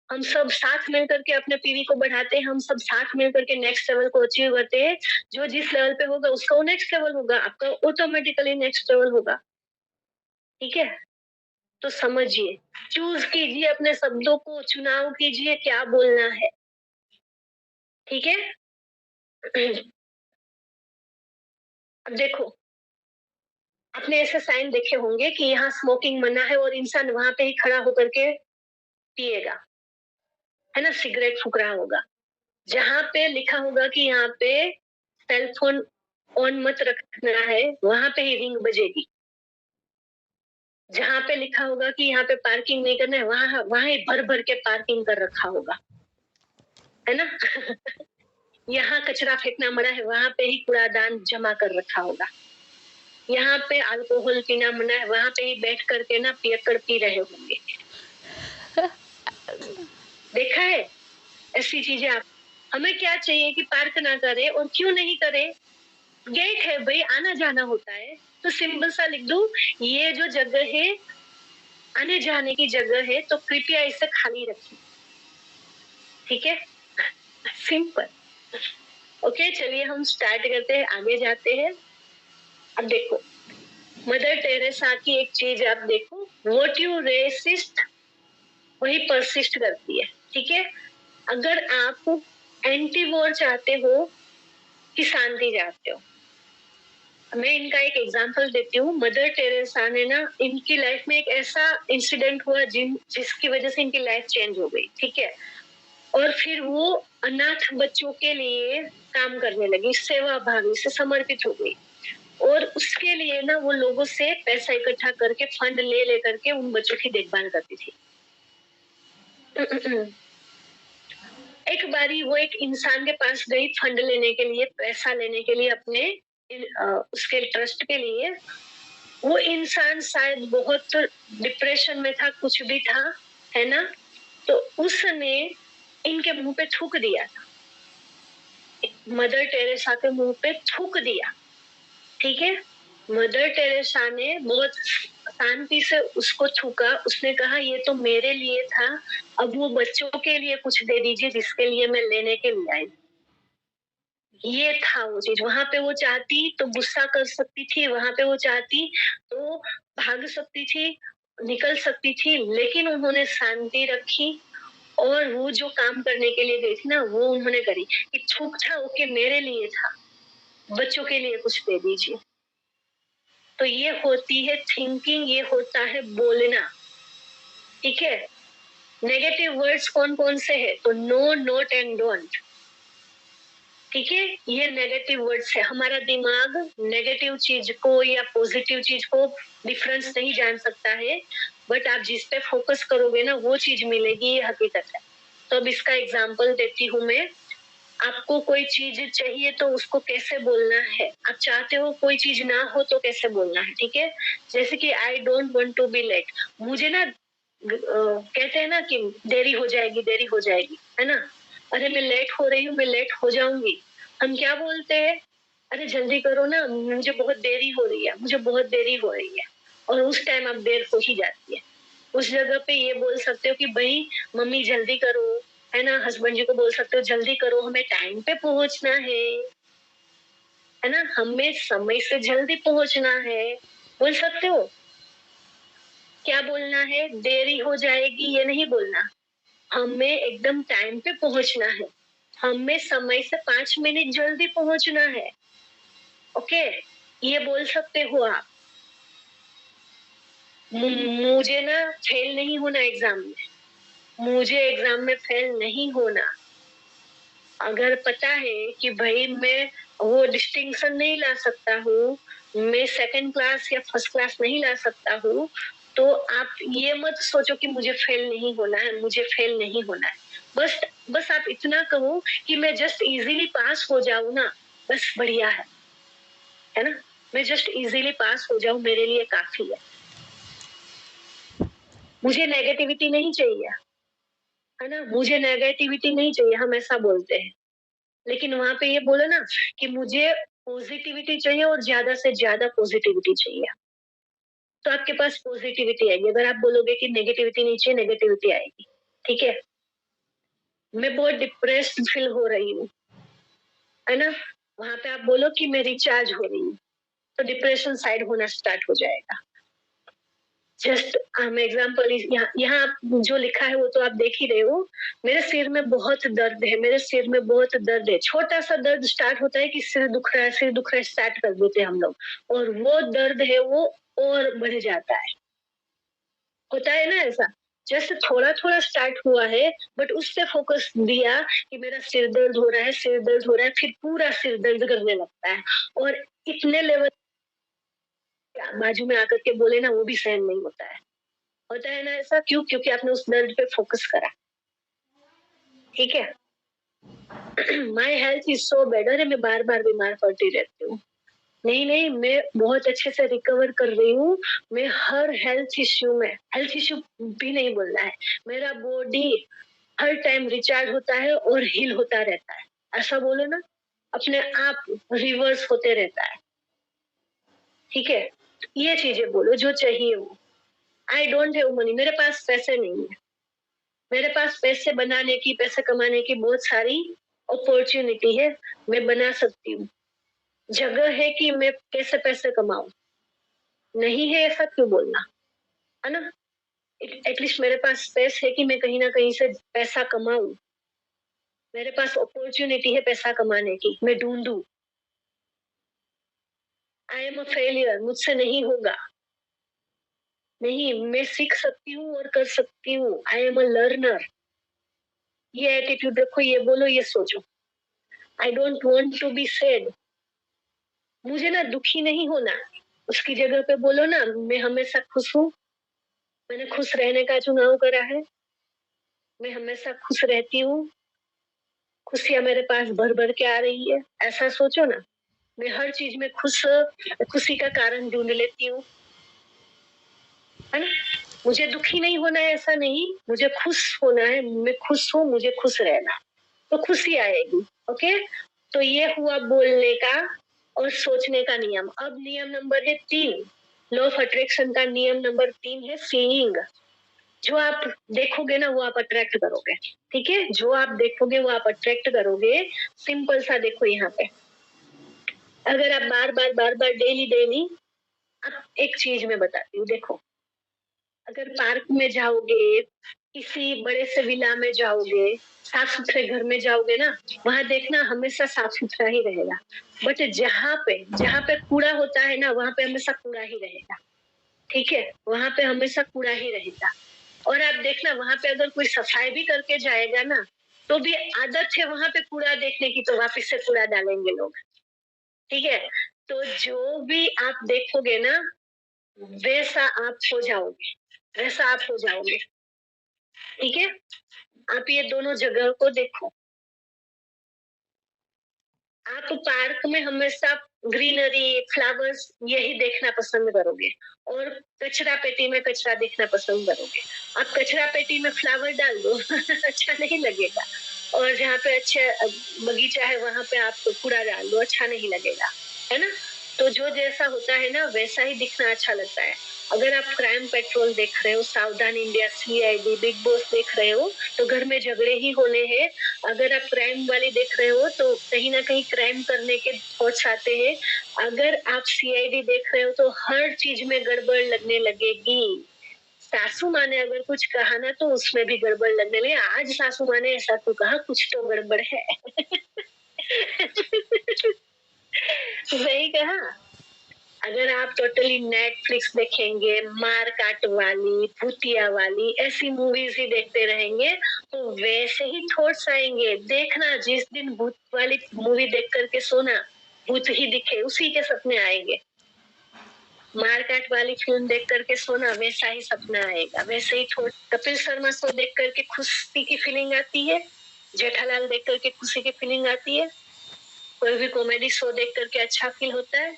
हम सब साथ मिल करके अपने पीवी को बढ़ाते हैं, हम सब साथ मिल करके नेक्स्ट लेवल को अचीव करते हैं। जो जिस लेवल पे होगा उसका वो नेक्स्ट लेवल होगा, आपका ऑटोमेटिकली नेक्स्ट लेवल होगा, ठीक है। तो समझिए, चूज कीजिए अपने शब्दों को, चुनाव कीजिए क्या बोलना है, ठीक है। अब देखो, आपने ऐसे साइन देखे होंगे कि यहाँ स्मोकिंग मना है और इंसान वहां पे ही खड़ा होकर के पिएगा, है ना, सिगरेट फूक रहा होगा। जहाँ पे लिखा होगा कि यहाँ पे सेल फोन ऑन मत रखना है, वहां पे ही रिंग बजेगी। जहाँ पे लिखा होगा कि यहाँ पे पार्किंग नहीं करना है, वहां वहां ही भर भर के पार्किंग कर रखा होगा, है ना। यहाँ कचरा फेंकना मना है, वहां पे ही कूड़ादान जमा कर रखा होगा। यहाँ पे अल्कोहल पीना मना है, वहां पे ही बैठ करके ना पियक्कड़ पी रहे होंगे। देखा है ऐसी चीजें। आप, हमें क्या चाहिए कि पार्क ना करे, और क्यों नहीं करे, गेट है भाई, आना जाना होता है, तो सिंपल सा लिख दो, ये जो जगह है आने जाने की जगह है, तो कृपया इसे खाली रखिए, ठीक है। सिंपल। ओके, चलिए हम स्टार्ट करते हैं, आगे जाते हैं। अब देखो, मदर टेरेसा की एक चीज आप देखो, व्हाट यू रेसिस्ट वही परसिस्ट करती है, ठीक है। अगर आप एंटी वॉर चाहते हो कि शांति चाहते हो, मैं इनका एक एग्जांपल देती हूँ। मदर टेरेसा ने ना, इनकी लाइफ में एक ऐसा इंसिडेंट हुआ जिसकी वजह से इनकी लाइफ चेंज हो गई, ठीक है। और फिर वो अनाथ बच्चों के लिए काम करने लगी, सेवा भावी से समर्पित हो गई। और उसके लिए ना वो लोगों से पैसा इकट्ठा करके, फंड ले लेकर के उन बच्चों की देखभाल करती थी। एक बारी वो एक इंसान के पास गई फंड लेने के लिए, पैसा लेने के लिए, अपने उसके ट्रस्ट के लिए। वो इंसान शायद बहुत डिप्रेशन में था, कुछ भी था, है ना। तो उसने इनके मुंह पे थूक दिया था, मदर टेरेसा के मुंह पे थूक दिया, ठीक है। मदर टेरेसा ने बहुत शांति से उसको थूका, उसने कहा ये तो मेरे लिए था, अब वो बच्चों के लिए कुछ दे दीजिए जिसके लिए मैं लेने के लिए आई। ये था वो चीज। वहां पे वो चाहती तो गुस्सा कर सकती थी, वहां पे वो चाहती तो भाग सकती थी, निकल सकती थी, लेकिन उन्होंने शांति रखी और वो जो काम करने के लिए गई थी ना वो उन्होंने करी। कि छूक था ओके मेरे लिए था, बच्चों के लिए कुछ दे दीजिए। तो ये होती है थिंकिंग, ये होता है बोलना। ठीक है, नेगेटिव वर्ड्स कौन कौन से है? तो नो, नोट एंड डोंट। ठीक है, ये नेगेटिव वर्ड्स है। हमारा दिमाग नेगेटिव चीज को या पॉजिटिव चीज को डिफरेंस नहीं जान सकता है, बट आप जिस पे फोकस करोगे ना वो चीज मिलेगी, ये हकीकत है। तो अब इसका एग्जांपल देती हूँ मैं। आपको कोई चीज चाहिए तो उसको कैसे बोलना है? आप चाहते हो कोई चीज ना हो तो कैसे बोलना है? ठीक है, जैसे कि I don't want to be late. मुझे ना कहते हैं ना कि देरी हो जाएगी, देरी हो जाएगी, है ना? अरे मैं लेट हो रही हूँ, मैं लेट हो जाऊंगी। हम क्या बोलते हैं? अरे जल्दी करो ना, मुझे बहुत देरी हो रही है, मुझे बहुत देरी हो रही है। और उस टाइम अब देर हो ही जाती है। उस जगह पे ये बोल सकते हो कि भाई मम्मी जल्दी करो, है ना? हस्बैंड जी को बोल सकते हो जल्दी करो, हमें टाइम पे पहुंचना है ना? हमें समय से जल्दी पहुंचना है, बोल सकते हो। क्या बोलना है? देरी हो जाएगी ये नहीं बोलना, हमें एकदम टाइम पे पहुंचना है, हमें समय से 5 मिनट जल्दी पहुंचना है। ओके, ये बोल सकते हो आप। मुझे ना फेल नहीं होना एग्जाम में, मुझे एग्जाम में फेल नहीं होना। अगर पता है कि भाई मैं वो डिस्टिंक्शन नहीं ला सकता हूँ, मैं सेकंड क्लास या फर्स्ट क्लास नहीं ला सकता हूँ, तो आप ये मत सोचो कि मुझे फेल नहीं होना है, मुझे फेल नहीं होना है। बस बस आप इतना कहो कि मैं जस्ट इजीली पास हो जाऊं ना, बस बढ़िया है ना? मैं जस्ट इजीली पास हो जाऊं मेरे लिए काफी है। मुझे नेगेटिविटी नहीं चाहिए, है ना? मुझे नेगेटिविटी नहीं चाहिए, हम ऐसा बोलते हैं। लेकिन वहां पे ये बोलो ना कि मुझे पॉजिटिविटी चाहिए और ज्यादा से ज्यादा पॉजिटिविटी चाहिए, तो आपके पास पॉजिटिविटी आएगी। अगर आप बोलोगे कि नेगेटिविटी नहीं चाहिए, नेगेटिविटी आएगी। ठीक है, मैं बहुत डिप्रेस्ड फील हो रही हूँ, है ना? वहां पे आप बोलो कि मैं रिचार्ज हो रही हूँ, तो डिप्रेशन साइड होना स्टार्ट हो जाएगा। जस्ट एग्जाम्पल, यहाँ जो लिखा है वो तो आप देख ही रहे हो। मेरे सिर में बहुत दर्द है, मेरे सिर में बहुत दर्द है। छोटा सा दर्द स्टार्ट होता है कि सिर दुख रहा है, सिर दुख रहा है स्टार्ट कर देते हैं हम लोग, और वो दर्द है वो और बढ़ जाता है। होता है ना ऐसा? जैसे थोड़ा थोड़ा स्टार्ट हुआ है, बट उस पे फोकस दिया कि मेरा सिर दर्द हो रहा है, सिर दर्द हो रहा है, फिर पूरा सिर दर्द करने लगता है। और इतने लेवल बाजू में आकर के बोले ना, वो भी सहन नहीं होता है। होता है ना ऐसा? क्यों? क्योंकि आपने उस दर्द पे फोकस करा। ठीक है, my health is so bad. अरे मैं बार बार बीमार पड़ती रहती हूँ। नहीं नहीं, मैं बहुत अच्छे से रिकवर कर रही हूँ। मैं हर हेल्थ इश्यू में, हेल्थ इश्यू भी नहीं बोलना है, मेरा बॉडी हर टाइम रिचार्ज होता है और हील होता रहता है, ऐसा बोलो ना। अपने आप रिवर्स होते रहता है। ठीक है, ये चीजें बोलो जो चाहिए वो। आई डोंट हैव मनी, मेरे पास पैसे नहीं है। मेरे पास पैसे बनाने की, पैसे कमाने की बहुत सारी अपॉर्चुनिटी है, मैं बना सकती हूँ। जगह है कि मैं कैसे पैसे कमाऊं, नहीं है ऐसा क्यों बोलना, है ना? एटलीस्ट मेरे पास स्पेस है कि मैं कहीं ना कहीं से पैसा कमाऊं। मेरे पास अपॉर्चुनिटी है पैसा कमाने की, मैं ढूंढूं। आई एम अ फेलियर, मुझसे नहीं होगा। नहीं, मैं सीख सकती हूँ और कर सकती हूँ। I am a learner. ये एटीट्यूड रखो, ये बोलो, ये सोचो। I don't want to be sad, मुझे ना दुखी नहीं होना। उसकी जगह पे बोलो ना, मैं हमेशा खुश हूँ, मैंने खुश रहने का चुनाव करा है, मैं हमेशा खुश रहती हूँ, खुशियां मेरे पास भर भर के आ रही है, ऐसा सोचो ना। मैं हर चीज में खुशी का कारण ढूंढ लेती हूँ, है ना? मुझे दुखी नहीं होना है ऐसा नहीं, मुझे खुश होना है, मैं खुश हूँ, मुझे खुश रहना, तो खुशी आएगी। ओके, तो ये हुआ बोलने का और सोचने का नियम। अब नियम नंबर है 3, लॉ ऑफ अट्रैक्शन का नियम नंबर 3 है सीइंग। जो आप देखोगे ना वो आप अट्रैक्ट करोगे, ठीक है? जो आप देखोगे वो आप अट्रैक्ट करोगे। सिंपल सा देखो यहाँ पे, अगर आप बार बार डेली डेली, अब एक चीज मैं बताती हूँ, देखो अगर पार्क में जाओगे, किसी बड़े से विला में जाओगे, साफ सुथरे घर में जाओगे ना, वहां देखना हमेशा साफ सुथरा ही रहेगा। बट जहाँ पे कूड़ा होता है ना, वहां पे हमेशा कूड़ा ही रहेगा, ठीक है? वहां पे हमेशा कूड़ा ही रहेगा। और आप देखना वहां पे अगर कोई सफाई भी करके जाएगा ना, तो भी आदत है वहां पे कूड़ा देखने की, तो वापिस से कूड़ा डालेंगे लोग, ठीक है? तो जो भी आप देखोगे ना, वैसा आप हो जाओगे, वैसा आप हो जाओगे, ठीक है? आप ये दोनों जगह को देखो। आप पार्क में हमेशा ग्रीनरी, फ्लावर्स यही देखना पसंद करोगे, और कचरा पेटी में कचरा देखना पसंद करोगे। आप कचरा पेटी में फ्लावर डाल दो अच्छा नहीं लगेगा, और जहाँ पे अच्छा बगीचा है वहां पे आप कूड़ा डाल दो, अच्छा नहीं लगेगा, है ना? तो जो जैसा होता है ना वैसा ही दिखना अच्छा लगता है। अगर आप क्राइम पेट्रोल देख रहे हो, सावधान इंडिया, सीआईडी, बिग बॉस देख रहे हो, तो घर में झगड़े ही होने हैं। अगर आप क्राइम वाली देख रहे हो तो कहीं ना कहीं क्राइम करने के थॉट्स आते हैं। अगर आप सीआईडी देख रहे हो तो हर चीज में गड़बड़ लगने लगेगी। सासू माँ ने अगर कुछ कहा ना तो उसमें भी गड़बड़ लगने लगे। आज सासू माँ ने ऐसा तो कहा, कुछ तो गड़बड़ है सही कहा। अगर आप टोटली नेटफ्लिक्स देखेंगे, मार काट वाली, भूतिया वाली, ऐसी मूवीज ही देखते रहेंगे, तो वैसे ही थॉट्स आएंगे। देखना, जिस दिन भूत वाली मूवी देख करके सोना, भूत ही दिखे, उसी के सपने आएंगे। मारकाट वाली फिल्म देख करके सोना, वैसा ही सपना आएगा, वैसे ही थोड़ा। कपिल शर्मा शो देख करके खुशी की फीलिंग आती है, जेठालाल देख करके खुशी की फीलिंग आती है, कोई भी कॉमेडी शो देख करके अच्छा फील होता है।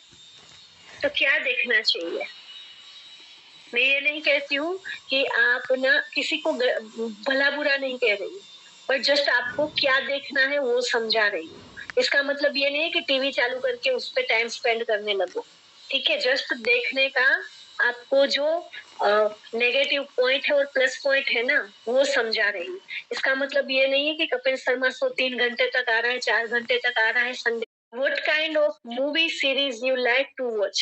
तो क्या देखना चाहिए? मैं ये नहीं कहती हूँ कि आप ना किसी को भला बुरा नहीं कह रही, बट जस्ट आपको क्या देखना है वो समझा रही हूँ। इसका मतलब ये नहीं है कि टीवी चालू करके उस पर टाइम स्पेंड करने लगो, ठीक है? जस्ट देखने का आपको जो नेगेटिव पॉइंट है और प्लस पॉइंट है ना, वो समझा रही हूँ। इसका मतलब ये नहीं है कि कपिल शर्मा शो 3 घंटे तक आ रहा है, 4 घंटे तक आ रहा है Sunday. What kind of movie series you like to watch?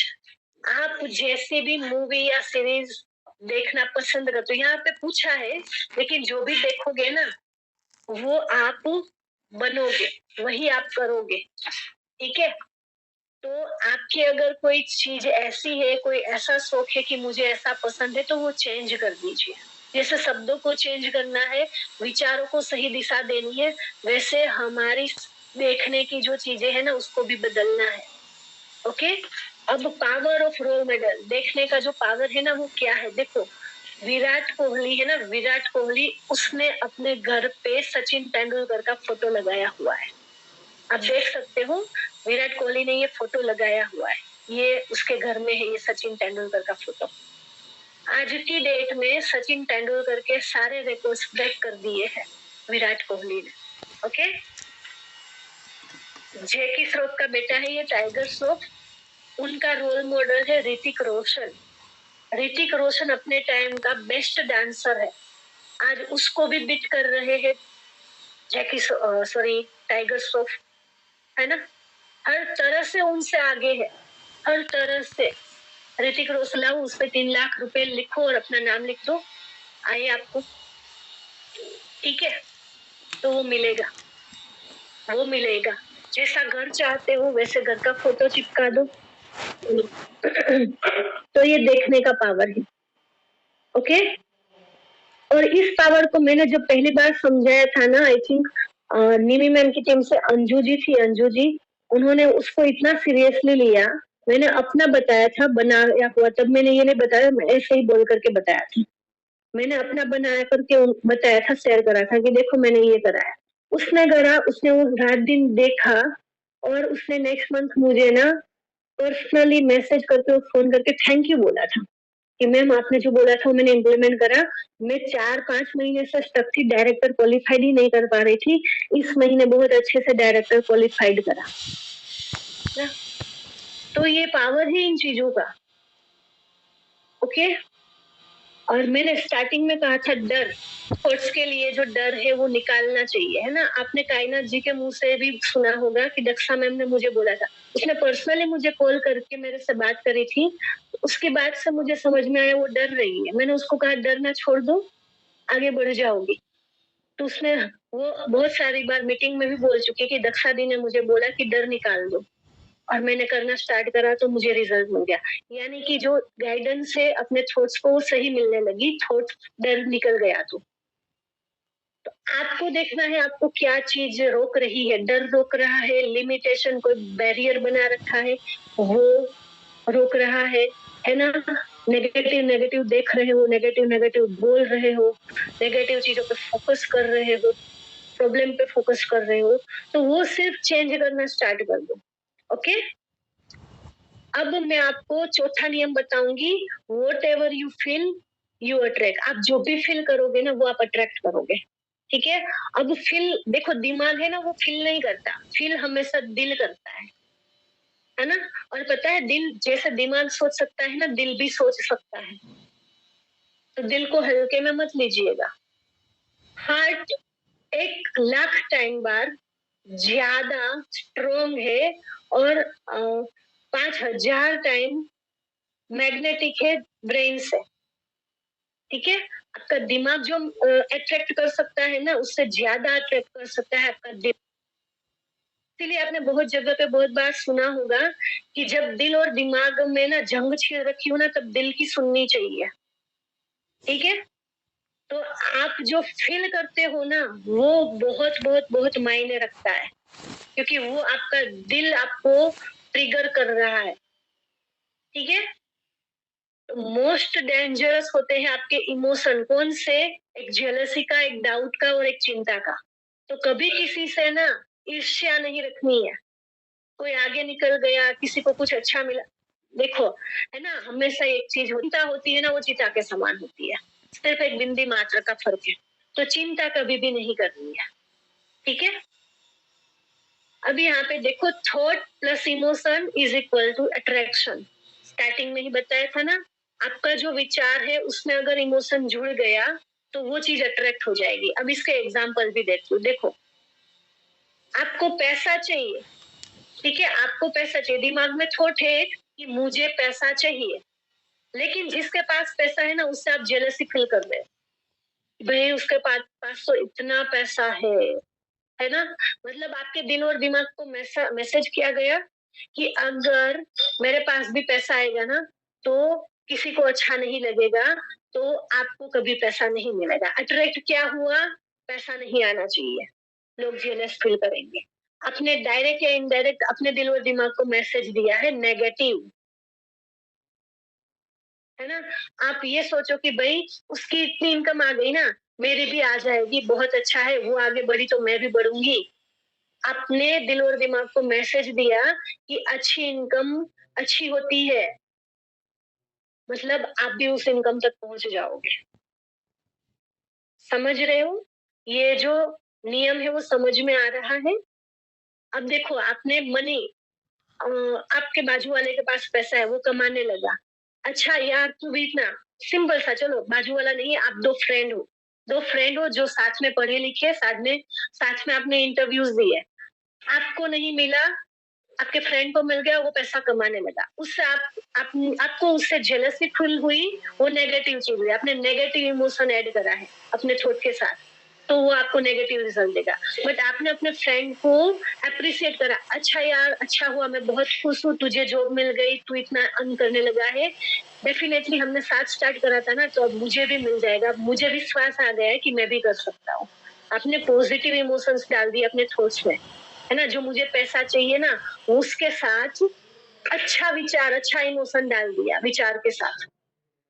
आप जैसे भी मूवी या सीरीज देखना पसंद करते हो, यहाँ पे पूछा है, लेकिन जो भी देखोगे ना वो आप बनोगे, वही आप करोगे, ठीक है? तो आपकी अगर कोई चीज ऐसी है, कोई ऐसा शौक है कि मुझे ऐसा पसंद है, तो वो चेंज कर दीजिए। जैसे शब्दों को चेंज करना है, विचारों को सही दिशा देनी है, वैसे हमारी देखने की जो चीजें है ना उसको भी बदलना है, ओके? अब पावर ऑफ रोल मॉडल देखने का जो पावर है ना वो क्या है, देखो विराट कोहली है ना, विराट कोहली, उसने अपने घर पे सचिन तेंदुलकर का फोटो लगाया हुआ है। आप देख सकते हो, विराट कोहली ने ये फोटो लगाया हुआ है, ये उसके घर में है, ये सचिन तेंदुलकर का फोटो। आज की डेट में सचिन तेंदुलकर के सारे रिकॉर्ड्स ब्रेक कर दिए हैं विराट कोहली ने, ओके? जैकी श्रॉफ का बेटा है ये, टाइगर श्रॉफ। उनका रोल मॉडल है ऋतिक रोशन। ऋतिक रोशन अपने टाइम का बेस्ट डांसर है, आज उसको भी बीट कर रहे हैं टाइगर श्रॉफ, है ना? हर तरह से उनसे आगे है, हर तरह से। ऋतिक रोशन लाओ, उस पे 3 लाख रुपए लिखो और अपना नाम लिख दो, आए आपको, ठीक है? तो वो मिलेगा, वो मिलेगा। जैसा घर चाहते हो वैसे घर का फोटो चिपका दो तो ये देखने का पावर है, ओके? और इस पावर को मैंने जब पहली बार समझाया था ना, आई थिंक निमी मैम की टीम से अंजू जी थी, अंजू जी, उन्होंने उसको इतना सीरियसली लिया। मैंने अपना बताया था बनाया हुआ, तब मैंने ये नहीं बताया, मैं ऐसे ही बोल करके बताया था। मैंने अपना बनाया करके बताया था, शेयर करा था कि देखो मैंने ये कराया। उसने करा, उसने वो रात दिन देखा, और उसने नेक्स्ट मंथ मुझे ना पर्सनली मैसेज करके, फोन करके थैंक यू बोला था कि मैम आपने जो बोला था मैंने इम्प्लीमेंट करा। मैं 4-5 महीने से स्टक थी, डायरेक्टर क्वालिफाइड ही नहीं कर पा रही थी, इस महीने बहुत अच्छे से डायरेक्टर क्वालिफाइड करा। तो ये पावर है इन चीजों का, ओके। और मैंने स्टार्टिंग में कहा था डर, थॉट्स के लिए जो डर है वो निकालना चाहिए, है ना। आपने कायनात जी के मुंह से भी सुना होगा कि दक्षा मैम ने मुझे बोला था, उसने पर्सनली मुझे कॉल करके मेरे से बात करी थी। उसके बाद से मुझे समझ में आया वो डर रही है। मैंने उसको कहा डरना छोड़ दो, आगे बढ़ जाओगी। तो उसने वो बहुत सारी बार मीटिंग में भी बोल चुकी है कि दक्षा दी ने मुझे बोला कि डर निकाल दो, और मैंने करना स्टार्ट करा तो मुझे रिजल्ट मिल गया। यानी कि जो गाइडेंस है अपने थॉट्स को वो सही मिलने लगी, थॉट डर निकल गया। तो आपको देखना है आपको क्या चीज रोक रही है। डर रोक रहा है, लिमिटेशन कोई बैरियर बना रखा है वो रोक रहा है ना। नेगेटिव नेगेटिव देख रहे हो, नेगेटिव नेगेटिव बोल रहे हो, नेगेटिव चीजों पे फोकस कर रहे हो, प्रॉब्लम पे फोकस कर रहे हो, तो वो सिर्फ चेंज करना स्टार्ट कर दो। ओके। अब मैं आपको चौथा नियम बताऊंगी, what ever you feel you attract. आप जो भी फील करोगे ना वो आप अट्रैक्ट करोगे, ठीक है। अब फील देखो, दिमाग है ना वो फील नहीं करता, फील हमेशा दिल करता है ना। और पता है दिल जैसे दिमाग सोच सकता है ना, दिल भी सोच सकता है। तो दिल को हल्के में मत लीजिएगा। हार्ट 1 लाख टाइम बार ज्यादा स्ट्रोंग है, और 5,000 टाइम मैग्नेटिक है ब्रेन से, ठीक है। आपका दिमाग जो अट्रैक्ट कर सकता है ना उससे ज्यादा अट्रैक्ट कर सकता है आपका दिल। इसीलिए आपने बहुत जगह पे बहुत बार सुना होगा कि जब दिल और दिमाग में ना जंग छिड़ रखी हो ना तब दिल की सुननी चाहिए, ठीक है। तो आप जो फील करते हो ना वो बहुत बहुत बहुत मायने रखता है, क्योंकि वो आपका दिल आपको ट्रिगर कर रहा है, ठीक है। मोस्ट डेंजरस होते हैं आपके इमोशन, कौन से? एक जेलसी का, एक डाउट का, और एक चिंता का। तो कभी किसी से ना ईर्ष्या नहीं रखनी है। कोई आगे निकल गया, किसी को कुछ अच्छा मिला, देखो है ना, हमेशा एक चीज चिंता होती है ना, वो चिता के समान होती है, सिर्फ एक बिंदी मात्र का फर्क है। तो चिंता कभी भी नहीं करनी है, ठीक है। अब यहाँ पे देखो, thought plus emotion is equal to attraction. Starting में ही बताया था ना, आपका जो विचार है उसमें अगर इमोशन जुड़ गया तो वो चीज अट्रैक्ट हो जाएगी। अब इसके एग्जाम्पल भी देखो। देखो, आपको पैसा चाहिए, ठीक है, आपको पैसा चाहिए, दिमाग में थॉट है कि मुझे पैसा चाहिए, लेकिन जिसके पास पैसा है ना उससे आप जेलसी फील कर रहे हो, भाई उसके पास तो इतना पैसा है ना। मतलब आपके दिल और दिमाग को मैसेज किया गया कि अगर मेरे पास भी पैसा आएगा ना तो किसी को अच्छा नहीं लगेगा, तो आपको कभी पैसा नहीं मिलेगा। अट्रैक्ट क्या हुआ? पैसा नहीं आना चाहिए, लोग जेलस फील करेंगे। अपने डायरेक्ट या इनडायरेक्ट अपने दिल और दिमाग को मैसेज दिया है नेगेटिव, है ना। आप ये सोचो कि भाई उसकी इतनी इनकम आ गई ना, मेरी भी आ जाएगी, बहुत अच्छा है, वो आगे बढ़ी तो मैं भी बढ़ूंगी। अपने दिल और दिमाग को मैसेज दिया कि अच्छी इनकम अच्छी होती है, मतलब आप भी उस इनकम तक पहुंच जाओगे। समझ रहे हो? ये जो नियम है वो समझ में आ रहा है? अब देखो, आपने मनी, आपके बाजू वाले के पास पैसा है, वो कमाने लगा, अच्छा यार तू भी इतना, सिंपल सा, चलो बाजू वाला नहीं, आप दो फ्रेंड हो जो साथ में पढ़े लिखे, साथ में आपने इंटरव्यूज दिए, आपको नहीं मिला, आपके फ्रेंड को मिल गया, वो पैसा कमाने लगा, उससे आपको उससे जेलसी फील हुई, वो नेगेटिव चीज हुई, आपने नेगेटिव इमोशन ऐड करा है अपने थॉट के साथ, तो वो आपको नेगेटिव रिजल्ट देगा। बट आपने अपने फ्रेंड को अप्रिशिएट करा, अच्छा यार अच्छा हुआ, मैं बहुत खुश हूँ, तुझे जॉब मिल गई, तू इतना अर्न करने लगा है, डेफिनेटली हमने साथ स्टार्ट करा था ना, तो अब मुझे भी मिल जाएगा, मुझे विश्वास आ गया है कि मैं भी कर सकता हूँ। आपने पॉजिटिव इमोशंस डाल दिए अपने थॉट्स में, है ना। जो मुझे पैसा चाहिए ना उसके साथ अच्छा विचार, अच्छा इमोशन डाल दिया विचार के साथ,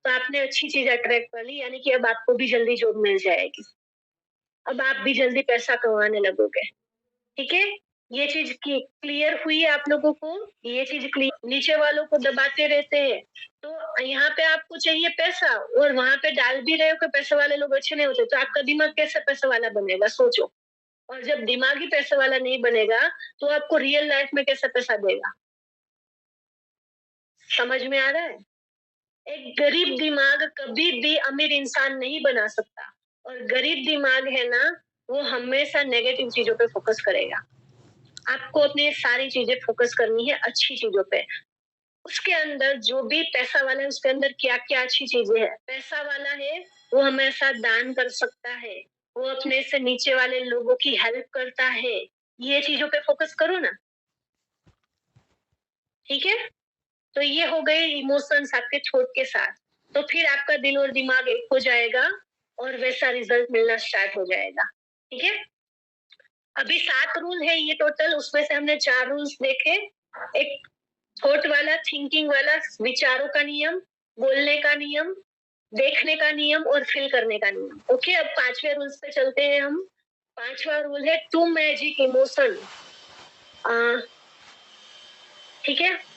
तो आपने अच्छी चीज अट्रैक्ट कर ली, यानी कि अब आपको भी जल्दी जॉब मिल जाएगी, अब आप भी जल्दी पैसा कमाने लगोगे, ठीक है। ये चीज की क्लियर हुई है आप लोगों को? ये चीज क्लियर? नीचे वालों को दबाते रहते हैं, तो यहाँ पे आपको चाहिए पैसा और वहां पे डाल भी रहे हो कि पैसे वाले लोग अच्छे नहीं होते, तो आपका दिमाग कैसे पैसे वाला बनेगा, सोचो। और जब दिमाग ही पैसे वाला नहीं बनेगा तो आपको रियल लाइफ में कैसे पैसा देगा? समझ में आ रहा है? एक गरीब दिमाग कभी भी अमीर इंसान नहीं बना सकता, और गरीब दिमाग है ना, वो हमेशा नेगेटिव चीजों पे फोकस करेगा। आपको अपनी सारी चीजें फोकस करनी है अच्छी चीजों पे। उसके अंदर जो भी पैसा वाला है, उसके अंदर क्या क्या अच्छी चीजें हैं। पैसा वाला है, वो हमेशा दान कर सकता है, वो अपने से नीचे वाले लोगों की हेल्प करता है। ये चीजों पे फोकस करो ना, ठीक है। तो ये हो गए इमोशंस आपके थॉट के साथ। तो फिर आपका दिल और दिमाग एक हो जाएगा और वैसा रिजल्ट मिलना स्टार्ट हो जाएगा, ठीक है। अभी 7 रूल है ये टोटल, उसमें से हमने 4 रूल्स देखे। एक थॉट वाला, थिंकिंग वाला, विचारों का नियम, बोलने का नियम, देखने का नियम और फील करने का नियम। ओके, अब 5वें रूल्स पे चलते हैं हम। 5वां रूल है टू मैजिक इमोशन। ठीक है।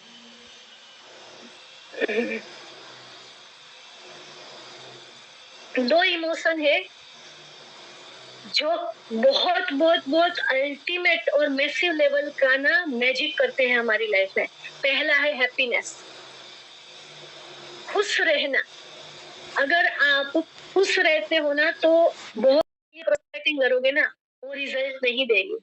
दो इमोशन है जो बहुत बहुत बहुत अल्टीमेट और मैसिव लेवल का ना मैजिक करते हैं हमारी लाइफ में। पहला है हैप्पीनेस, खुश रहना। अगर आप खुश रहते हो ना, तो बहुत प्रोस्पेक्टिंग करोगे ना, वो रिजल्ट नहीं देगी।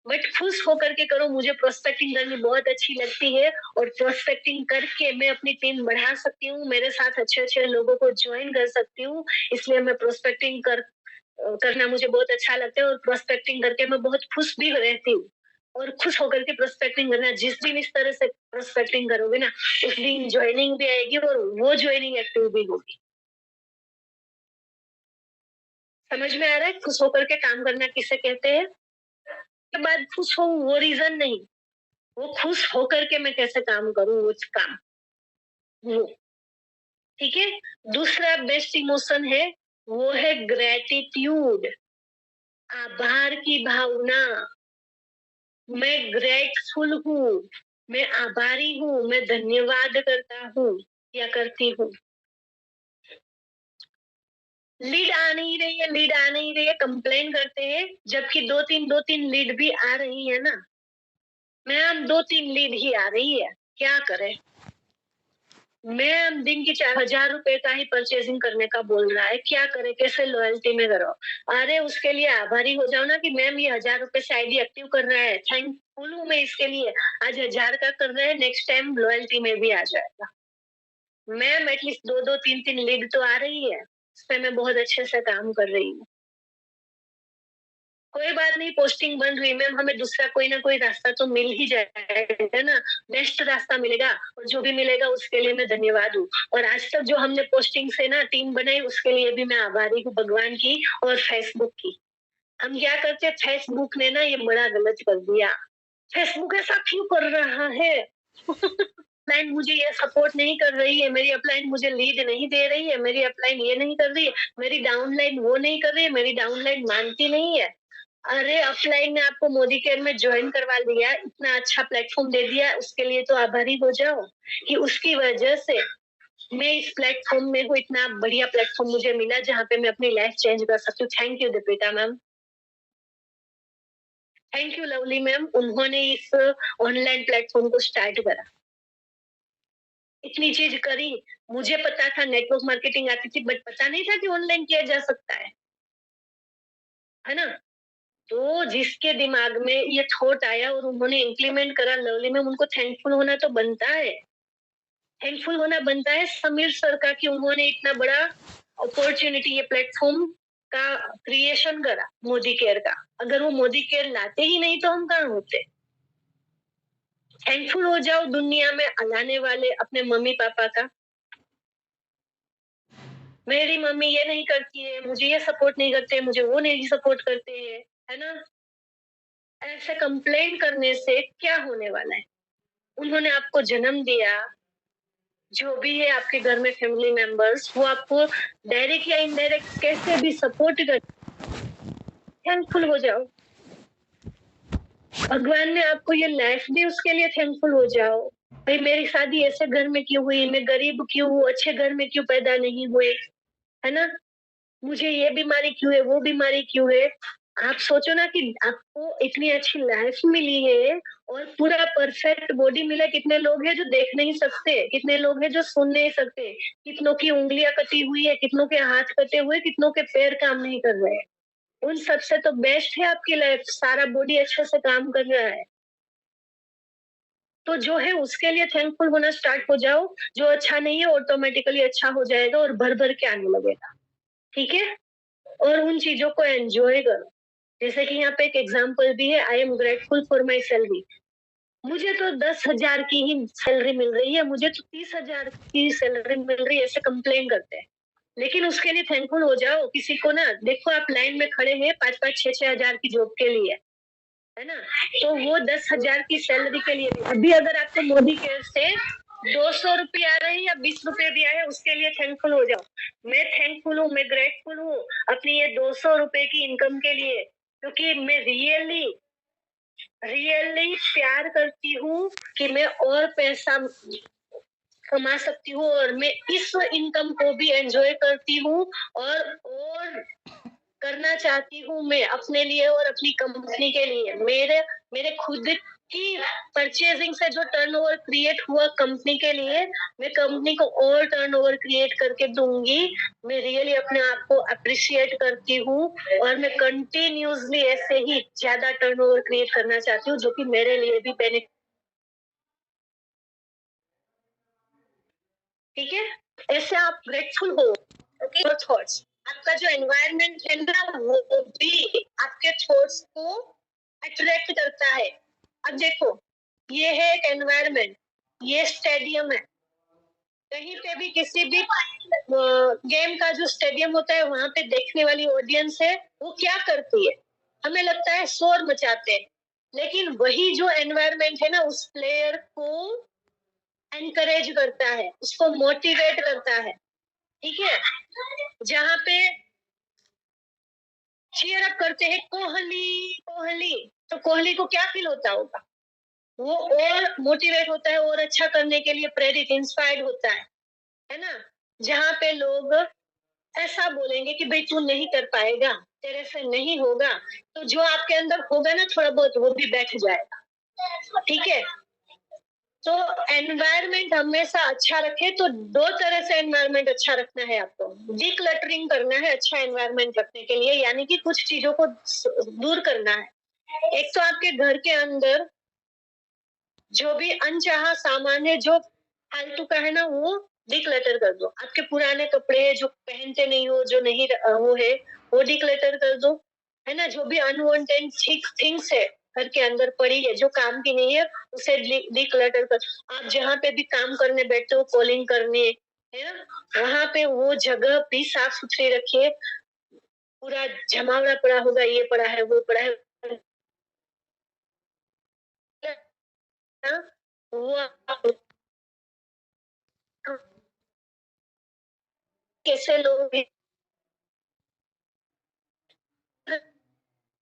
बट खुश होकर के करो। मुझे प्रोस्पेक्टिंग करनी बहुत अच्छी लगती है, और प्रोस्पेक्टिंग करके मैं अपनी टीम बढ़ा सकती हूँ, मेरे साथ अच्छे अच्छे लोगों को ज्वाइन कर सकती हूँ। इसलिए मैं प्रोस्पेक्टिंग करना मुझे बहुत अच्छा लगता है, और प्रोस्पेक्टिंग करके मैं बहुत खुश भी रहती हूँ। और खुश होकर के प्रोस्पेक्टिंग करना, जिस दिन इस तरह से प्रोस्पेक्टिंग करोगे ना, उस दिन ज्वाइनिंग भी आएगी और वो ज्वाइनिंग एक्टिव भी होगी। समझ में आ रहा है खुश होकर के काम करना किसे कहते हैं? के बाद खुश हो वो रीजन नहीं, वो खुश होकर के मैं कैसे काम करूं, वो काम, वो, ठीक है। दूसरा बेस्ट इमोशन है, वो है ग्रेटिट्यूड, आभार की भावना। मैं ग्रेटफुल हूँ, मैं आभारी हूँ, मैं धन्यवाद करता हूँ या करती हूँ। लीड आ नहीं रही है, लीड आ नहीं रही है, कंप्लेन करते हैं, जबकि दो तीन लीड भी आ रही है ना। मैम 2-3 लीड ही आ रही है, क्या करें। मैम दिन की 4,000 रुपए का ही परचेजिंग करने का बोल रहा है, क्या करे, कैसे लॉयल्टी में करो। अरे उसके लिए आभारी हो जाओ ना, कि मैम ये 1,000 रुपए से आईडी एक्टिव कर रहा है, थैंकफुल हूँ मैं इसके लिए। आज 1,000 का कर रहा है, नेक्स्ट टाइम लॉयल्टी में भी आ जाएगा। मैम एटलीस्ट 2-2, 3-3 लीड तो आ रही है, इस पे मैं बहुत अच्छे से काम कर रही हूँ। कोई बात नहीं, पोस्टिंग बंद हुई मैम, हमें दूसरा कोई ना कोई रास्ता तो मिल ही जाएगा ना, बेस्ट रास्ता मिलेगा, और जो भी मिलेगा उसके लिए मैं धन्यवाद हूँ। और आज तक जो हमने पोस्टिंग से ना टीम बनाई, उसके लिए भी मैं आभारी हूँ भगवान की और फेसबुक की। हम क्या करते, फेसबुक ने ना ये बड़ा गलत कर दिया। फेसबुक ऐसा क्यों कर रहा है? अपलाइन मुझे ये सपोर्ट नहीं कर रही है, मेरी अपलाइन मुझे लीड नहीं दे रही है, मेरी अपलाइन ये नहीं कर रही है, मेरी डाउनलाइन वो नहीं कर रही है, मेरी डाउनलाइन मानती नहीं है। अरे अपलाइन ने आपको मोदी केयर में ज्वाइन करवा लिया, इतना अच्छा प्लेटफॉर्म दे दिया, उसके लिए तो आभारी हो जाओ, कि उसकी वजह से मैं इस प्लेटफॉर्म में हूँ, इतना बढ़िया प्लेटफॉर्म मुझे मिला जहाँ पे मैं अपनी लाइफ चेंज कर सकती हूँ। Thank you Deepika ma'am, thank you lovely ma'am, उन्होंने इस ऑनलाइन प्लेटफॉर्म को स्टार्ट करा, इतनी चीज करी। मुझे पता था नेटवर्क मार्केटिंग आती थी, बट पता नहीं था कि ऑनलाइन किया जा सकता है ना। तो जिसके दिमाग में ये थॉट आया और उन्होंने इम्प्लीमेंट करा लवली में, उनको थैंकफुल होना तो बनता है। थैंकफुल होना बनता है समीर सर का, कि उन्होंने इतना बड़ा अपॉर्चुनिटी, ये प्लेटफॉर्म का क्रिएशन करा मोदी केयर का। अगर वो मोदी केयर लाते ही नहीं तो हम कहाँ होते। थैंकफुल हो जाओ दुनिया में लाने वाले अपने मम्मी पापा का। मेरी मम्मी ये नहीं करती है, मुझे ये सपोर्ट नहीं करते, मुझे वो नहीं सपोर्ट करते हैं, है ना। ऐसे कंप्लेन करने से क्या होने वाला है? उन्होंने आपको जन्म दिया, जो भी है आपके घर में फैमिली मेंबर्स, वो आपको डायरेक्ट या इनडायरेक्ट कैसे भी सपोर्ट कर। थैंकफुल हो जाओ, भगवान ने आपको ये लाइफ दी, उसके लिए थैंकफुल हो जाओ। भाई मेरी शादी ऐसे घर में क्यों हुई, मैं गरीब क्यों हूँ, अच्छे घर में क्यों पैदा नहीं हुए, है ना। मुझे ये बीमारी क्यों है, वो बीमारी क्यों है। आप सोचो ना कि आपको इतनी अच्छी लाइफ मिली है और पूरा परफेक्ट बॉडी मिला। कितने लोग हैं जो देख नहीं सकते, कितने लोग हैं जो सुन नहीं सकते, कितनों की उंगलियां कटी हुई है, कितनों के हाथ कटे हुए, कितनों के पैर काम नहीं कर रहे हैं। उन सबसे तो बेस्ट है आपकी लाइफ, सारा बॉडी अच्छे से काम कर रहा है। तो जो है उसके लिए थैंकफुल होना स्टार्ट हो जाओ। जो अच्छा नहीं है ऑटोमेटिकली अच्छा हो जाएगा और भर भर के आने लगेगा। ठीक है? और उन चीजों को एंजॉय करो। जैसे कि यहाँ पे एक एग्जाम्पल भी है, I am grateful for my salary. मुझे तो 10,000 की ही सैलरी मिल रही है, मुझे तो 30,000 की सैलरी मिल रही है, ऐसे कंप्लेन करते हैं। लेकिन उसके लिए थैंकफुल हो जाओ। किसी को ना देखो, आप लाइन में खड़े हैं 5-5, 6-6 हजार की जॉब के लिए, है ना? तो वो 10,000 की सैलरी के लिए अभी अगर आपको मोदी केयर से 200 रुपये आ रहे हैं या 20 रुपये भी आए, उसके लिए थैंकफुल हो जाओ। मैं थैंकफुल हूँ, मैं ग्रेटफुल हूँ अपनी ये 200 रुपए की इनकम के लिए, क्योंकि मैं रियली रियली प्यार करती हूँ कि मैं और पैसा कमा सकती हूँ और मैं इस इनकम को भी एंजॉय करती हूँ और करना चाहती हूँ मैं अपने लिए और अपनी कंपनी के लिए। मेरे मेरे खुद की परचेजिंग से जो टर्नओवर क्रिएट हुआ कंपनी के लिए, मैं कंपनी को और टर्नओवर क्रिएट करके दूंगी। मैं रियली अपने आप को अप्रिशिएट करती हूँ और मैं कंटिन्यूसली ऐसे ही ज्यादा टर्नओवर क्रिएट करना चाहती हूँ, जो कि मेरे लिए भी बेनिफिट। ठीक है? ऐसे आप ग्रेटफुल हो। ओके? और थॉट्स, आपका जो एनवायरनमेंट है ना, वो भी आपके थॉट्स को अट्रैक्ट करता है। अब देखो, ये है एक एनवायरनमेंट, ये स्टेडियम है। कहीं पे भी किसी भी गेम का जो स्टेडियम होता है, वहां पे देखने वाली ऑडियंस है, वो क्या करती है? हमें लगता है शोर मचाते हैं, लेकिन वही जो एनवायरनमेंट है ना, उस प्लेयर को एनकरेज करता है, उसको मोटिवेट करता है। ठीक है? जहाँ पे चीयर अप करते हैं कोहली कोहली, तो कोहली को क्या फील होता होगा? वो और मोटिवेट होता है और अच्छा करने के लिए प्रेरित, इंस्पायर्ड होता है ना? जहाँ पे लोग ऐसा बोलेंगे कि भाई तू नहीं कर पाएगा, तेरे से नहीं होगा, तो जो आपके अंदर होगा ना थोड़ा बहुत, वो भी बैठ जाएगा। ठीक है? तो एनवायरनमेंट हमेशा अच्छा रखे। तो दो तरह से एनवायरनमेंट अच्छा रखना है आपको। डिक्लटरिंग करना है अच्छा एनवायरनमेंट रखने के लिए, यानी कि कुछ चीजों को दूर करना है। एक तो आपके घर के अंदर जो भी अनचाहा सामान है, जो फालतू का है ना, वो डिक्लटर कर दो। आपके पुराने कपड़े जो पहनते नहीं हो, जो नहीं वो है, वो डिक्लटर कर दो। है ना? जो भी अनवांटेड थिंग्स है घर के अंदर पड़ी है, जो काम की नहीं है, उसे डिक्लटर कर। आप जहाँ पे भी काम करने बैठते हो, कॉलिंग करने, है ना, वहां पे वो जगह भी साफ सुथरी रखिए। पूरा जमावड़ा पड़ा होगा, ये पड़ा है, वो पड़ा है, वो आप कैसे लोग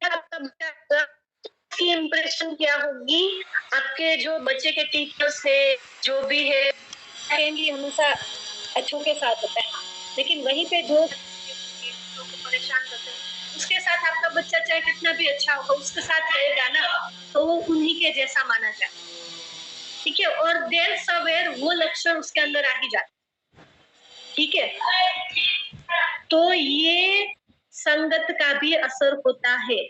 आपका बच्चा की इम्प्रेशन क्या होगी? आपके जो बच्चे के टीचर्स है, जो भी है, कहेंगे हमेशा अच्छों के साथ होता है, लेकिन वहीं पे जो परेशान करते हैं, उसके साथ आपका बच्चा चाहे कितना भी अच्छा होगा, उसके साथ रहेगा ना, तो वो उन्हीं के जैसा माना जाए। ठीक है? और देर सवेर वो लक्षण उसके अंदर आ ही जाता। ठीक है? तो ये संगत का भी असर होता है।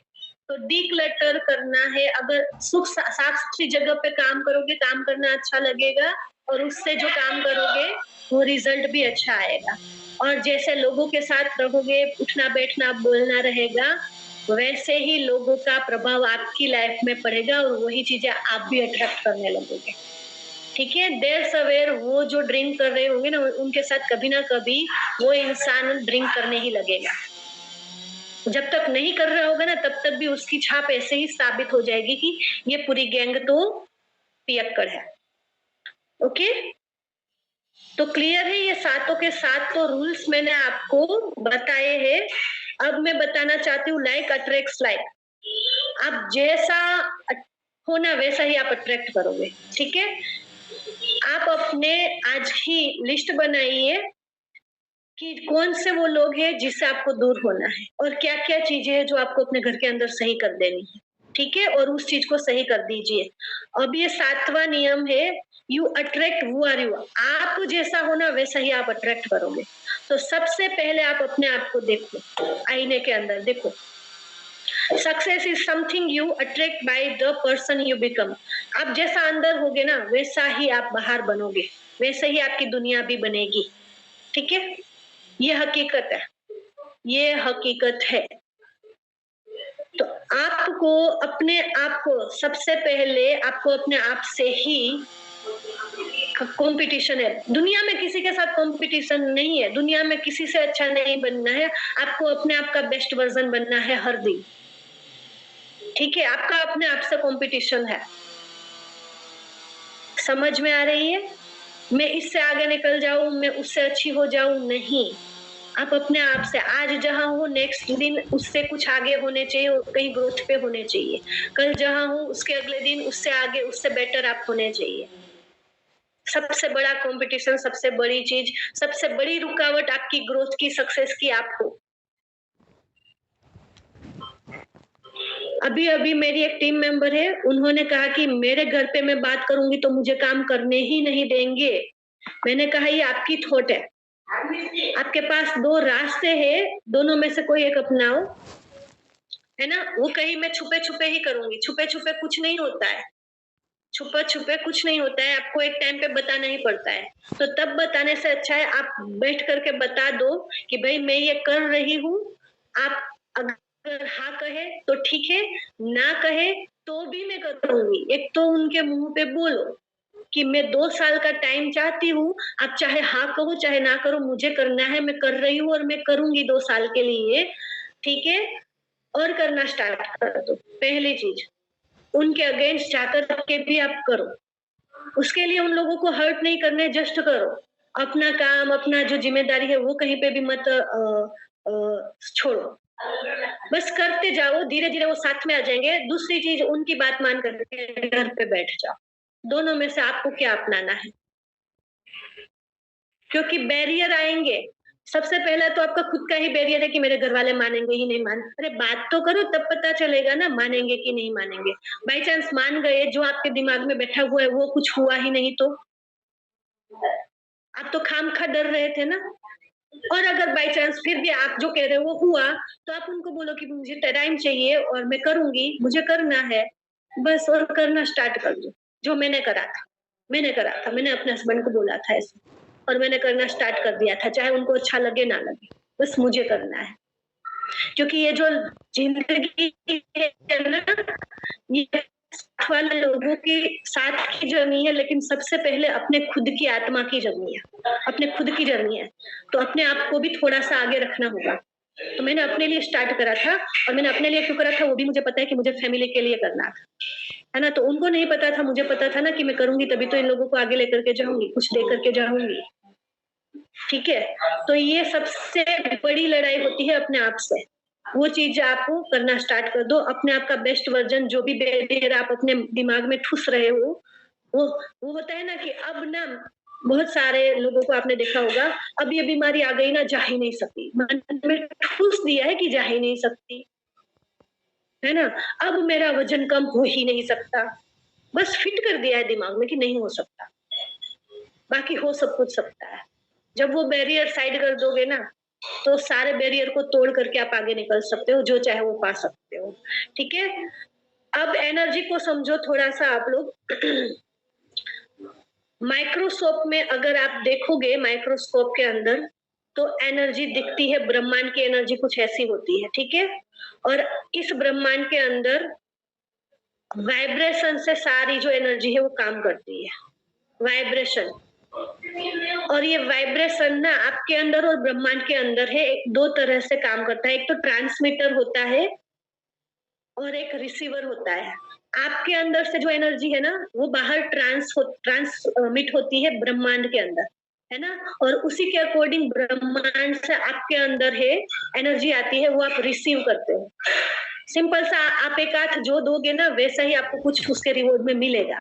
तो डिक्लटर करना है। अगर साफ सुथरी जगह पे काम करोगे, काम करना अच्छा लगेगा और उससे जो काम करोगे वो रिजल्ट भी अच्छा आएगा। और जैसे लोगों के साथ रहोगे, उठना बैठना बोलना रहेगा, वैसे ही लोगों का प्रभाव आपकी लाइफ में पड़ेगा और वही चीजें आप भी अट्रैक्ट करने लगोगे। ठीक है? देर सवेर वो जो ड्रिंक कर रहे होंगे ना, उनके साथ कभी ना कभी वो इंसान ड्रिंक करने ही लगेगा। जब तक नहीं कर रहा होगा ना, तब तक भी उसकी छाप ऐसे ही साबित हो जाएगी कि ये पूरी गैंग तो पियक्कड़ है। ओके? तो क्लियर है? ये सातों के सात तो रूल्स मैंने आपको बताए हैं। अब मैं बताना चाहती हूँ लाइक अट्रैक्ट्स लाइक। आप जैसा हो ना, वैसा ही आप अट्रैक्ट करोगे। ठीक है? आप अपने आज की लिस्ट बनाइए कि कौन से वो लोग हैं जिससे आपको दूर होना है और क्या-क्या चीजें हैं जो आपको अपने घर के अंदर सही कर देनी है। ठीक है? और उस चीज को सही कर दीजिए। अब ये 7वां नियम है, you attract who are you. आप जैसा हो ना वैसा ही आप अट्रैक्ट करोगे। तो सबसे पहले आप अपने आप को देखो, आईने के अंदर देखो। Success is something you attract by the person you become. आप जैसा अंदर होगे ना वैसा ही आप बाहर बनोगे, वैसे ही आपकी दुनिया भी बनेगी। ठीक है? ये हकीकत है, ये हकीकत है। तो आपको अपने आप को सबसे पहले आपको अपने आप से ही कंपटीशन है। दुनिया में किसी के साथ कंपटीशन नहीं है, दुनिया में किसी से अच्छा नहीं बनना है। आपको अपने आप का बेस्ट वर्जन बनना है हर दिन। ठीक है? आपका अपने आप से कंपटीशन है। समझ में आ रही है? मैं इससे आगे निकल जाऊं, मैं उससे अच्छी हो जाऊं, नहीं। आप अपने आप से आज जहां हो नेक्स्ट दिन उससे कुछ आगे होने चाहिए और कहीं ग्रोथ पे होने चाहिए। कल जहां हो उसके अगले दिन उससे आगे, उससे बेटर आप होने चाहिए। सबसे बड़ा कंपटीशन, सबसे बड़ी चीज, सबसे बड़ी रुकावट आपकी ग्रोथ की, सक्सेस की आप हो। अभी अभी मेरी एक टीम मेंबर है, उन्होंने कहा कि मेरे घर पे मैं बात करूंगी तो मुझे काम करने ही नहीं देंगे। मैंने कहा ये आपकी थॉट है। आपके पास दो रास्ते हैं, दोनों में से कोई एक अपनाओ, है ना? वो कहीं मैं छुपे छुपे ही करूंगी, छुपे छुपे कुछ नहीं होता है। छुपा छुपे कुछ नहीं होता है, आपको एक टाइम पे बताना ही पड़ता है। तो तब बताने से अच्छा है आप बैठ करके बता दो कि भाई मैं ये कर रही हूँ। आप अगर हाँ कहे तो ठीक है, ना कहे तो भी मैं करूंगी। एक तो उनके मुंह पे बोलो कि मैं 2 साल का टाइम चाहती हूँ, आप चाहे हाँ कहो चाहे ना करो, मुझे करना है, मैं कर रही हूँ और मैं करूंगी 2 साल के लिए। ठीक है? और करना स्टार्ट कर दो। पहली चीज, उनके अगेंस्ट जाकर के भी आप करो। उसके लिए उन लोगों को हर्ट नहीं करने, जस्ट करो। अपना काम, अपना जो जिम्मेदारी है वो कहीं पे भी मत छोड़ो। बस करते जाओ, धीरे-धीरे वो साथ में आ जाएँगे। दूसरी चीज़, उनकी बात मान करके घर पे बैठ जाओ। दोनों में से आपको क्या अपनाना है? क्योंकि बैरियर आएँगे। सबसे पहला तो आपका खुद का ही बैरियर है कि मेरे घरवाले मानेंगे ही नहीं अरे बात तो करो तब पता चलेगा ना मानेंगे कि नहीं मानेंगे। बाय चांस मान गए, जो आपके दिमाग में बैठा हुआ है वो कुछ हुआ ही नहीं तो? आप तो खामखा डर रहे थे ना। और अगर बाय चांस फिर भी आप जो कह रहे हो वो हुआ, तो आप उनको बोलो कि मुझे टाइम चाहिए और मैं करूँगी, मुझे करना है। बस और करना स्टार्ट कर दो, जो मैंने करा था। मैंने करा था, मैंने अपने हस्बैंड को बोला था ऐसे और मैंने करना स्टार्ट कर दिया था, चाहे उनको अच्छा लगे ना लगे, बस मुझे करना है। क्योंकि ये जो ज़िंदगी है ना, ये साथ वाले लोगों के साथ की जर्नी है, लेकिन सबसे पहले अपने खुद की आत्मा की जर्नी है, अपने खुद की जर्नी है। तो अपने आप को भी थोड़ा-सा आगे रखना होगा। तो मैंने अपने लिए स्टार्ट करा था और मैंने अपने लिए क्यों करा था वो भी मुझे पता है कि मुझे फैमिली के लिए करना था। है ना? तो उनको नहीं पता था, मुझे पता था ना कि मैं करूँगी तभी तो इन लोगों को आगे लेकर के जाऊँगी, कुछ दे करके जाऊँगी। ठीक है? तो ये सबसे बड़ी लड़ाई होती है अपने आप से। वो चीज़ आप करना स्टार्ट कर दो, अपने आप का बेस्ट वर्ज़न जो भी बैरियर आप अपने दिमाग में ठूस रहे हो, वो वो होता है ना कि अब ना बहुत सारे लोगों को आपने देखा होगा, अब ये बीमारी आ गई ना जा ही नहीं सकती। मन में ठूस दिया है कि जा ही नहीं सकती, है ना? अब मेरा वज़न कम हो ही नहीं सकता। बस फिट कर दिया है दिमाग में कि नहीं हो सकता, बाकी हो सब कुछ सकता है। जब वो बैरियर साइड कर दोगे ना, तो सारे बैरियर को तोड़ करके आप आगे निकल सकते हो, जो चाहे वो पा सकते हो। ठीक है? अब एनर्जी को समझो थोड़ा-सा आप लोग। माइक्रोस्कोप में अगर आप देखोगे माइक्रोस्कोप के अंदर, तो एनर्जी दिखती है, ब्रह्मांड की एनर्जी कुछ ऐसी होती है, ठीक है? और इस ब्रह्मांड के अंदर वाइब्रेशन से सारी जो एनर्जी है वो काम करती है। वाइब्रेशन। और ये वाइब्रेशन ना आपके अंदर और ब्रह्मांड के अंदर है, 2 तरह से काम करता है। एक तो ट्रांसमीटर होता है और एक रिसीवर होता है। आपके अंदर से जो एनर्जी है ना, वो बाहर ट्रांसमिट होती है ब्रह्मांड के अंदर, है ना? और उसी के अकॉर्डिंग ब्रह्मांड से आपके अंदर है एनर्जी आती है, वो आप रिसीव करते हो। सिंपल सा आप एक आंख जो दोगे ना वैसा ही आपको कुछ उसके रिवॉर्ड में मिलेगा।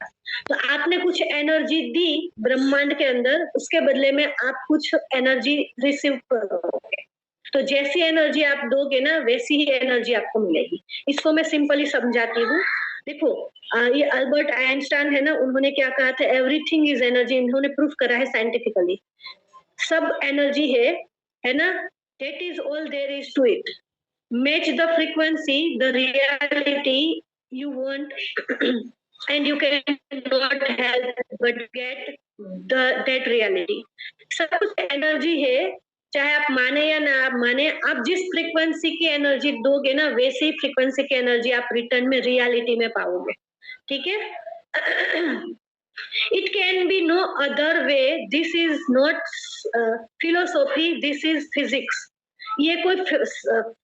तो आपने कुछ एनर्जी दी ब्रह्मांड के अंदर, उसके बदले में आप कुछ एनर्जी रिसीव करोगे। तो जैसी एनर्जी आप दोगे ना वैसी ही एनर्जी आपको मिलेगी। इसको मैं सिंपली समझाती हूँ। देखो ये अल्बर्ट आइंस्टाइन है ना, उन्होंने क्या कहा था, एवरीथिंग इज एनर्जी, इन्होंने प्रूफ करा है साइंटिफिकली। सब एनर्जी है ना, that is all there is to it. Match the frequency, the reality you want and you cannot help but get that reality। सब कुछ एनर्जी है, चाहे आप माने या ना आप माने, आप जिस फ्रीक्वेंसी की एनर्जी दोगे ना वैसी फ्रीक्वेंसी की एनर्जी आप रिटर्न में रियलिटी में पाओगे। ठीक है। It can be no other way. This is not philosophy. This is physics। ये कोई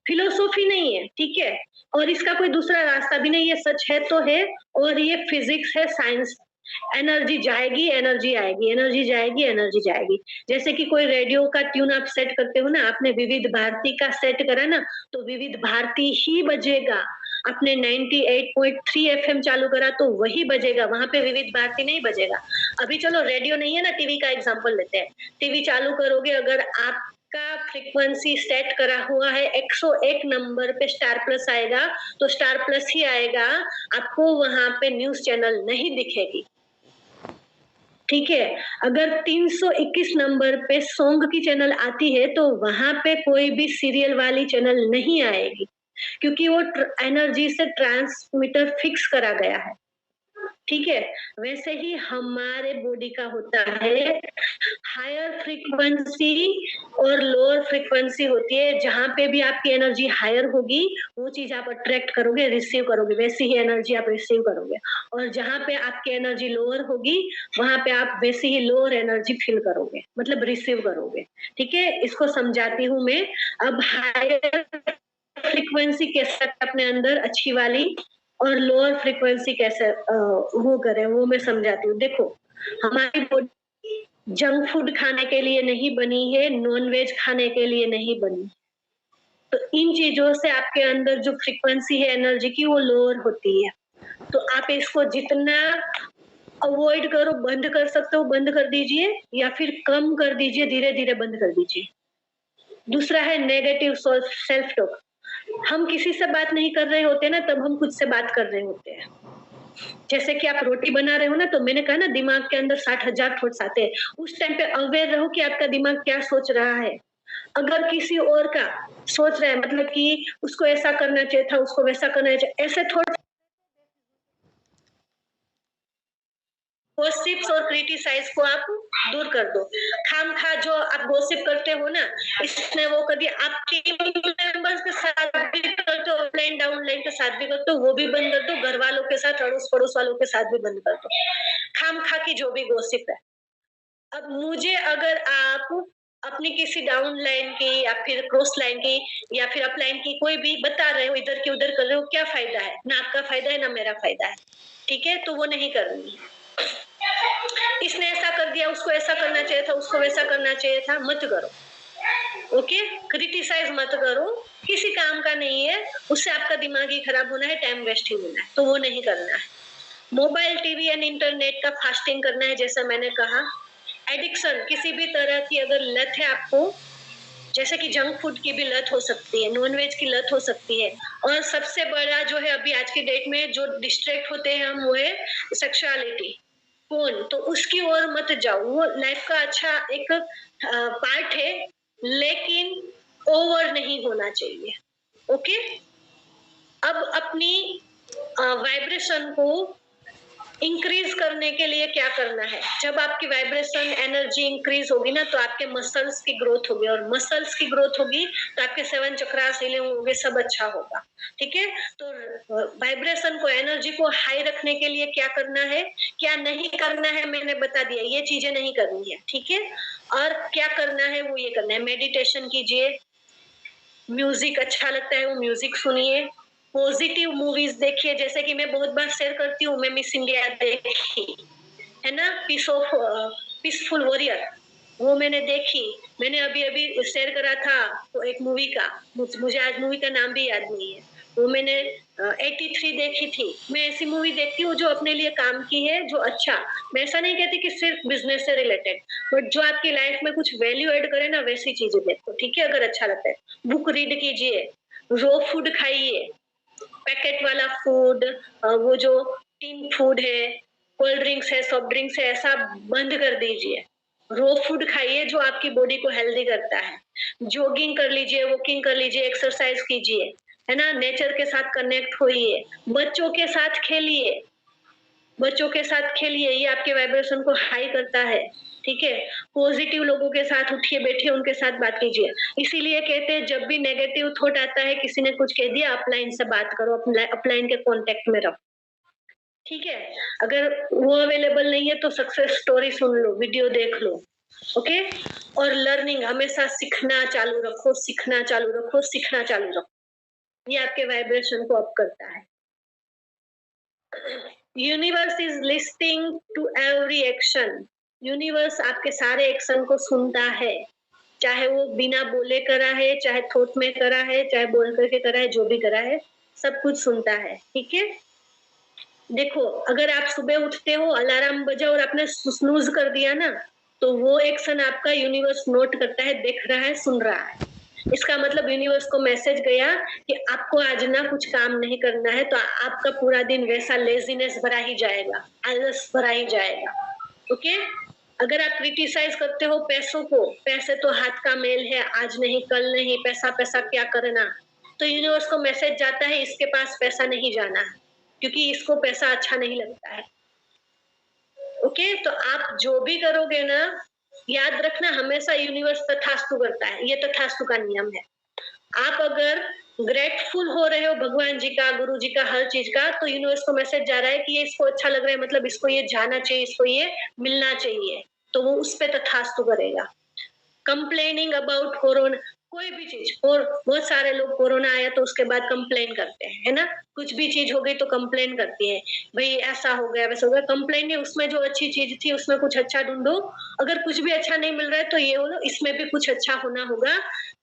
फिलोसॉफी नहीं है, ठीक है, और इसका कोई दूसरा रास्ता भी नहीं, ये सच है तो है, और ये फिजिक्स है, साइंस। एनर्जी जाएगी, एनर्जी आएगी, एनर्जी जाएगी, एनर्जी जाएगी। जैसे कि कोई रेडियो का ट्यून आप सेट करते हो ना, आपने विविध भारती का सेट करा ना, तो विविध भारती ही बजेगा। आपने 98.3 एफएम चालू करा तो वही बजेगा, वहां पे विविध भारती नहीं बजेगा। अभी चलो रेडियो नहीं है ना, टीवी का एग्जांपल लेते हैं। टीवी चालू करोगे, अगर आपका फ्रीक्वेंसी सेट करा हुआ है 101 नंबर पे स्टार प्लस आएगा, तो स्टार प्लस ही आएगा, आपको वहां पे न्यूज चैनल नहीं दिखेगी। ठीक है, अगर 321 नंबर पे सॉन्ग की चैनल आती है तो वहां पे कोई भी सीरियल वाली चैनल नहीं आएगी, क्योंकि वो एनर्जी से ट्रांसमीटर फिक्स करा गया है। ठीक है, वैसे ही हमारे बॉडी का होता है, हायर फ्रीक्वेंसी और लोअर फ्रीक्वेंसी होती है। जहां पे भी आपकी एनर्जी हायर होगी वो चीज आप अट्रैक्ट करोगे, रिसीव करोगे, वैसी ही एनर्जी आप रिसीव करोगे। और जहां पे आपकी एनर्जी लोअर होगी वहां पे आप वैसी ही लोअर एनर्जी फील करोगे, मतलब रिसीव करोगे। ठीक है, इसको समझाती हूँ मैं। अब हायर फ्रीक्वेंसी कैसे अपने अंदर अच्छी वाली और लोअर फ्रीक्वेंसी कैसे वो करें, वो मैं समझाती हूँ। देखो, हमारी बॉडी जंक फूड खाने के लिए नहीं बनी है, नॉन वेज खाने के लिए नहीं बनी। तो इन चीजों से आपके अंदर जो फ्रीक्वेंसी है एनर्जी की वो लोअर होती है। तो आप इसको जितना अवॉइड करो, बंद कर सकते हो बंद कर दीजिए, या फिर कम कर दीजिए, धीरे धीरे बंद कर दीजिए। दूसरा है नेगेटिव सेल्फ टॉक। हम किसी से बात नहीं कर रहे होते ना, तब हम खुद से बात कर रहे होते हैं। जैसे कि आप रोटी बना रहे हो ना, तो मैंने कहा ना दिमाग के अंदर 60,000 थॉट्स आते हैं। उस टाइम पे अवेयर रहो कि आपका दिमाग क्या सोच रहा है। अगर किसी और का सोच रहा है, मतलब कि उसको ऐसा करना चाहिए था, उसको वैसा करना चाहिए, ऐसे थॉट्स, गॉसिप्स और क्रिटिसाइज को आप दूर कर दो। खामखा जो आप गॉसिप करते हो ना, इसमें वो कभी आप टीम मेंबर्स के साथ भी करते हो, ऑफलाइन डाउनलाइन के साथ भी करते हो, वो भी बंद कर दो। घर वालों के साथ, अड़ोस पड़ोस वालों के साथ भी बंद कर दो खामखा की जो भी गॉसिप है। अब मुझे अगर आप अपनी किसी डाउन लाइन की या फिर क्रॉस लाइन की या फिर अप लाइन की कोई भी बता रहे हो, इधर की उधर कर रहे हो, क्या फायदा है? ना आपका फायदा है ना मेरा फायदा है। ठीक है, तो वो नहीं करनी। इसने ऐसा कर दिया, उसको ऐसा करना चाहिए था, उसको वैसा करना चाहिए था, मत करो। ओके, क्रिटिसाइज मत करो, किसी काम का नहीं है, उससे आपका दिमाग ही खराब होना है, टाइम वेस्ट ही होना है, तो वो नहीं करना है। मोबाइल, टीवी एंड इंटरनेट का फास्टिंग करना है, जैसा मैंने कहा। एडिक्शन, किसी भी तरह की अगर लत है आपको, जैसे कि जंक फूड की भी लत हो सकती है, नॉन वेज की लत हो सकती है, और सबसे बड़ा जो है अभी आज की डेट में जो डिस्ट्रैक्ट होते हैं हम, वो है सेक्सुअलिटी, फोन। तो उसकी ओर मत जाओ, वो लाइफ का अच्छा एक पार्ट है, लेकिन ओवर नहीं होना चाहिए। ओके, अब अपनी वाइब्रेशन को इंक्रीज करने के लिए क्या करना है? जब आपकी वाइब्रेशन एनर्जी इंक्रीज होगी ना, तो आपके मसल्स की ग्रोथ होगी, और मसल्स की ग्रोथ होगी तो आपके 7 चक्रास हिले होंगे, सब अच्छा होगा। ठीक है, तो वाइब्रेशन को, एनर्जी को हाई रखने के लिए क्या करना है, क्या नहीं करना है, मैंने बता दिया। ये चीजें नहीं करनी है, ठीक है। और क्या करना है, वो ये करना है, मेडिटेशन कीजिए, म्यूजिक अच्छा लगता है वो म्यूजिक सुनिए, पॉजिटिव मूवीज देखिए। जैसे कि मैं बहुत बार शेयर करती हूँ, मैं मिस इंडिया देखी है ना, पीसफुल वॉरियर, वो मैंने देखी। मैंने अभी अभी शेयर करा था तो एक मूवी का, मुझे आज मूवी का नाम भी याद नहीं है, वो मैंने 83 देखी थी। मैं ऐसी मूवी देखती हूँ जो अपने लिए काम की है, जो अच्छा, मैं ऐसा नहीं कहती कि सिर्फ बिजनेस से रिलेटेड, बट जो आपकी लाइफ में कुछ वैल्यू ऐड करे ना वैसी चीजें देखो, ठीक है? अगर अच्छा लगता है, बुक रीड कीजिए, रो फूड खाइए, पैकेट वाला फूड, वो जो टीन फूड है, कोल्ड ड्रिंक्स है, सॉफ्ट ड्रिंक्स है, ऐसा बंद कर दीजिए। रो फूड खाइए जो आपकी बॉडी को हेल्दी करता है। जॉगिंग कर लीजिए, वॉकिंग कर लीजिए, एक्सरसाइज कीजिए, है ना? नेचर के साथ कनेक्ट होइए, बच्चों के साथ खेलिए, बच्चों के साथ खेलिए, ये आपके वाइब्रेशन को हाई करता है, ठीक है? पॉजिटिव लोगों के साथ उठिए बैठिए, उनके साथ बात कीजिए। इसीलिए कहते हैं जब भी नेगेटिव थॉट आता है, किसी ने कुछ कह दिया, अपलाइन से बात करो, अपलाइन के कांटेक्ट में रहो, ठीक है? अगर वो अवेलेबल नहीं है तो सक्सेस स्टोरी सुन लो, वीडियो देख लो, ओके? और लर्निंग, हमेशा सीखना चालू रखो, सीखना चालू रखो, सीखना चालू रखो। ये आपके वाइब्रेशन को अप करता है। Universe is listing to every action. Universe आपके सारे एक्शन को सुनता है, चाहे वो बिना बोले करा है, चाहे थॉट में करा है, चाहे बोल करके करा है, जो भी करा है, सब कुछ सुनता है, ठीक है? देखो, अगर आप सुबह उठते हो, अलार्म बजा और आपने स्नूज कर दिया ना, तो वो एक्शन आपका यूनिवर्स नोट करता है, देख रहा है, सुन रहा है। इसका मतलब यूनिवर्स को मैसेज गया कि आपको आज ना कुछ काम नहीं करना है, तो आपका पूरा दिन वैसा लेजीनेस भरा ही जाएगा, आलस भरा ही जाएगा, ओके? अगर आप क्रिटिसाइज करते हो पैसों को, पैसे तो हाथ का मेल है, आज नहीं कल नहीं, पैसा पैसा क्या करना, तो यूनिवर्स को मैसेज जाता है इसके पास पैसा नहीं जाना है, क्योंकि इसको पैसा अच्छा नहीं लगता है, ओके? तो आप जो भी करोगे ना, याद रखना, हमेशा यूनिवर्स तथास्तु करता है, ये तथास्तु का नियम है। आप अगर ग्रेटफुल हो रहे हो भगवान जी का, गुरु जी का, हर चीज का, तो यूनिवर्स को मैसेज जा रहा है कि ये इसको अच्छा लग रहा है, मतलब इसको ये जाना चाहिए, इसको ये मिलना चाहिए, तो वो उस पे तथास्तु करेगा। कंप्लेनिंग अबाउट कोरोना, कोई भी चीज, और बहुत सारे लोग कोरोना आया तो उसके बाद कंप्लेन करते हैं, है ना? कुछ भी चीज हो गई तो कंप्लेन करती है, भाई ऐसा हो गया, वैसा हो गया। कंप्लेन नहीं, उसमें जो अच्छी चीज थी उसमें कुछ अच्छा ढूंढो। अगर कुछ भी अच्छा नहीं मिल रहा है तो ये बोलो इसमें भी कुछ अच्छा होना होगा।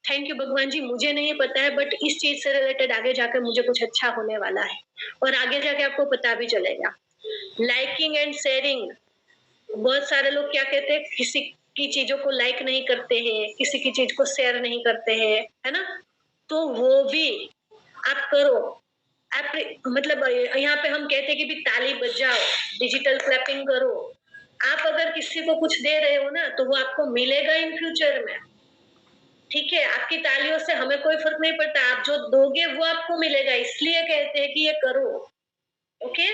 थैंक यू भगवान जी, मुझे नहीं पता है, बट इस चीज से रिलेटेड आगे जाकर मुझे कुछ अच्छा होने वाला है, और आगे जाके आपको पता भी चलेगा। लाइकिंग एंड शेयरिंग, बहुत सारे लोग क्या कहते हैं, किसी की चीजों को लाइक नहीं करते हैं, किसी की चीज को शेयर नहीं करते हैं, है ना? तो वो भी आप करो। आप मतलब यहाँ पे हम कहते हैं कि भी ताली बजाओ, डिजिटल क्लैपिंग करो। आप अगर किसी को कुछ दे रहे हो ना, तो वो आपको मिलेगा इन फ्यूचर में, ठीक है? आपकी तालियों से हमें कोई फर्क नहीं पड़ता, आप जो दोगे वो आपको मिलेगा, इसलिए कहते हैं कि ये करो, ओके?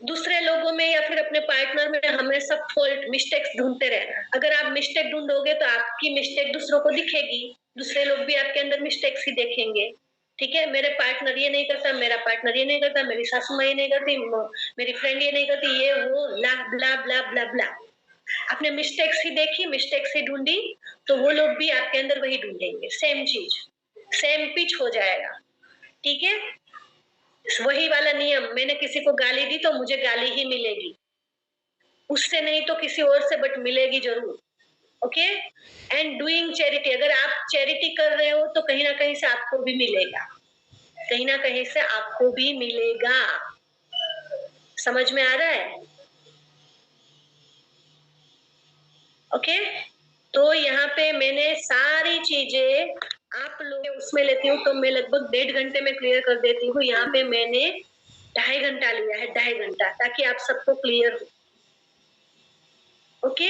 दूसरे लोगों में या फिर अपने पार्टनर में हमेशा फॉल्ट, मिस्टेक्स ढूंढते रहना। अगर आप मिस्टेक ढूंढोगे तो आपकी मिस्टेक दूसरों को दिखेगी, दूसरे लोग भी आपके अंदर मिस्टेक्स ही देखेंगे, ठीक है? मेरे पार्टनर ये नहीं करता, मेरा पार्टनर ये नहीं करता, मेरी सासू माँ ये नहीं करती, मेरी फ्रेंड ये नहीं करती, ये वो ला ब्ला ब्ला ब्ला ब्ला। आपने मिस्टेक्स ही देखी, मिस्टेक्स ही ढूंढी, तो वो लोग भी आपके अंदर वही ढूंढेंगे, सेम चीज, सेम पिच हो जाएगा, ठीक है? वही वाला नियम, मैंने किसी को गाली दी तो मुझे गाली ही मिलेगी, उससे नहीं तो किसी और से, बट मिलेगी जरूर, ओके? एंड डूइंग चैरिटी, अगर आप चैरिटी कर रहे हो तो कहीं ना कहीं से आपको भी मिलेगा, कहीं ना कहीं से आपको भी मिलेगा। समझ में आ रहा है? ओके? तो यहाँ पे मैंने सारी चीजें आप लोग उसमें लेती हूँ, तो मैं लगभग 1.5 घंटे में क्लियर कर देती हूँ। यहाँ पे मैंने 2.5 घंटा लिया है, 2.5 घंटा, ताकि आप सबको क्लियर हो, ओके?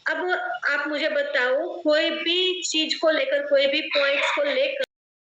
अब आप मुझे बताओ, कोई भी चीज को लेकर, कोई भी पॉइंट्स को लेकर